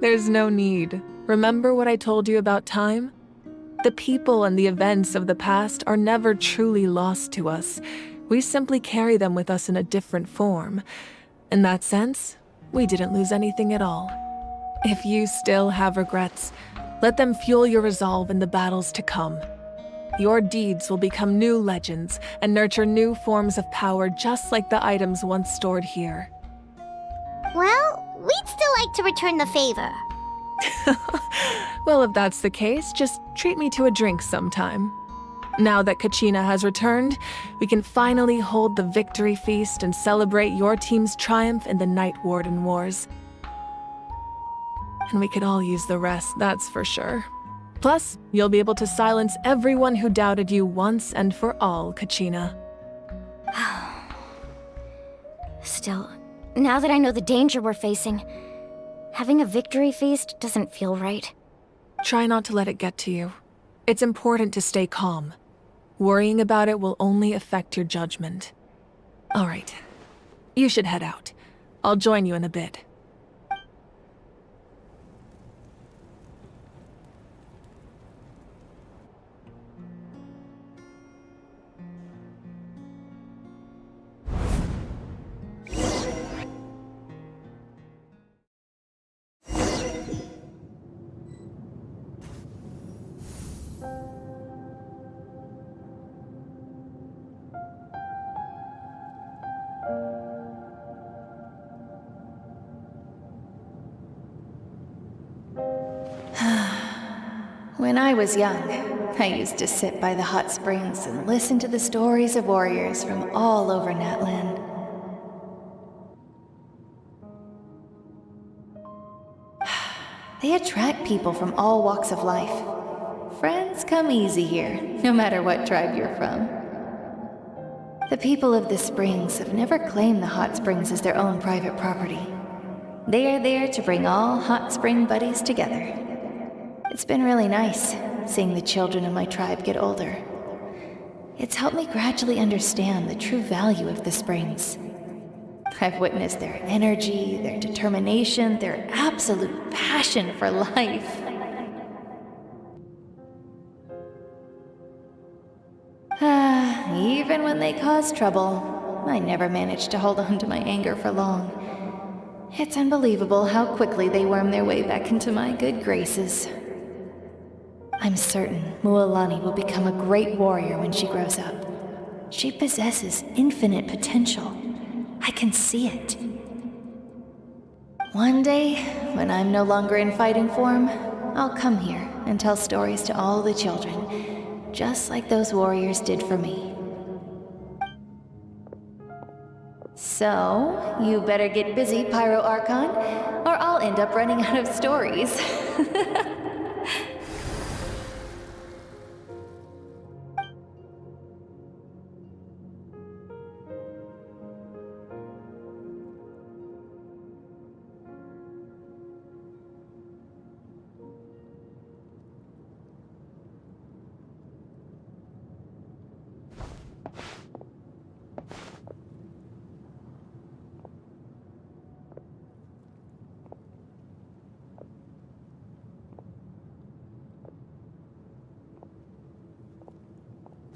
There's no need. Remember what I told you about time? The people and the events of the past are never truly lost to us. We simply carry them with us in a different form. In that sense, we didn't lose anything at all. If you still have regrets, let them fuel your resolve in the battles to come. Your deeds will become new legends and nurture new forms of power just like the items once stored here. Well, we'd still like to return the favor. Well, if that's the case, just treat me to a drink sometime. Now that Kachina has returned, we can finally hold the victory feast and celebrate your team's triumph in the Night Warden Wars. And we could all use the rest, that's for sure. Plus, you'll be able to silence everyone who doubted you once and for all, Kachina. Still, now that I know the danger we're facing, having a victory feast doesn't feel right. Try not to let it get to you. It's important to stay calm. Worrying about it will only affect your judgment. All right. You should head out. I'll join you in a bit. When I was young, I used to sit by the hot springs and listen to the stories of warriors from all over Natlan. They attract people from all walks of life. Friends come easy here, no matter what tribe you're from. The people of the springs have never claimed the hot springs as their own private property. They are there to bring all hot spring buddies together. It's been really nice, seeing the children of my tribe get older. It's helped me gradually understand the true value of the springs. I've witnessed their energy, their determination, their absolute passion for life. Even when they cause trouble, I never managed to hold on to my anger for long. It's unbelievable how quickly they worm their way back into my good graces. I'm certain Mualani will become a great warrior when she grows up. She possesses infinite potential. I can see it. One day, when I'm no longer in fighting form, I'll come here and tell stories to all the children, just like those warriors did for me. So, you better get busy, Pyro Archon, or I'll end up running out of stories.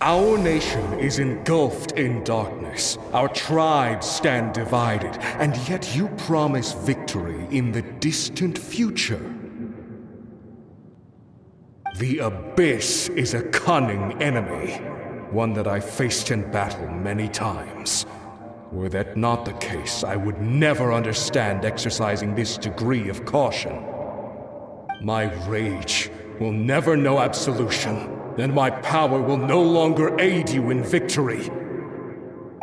Our nation is engulfed in darkness. Our tribes stand divided, and yet you promise victory in the distant future. The Abyss is a cunning enemy, one that I faced in battle many times. Were that not the case, I would never understand exercising this degree of caution. My rage will never know absolution, and my power will no longer aid you in victory.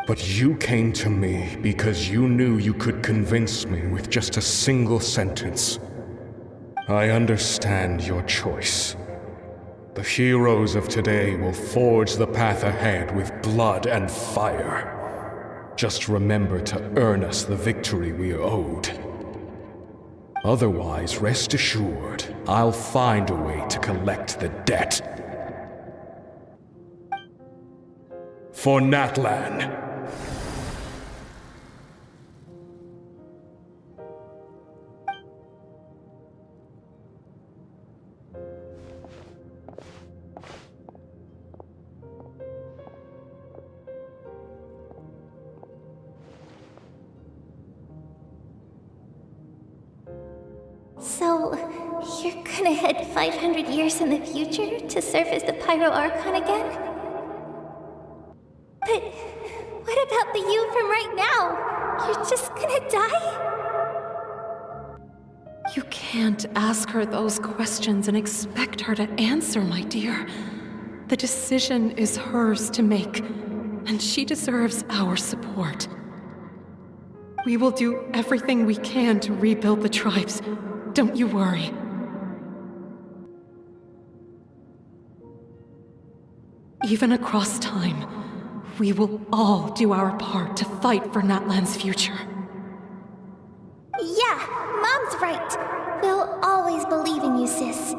But you came to me because you knew you could convince me with just a single sentence. I understand your choice. The heroes of today will forge the path ahead with blood and fire. Just remember to earn us the victory we are owed. Otherwise, rest assured, I'll find a way to collect the debt. For Natlan. So, you're gonna head 500 years in the future to serve as the Pyro Archon again? But what about the you from right now? You're just gonna die? You can't ask her those questions and expect her to answer, my dear. The decision is hers to make, and she deserves our support. We will do everything we can to rebuild the tribes. Don't you worry. Even across time, we will all do our part to fight for Natlan's future. Yeah, Mom's right. We'll always believe in you, sis.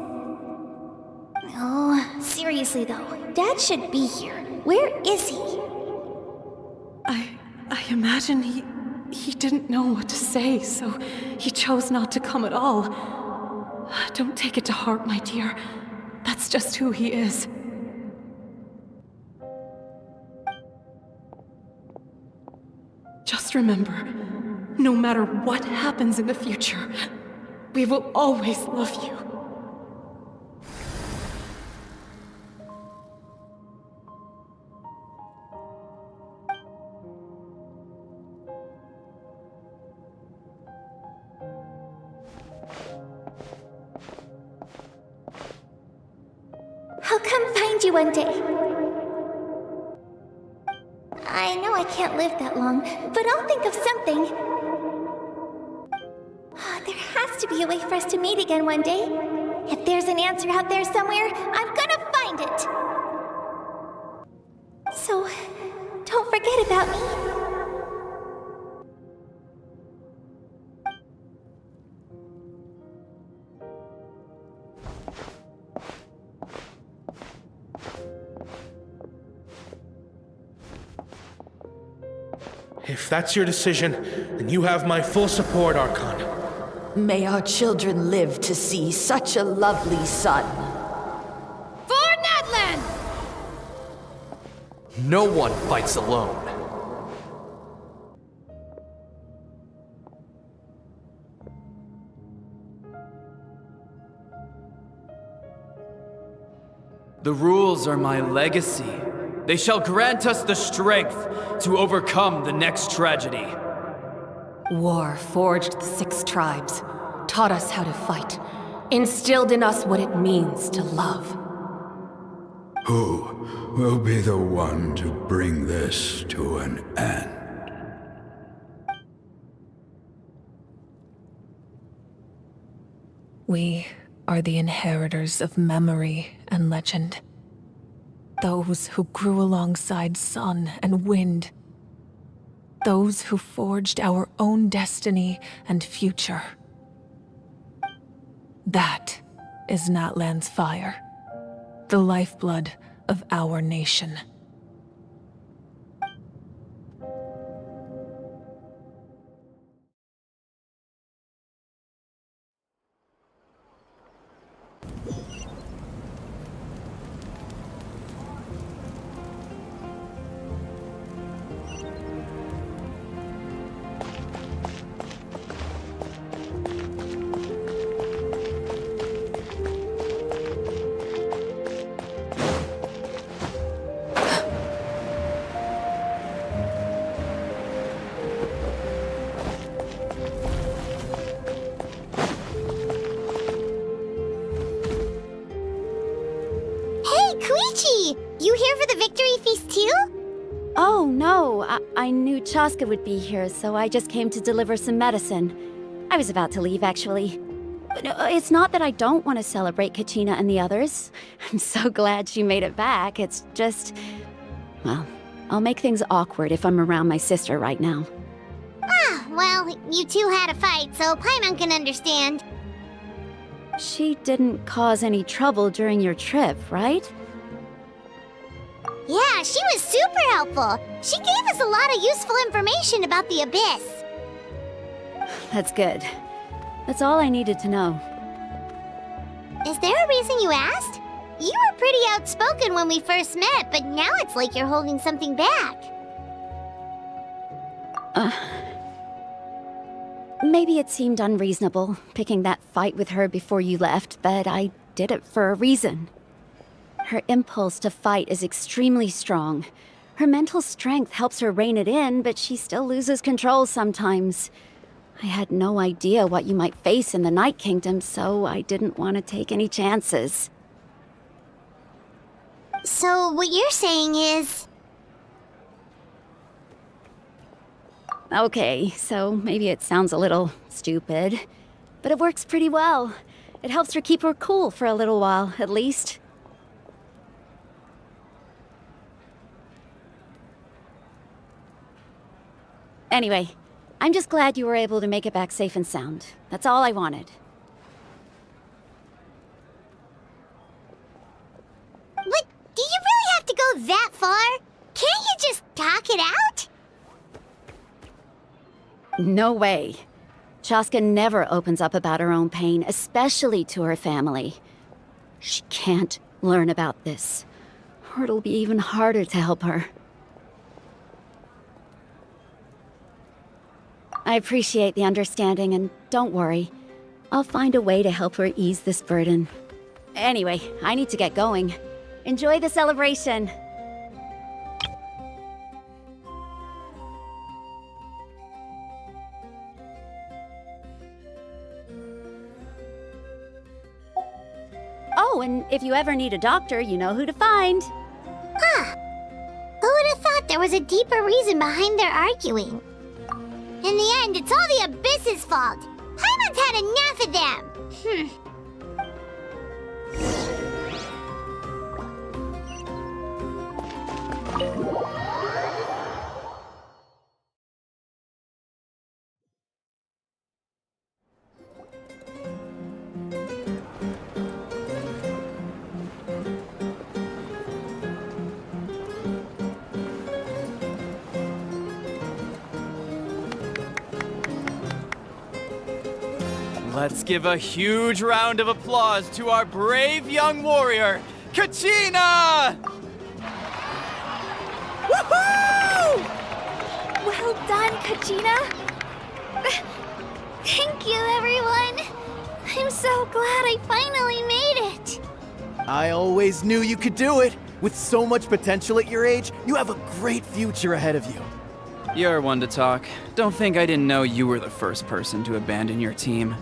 Oh, seriously though, Dad should be here. Where is he? I imagine he didn't know what to say, so he chose not to come at all. Don't take it to heart, my dear. That's just who he is. Just remember, no matter what happens in the future, we will always love you. find you one day. I know I can't live that long, but I'll think of something. There has to be a way for us to meet again one day. If there's an answer out there somewhere, I'm gonna find it. So, don't forget about me. If that's your decision, then you have my full support, Archon. May our children live to see such a lovely son. For Natlan! No one fights alone. The rules are my legacy. They shall grant us the strength to overcome the next tragedy. War forged the 6 tribes, taught us how to fight, instilled in us what it means to love. Who will be the one to bring this to an end? We are the inheritors of memory and legend. Those who grew alongside sun and wind. Those who forged our own destiny and future. That is Natlan's fire, the lifeblood of our nation. You here for the victory feast too? Oh, no. I knew Chaska would be here, so I just came to deliver some medicine. I was about to leave, actually. But it's not that I don't want to celebrate Kachina and the others. I'm so glad she made it back. It's just... well, I'll make things awkward if I'm around my sister right now. Ah, well, you two had a fight, so Paimon can understand. She didn't cause any trouble during your trip, right? Yeah, she was super helpful. She gave us a lot of useful information about the Abyss. That's good. That's all I needed to know. Is there a reason you asked? You were pretty outspoken when we first met, but now it's like you're holding something back. Maybe it seemed unreasonable, picking that fight with her before you left, but I did it for a reason. Her impulse to fight is extremely strong. Her mental strength helps her rein it in, but she still loses control sometimes. I had no idea what you might face in the Night Kingdom, so I didn't want to take any chances. So what you're saying is... Okay, so maybe it sounds a little stupid, but it works pretty well. It helps her keep her cool for a little while, at least. Anyway, I'm just glad you were able to make it back safe and sound. That's all I wanted. But do you really have to go that far? Can't you just talk it out? No way. Chaska never opens up about her own pain, especially to her family. She can't learn about this, or it'll be even harder to help her. I appreciate the understanding, and don't worry. I'll find a way to help her ease this burden. Anyway, I need to get going. Enjoy the celebration! Oh, and if you ever need a doctor, you know who to find. Huh. Who would have thought there was a deeper reason behind their arguing? In the end, it's all the Abyss's fault. Paimon's had enough of them. Let's give a huge round of applause to our brave young warrior, Kachina! Woohoo! Well done, Kachina. Thank you, everyone. I'm so glad I finally made it. I always knew you could do it. With so much potential at your age, you have a great future ahead of you. You're one to talk. Don't think I didn't know you were the first person to abandon your team.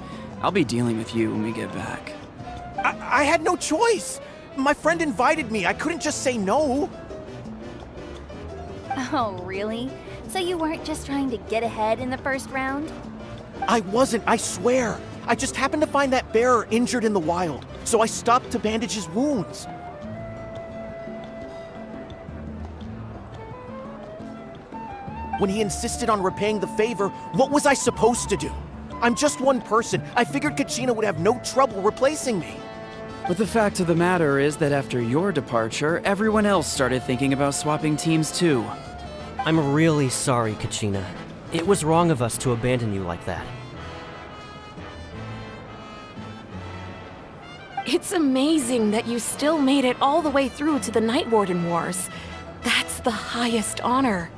I'll be dealing with you when we get back. I had no choice. My friend invited me. I couldn't just say no. Oh, really? So you weren't just trying to get ahead in the first round? I wasn't, I swear. I just happened to find that bearer injured in the wild, so I stopped to bandage his wounds. When he insisted on repaying the favor, what was I supposed to do? I'm just one person. I figured Kachina would have no trouble replacing me. But the fact of the matter is that after your departure, everyone else started thinking about swapping teams too. I'm really sorry, Kachina. It was wrong of us to abandon you like that. It's amazing that you still made it all the way through to the Night Warden Wars. That's the highest honor.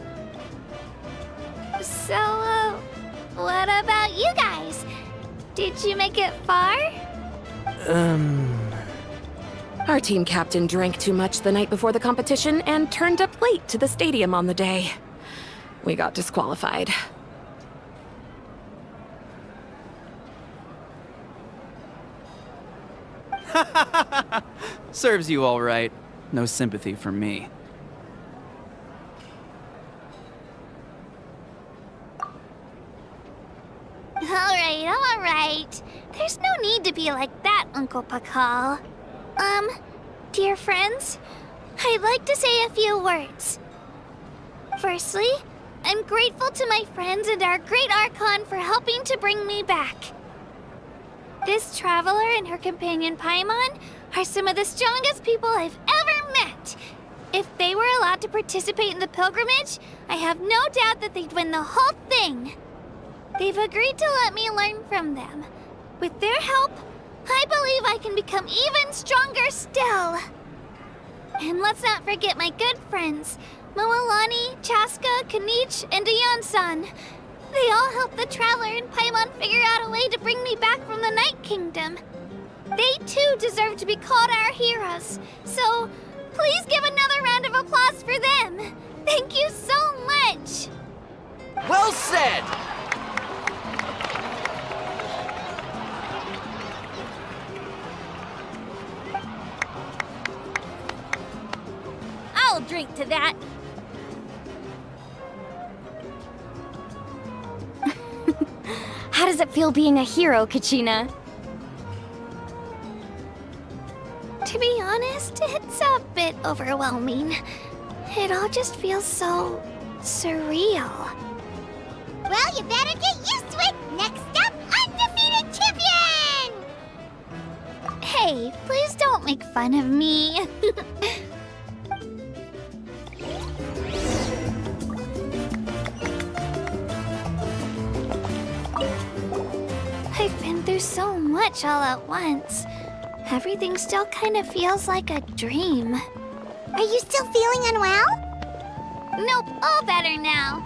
So, what about you guys? Did you make it far? Our team captain drank too much the night before the competition and turned up late to the stadium on the day. We got disqualified. Serves you all right. No sympathy for me. All right. There's no need to be like that, Uncle Pakal. Dear friends, I'd like to say a few words. Firstly, I'm grateful to my friends and our great Archon for helping to bring me back. This traveler and her companion Paimon are some of the strongest people I've ever met. If they were allowed to participate in the pilgrimage, I have no doubt that they'd win the whole thing. They've agreed to let me learn from them. With their help, I believe I can become even stronger still. And let's not forget my good friends, Moalani, Chaska, Kanich, and Ayan-san. They all helped the Traveler and Paimon figure out a way to bring me back from the Night Kingdom. They too deserve to be called our heroes, so please give another round of applause for them. Thank you so much. Well said! I'll drink to that. How does it feel being a hero, Kachina? To be honest, it's a bit overwhelming. It all just feels so surreal. Well, you better get used to it. Next up, undefeated champion! Hey, please don't make fun of me. I've been through so much all at once. Everything still kind of feels like a dream. Are you still feeling unwell? Nope, all better now.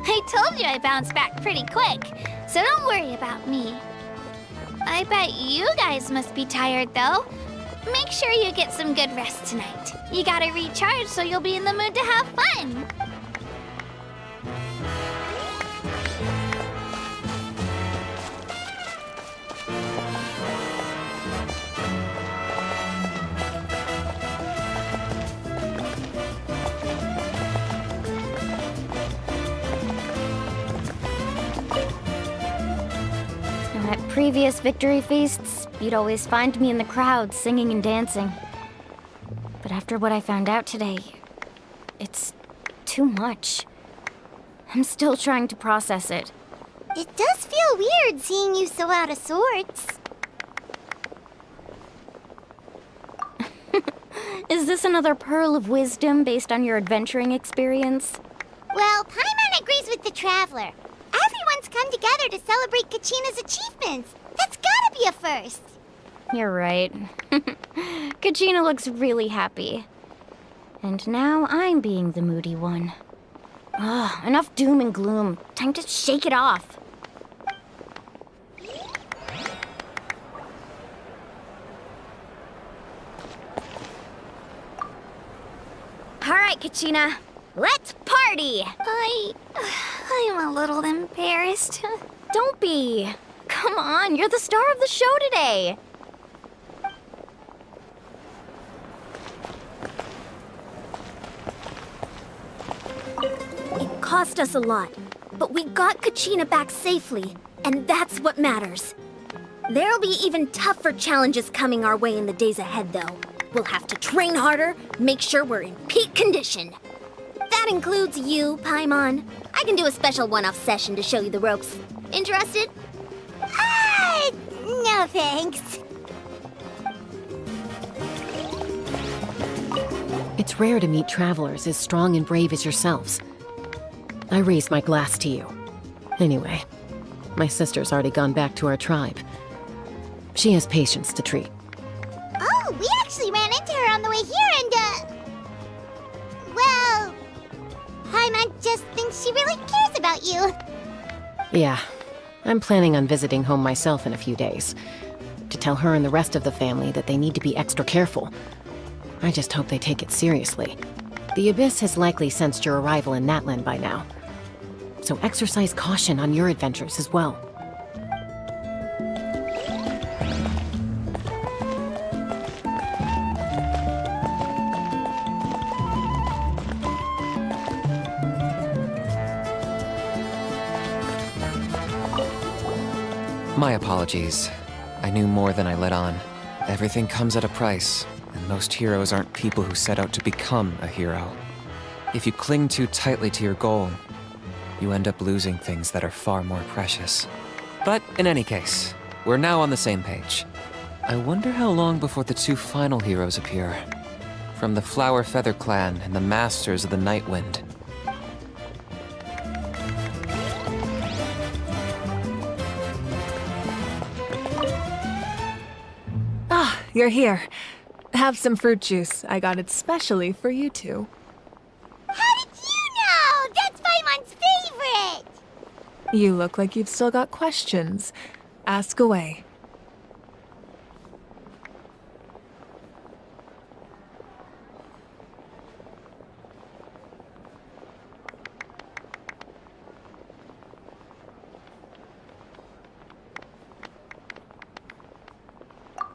I told you I bounced back pretty quick, so don't worry about me. I bet you guys must be tired, though. Make sure you get some good rest tonight. You gotta recharge so you'll be in the mood to have fun. previous victory feasts, you'd always find me in the crowd singing and dancing. But after what I found out today, it's too much. I'm still trying to process it. It does feel weird seeing you so out of sorts. Is this another pearl of wisdom based on your adventuring experience? Well, Paimon agrees with the Traveler. Everyone's come together to celebrate Kachina's achievements. That's gotta be a first. You're right. Kachina looks really happy. And now I'm being the moody one. Ugh, enough doom and gloom. Time to shake it off. All right, Kachina. Let's party! I'm a little embarrassed. Don't be. Come on, you're the star of the show today. It cost us a lot, but we got Kachina back safely, and that's what matters. There'll be even tougher challenges coming our way in the days ahead, though. We'll have to train harder, make sure we're in peak condition. That includes you, Paimon. I can do a special one-off session to show you the ropes. Interested? No thanks. It's rare to meet travelers as strong and brave as yourselves. I raise my glass to you. Anyway, my sister's already gone back to our tribe. She has patients to treat. Oh, we actually ran into her on the way here and, well, Paimon just thinks she really cares about you. Yeah, I'm planning on visiting home myself in a few days. To tell her and the rest of the family that they need to be extra careful. I just hope they take it seriously. The Abyss has likely sensed your arrival in Natlan by now. So exercise caution on your adventures as well. My apologies. I knew more than I let on. Everything comes at a price, and most heroes aren't people who set out to become a hero. If you cling too tightly to your goal, you end up losing things that are far more precious. But in any case, we're now on the same page. I wonder how long before the two final heroes appear. From the Flower Feather Clan and the Masters of the Night Wind. You're here. Have some fruit juice. I got it specially for you two. How did you know? That's Paimon's favorite! You look like you've still got questions. Ask away.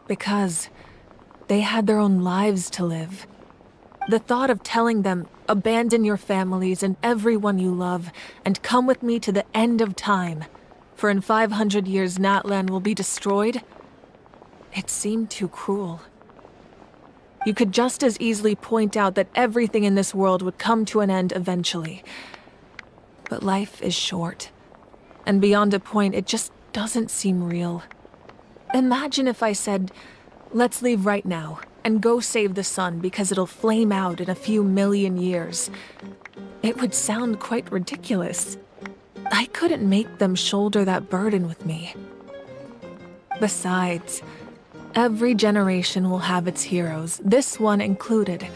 Because they had their own lives to live. The thought of telling them, abandon your families and everyone you love, and come with me to the end of time, for in 500 years Natlan will be destroyed, it seemed too cruel. You could just as easily point out that everything in this world would come to an end eventually. But life is short, and beyond a point it just doesn't seem real. Imagine if I said, let's leave right now and go save the sun because it'll flame out in a few million years. It would sound quite ridiculous. I couldn't make them shoulder that burden with me. Besides, every generation will have its heroes, this one included.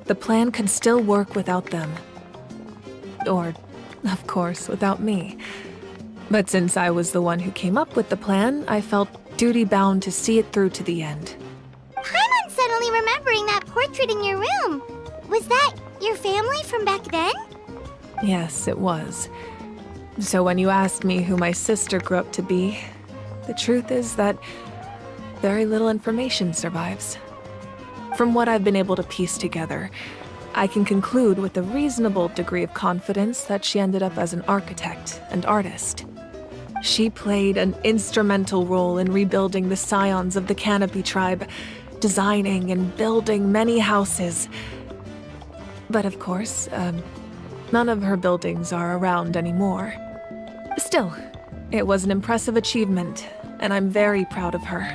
The plan could still work without them. Or, of course, without me. But since I was the one who came up with the plan, I felt duty-bound to see it through to the end. Paimon's suddenly remembering that portrait in your room. Was that your family from back then? Yes, it was. So when you asked me who my sister grew up to be, the truth is that very little information survives. From what I've been able to piece together, I can conclude with a reasonable degree of confidence that she ended up as an architect and artist. She played an instrumental role in rebuilding the scions of the Canopy tribe, designing and building many houses. But of course, none of her buildings are around anymore. Still, it was an impressive achievement, and I'm very proud of her.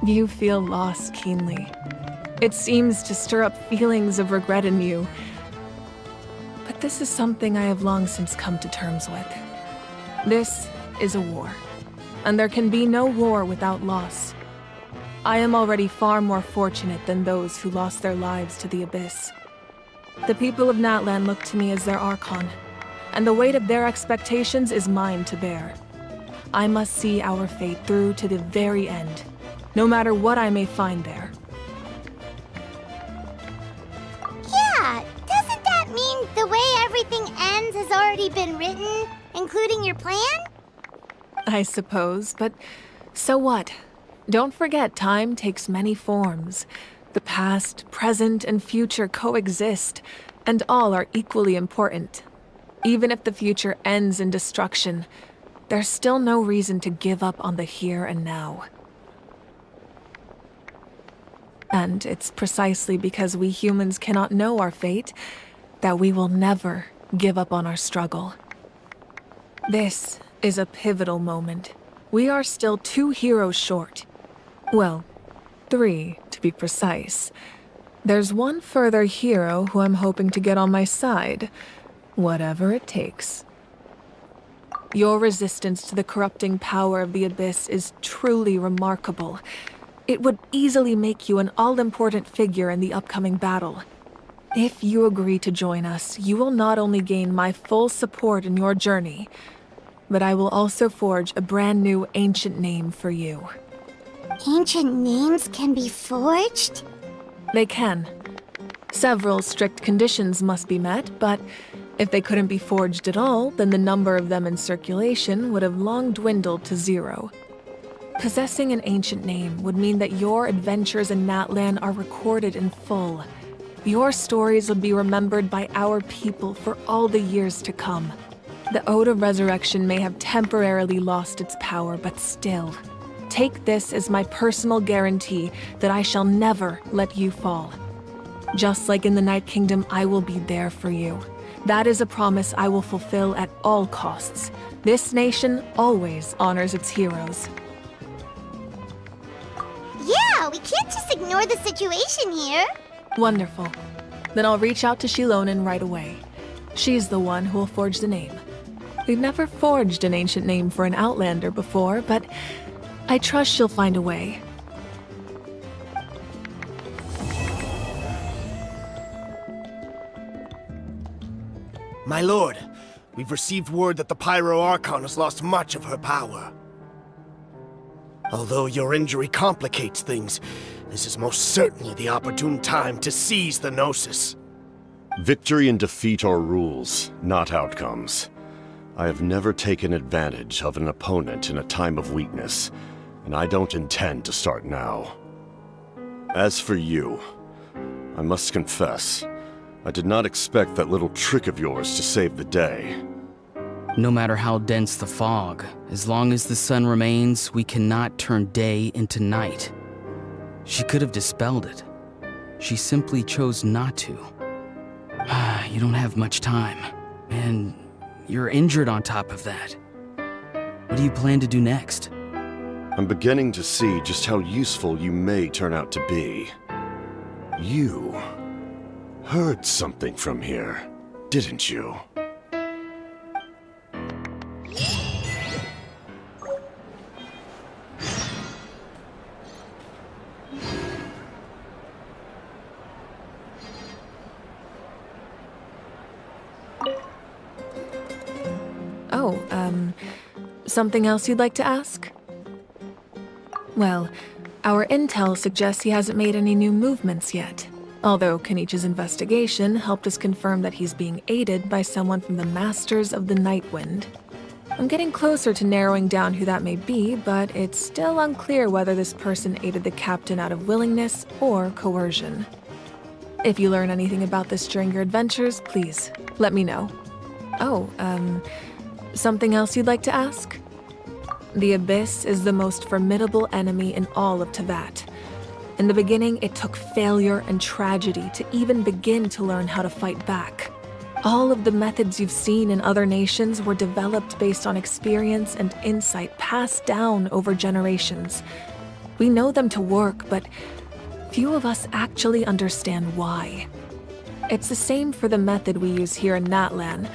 You feel loss keenly. It seems to stir up feelings of regret in you. But this is something I have long since come to terms with. This is a war, and there can be no war without loss. I am already far more fortunate than those who lost their lives to the Abyss. The people of Natlan look to me as their Archon, and the weight of their expectations is mine to bear. I must see our fate through to the very end, no matter what I may find there. Yeah, doesn't that mean the way everything ends has already been written, including your plan? I suppose, but so what? Don't forget, time takes many forms. The past, present, and future coexist, and all are equally important. Even if the future ends in destruction, there's still no reason to give up on the here and now. And it's precisely because we humans cannot know our fate that we will never give up on our struggle. This is a pivotal moment. We are still 2 heroes short. Well, 3 to be precise. There's one further hero who I'm hoping to get on my side, whatever it takes. Your resistance to the corrupting power of the Abyss is truly remarkable. It would easily make you an all-important figure in the upcoming battle. If you agree to join us, you will not only gain my full support in your journey, but I will also forge a brand new ancient name for you. Ancient names can be forged? They can. Several strict conditions must be met, but if they couldn't be forged at all, then the number of them in circulation would have long dwindled to 0. Possessing an ancient name would mean that your adventures in Natlan are recorded in full. Your stories would be remembered by our people for all the years to come. The Ode of Resurrection may have temporarily lost its power, but still, take this as my personal guarantee that I shall never let you fall. Just like in the Night Kingdom, I will be there for you. That is a promise I will fulfill at all costs. This nation always honors its heroes. Yeah, we can't just ignore the situation here. Wonderful. Then I'll reach out to Shilonen right away. She's the one who will forge the name. We've never forged an ancient name for an Outlander before, but I trust she'll find a way. My lord, we've received word that the Pyro Archon has lost much of her power. Although your injury complicates things, this is most certainly the opportune time to seize the Gnosis. Victory and defeat are rules, not outcomes. I have never taken advantage of an opponent in a time of weakness, and I don't intend to start now. As for you, I must confess, I did not expect that little trick of yours to save the day. No matter how dense the fog, as long as the sun remains, we cannot turn day into night. She could have dispelled it. She simply chose not to. You don't have much time, and you're injured on top of that. What do you plan to do next? I'm beginning to see just how useful you may turn out to be. You heard something from here, didn't you? Something else you'd like to ask? Well, our intel suggests he hasn't made any new movements yet. Although Kenichi's investigation helped us confirm that he's being aided by someone from the Masters of the Nightwind. I'm getting closer to narrowing down who that may be, but it's still unclear whether this person aided the captain out of willingness or coercion. If you learn anything about this during your adventures, please let me know. Something else you'd like to ask? The Abyss is the most formidable enemy in all of Teyvat. In the beginning, it took failure and tragedy to even begin to learn how to fight back. All of the methods you've seen in other nations were developed based on experience and insight passed down over generations. We know them to work, but few of us actually understand why. It's the same for the method we use here in Natlan.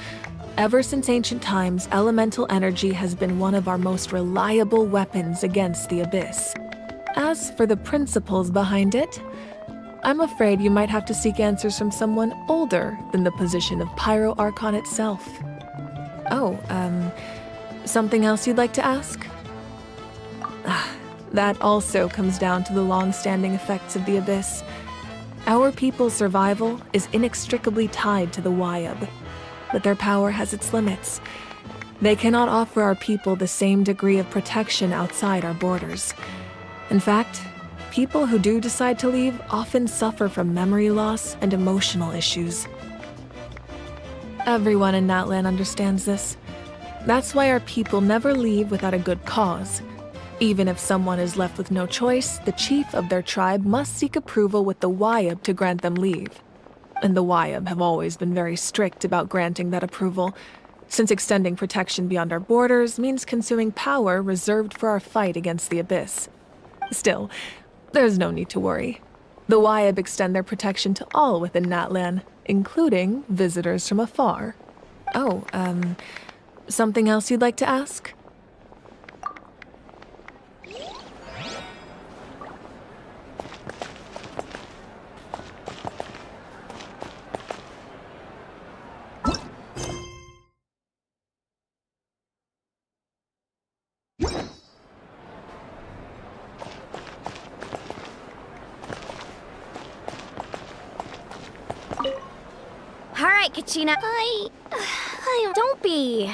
Ever since ancient times, elemental energy has been one of our most reliable weapons against the Abyss. As for the principles behind it, I'm afraid you might have to seek answers from someone older than the position of Pyro Archon itself. Oh, something else you'd like to ask? That also comes down to the long-standing effects of the Abyss. Our people's survival is inextricably tied to the Wyab, but their power has its limits. They cannot offer our people the same degree of protection outside our borders. In fact, people who do decide to leave often suffer from memory loss and emotional issues. Everyone in Natlan understands this. That's why our people never leave without a good cause. Even if someone is left with no choice, the chief of their tribe must seek approval with the Wyab to grant them leave. And the Wyab have always been very strict about granting that approval, since extending protection beyond our borders means consuming power reserved for our fight against the Abyss. Still, there's no need to worry. The Wyab extend their protection to all within Natlan, including visitors from afar. Oh, something else you'd like to ask? All right, Kachina. Don't be.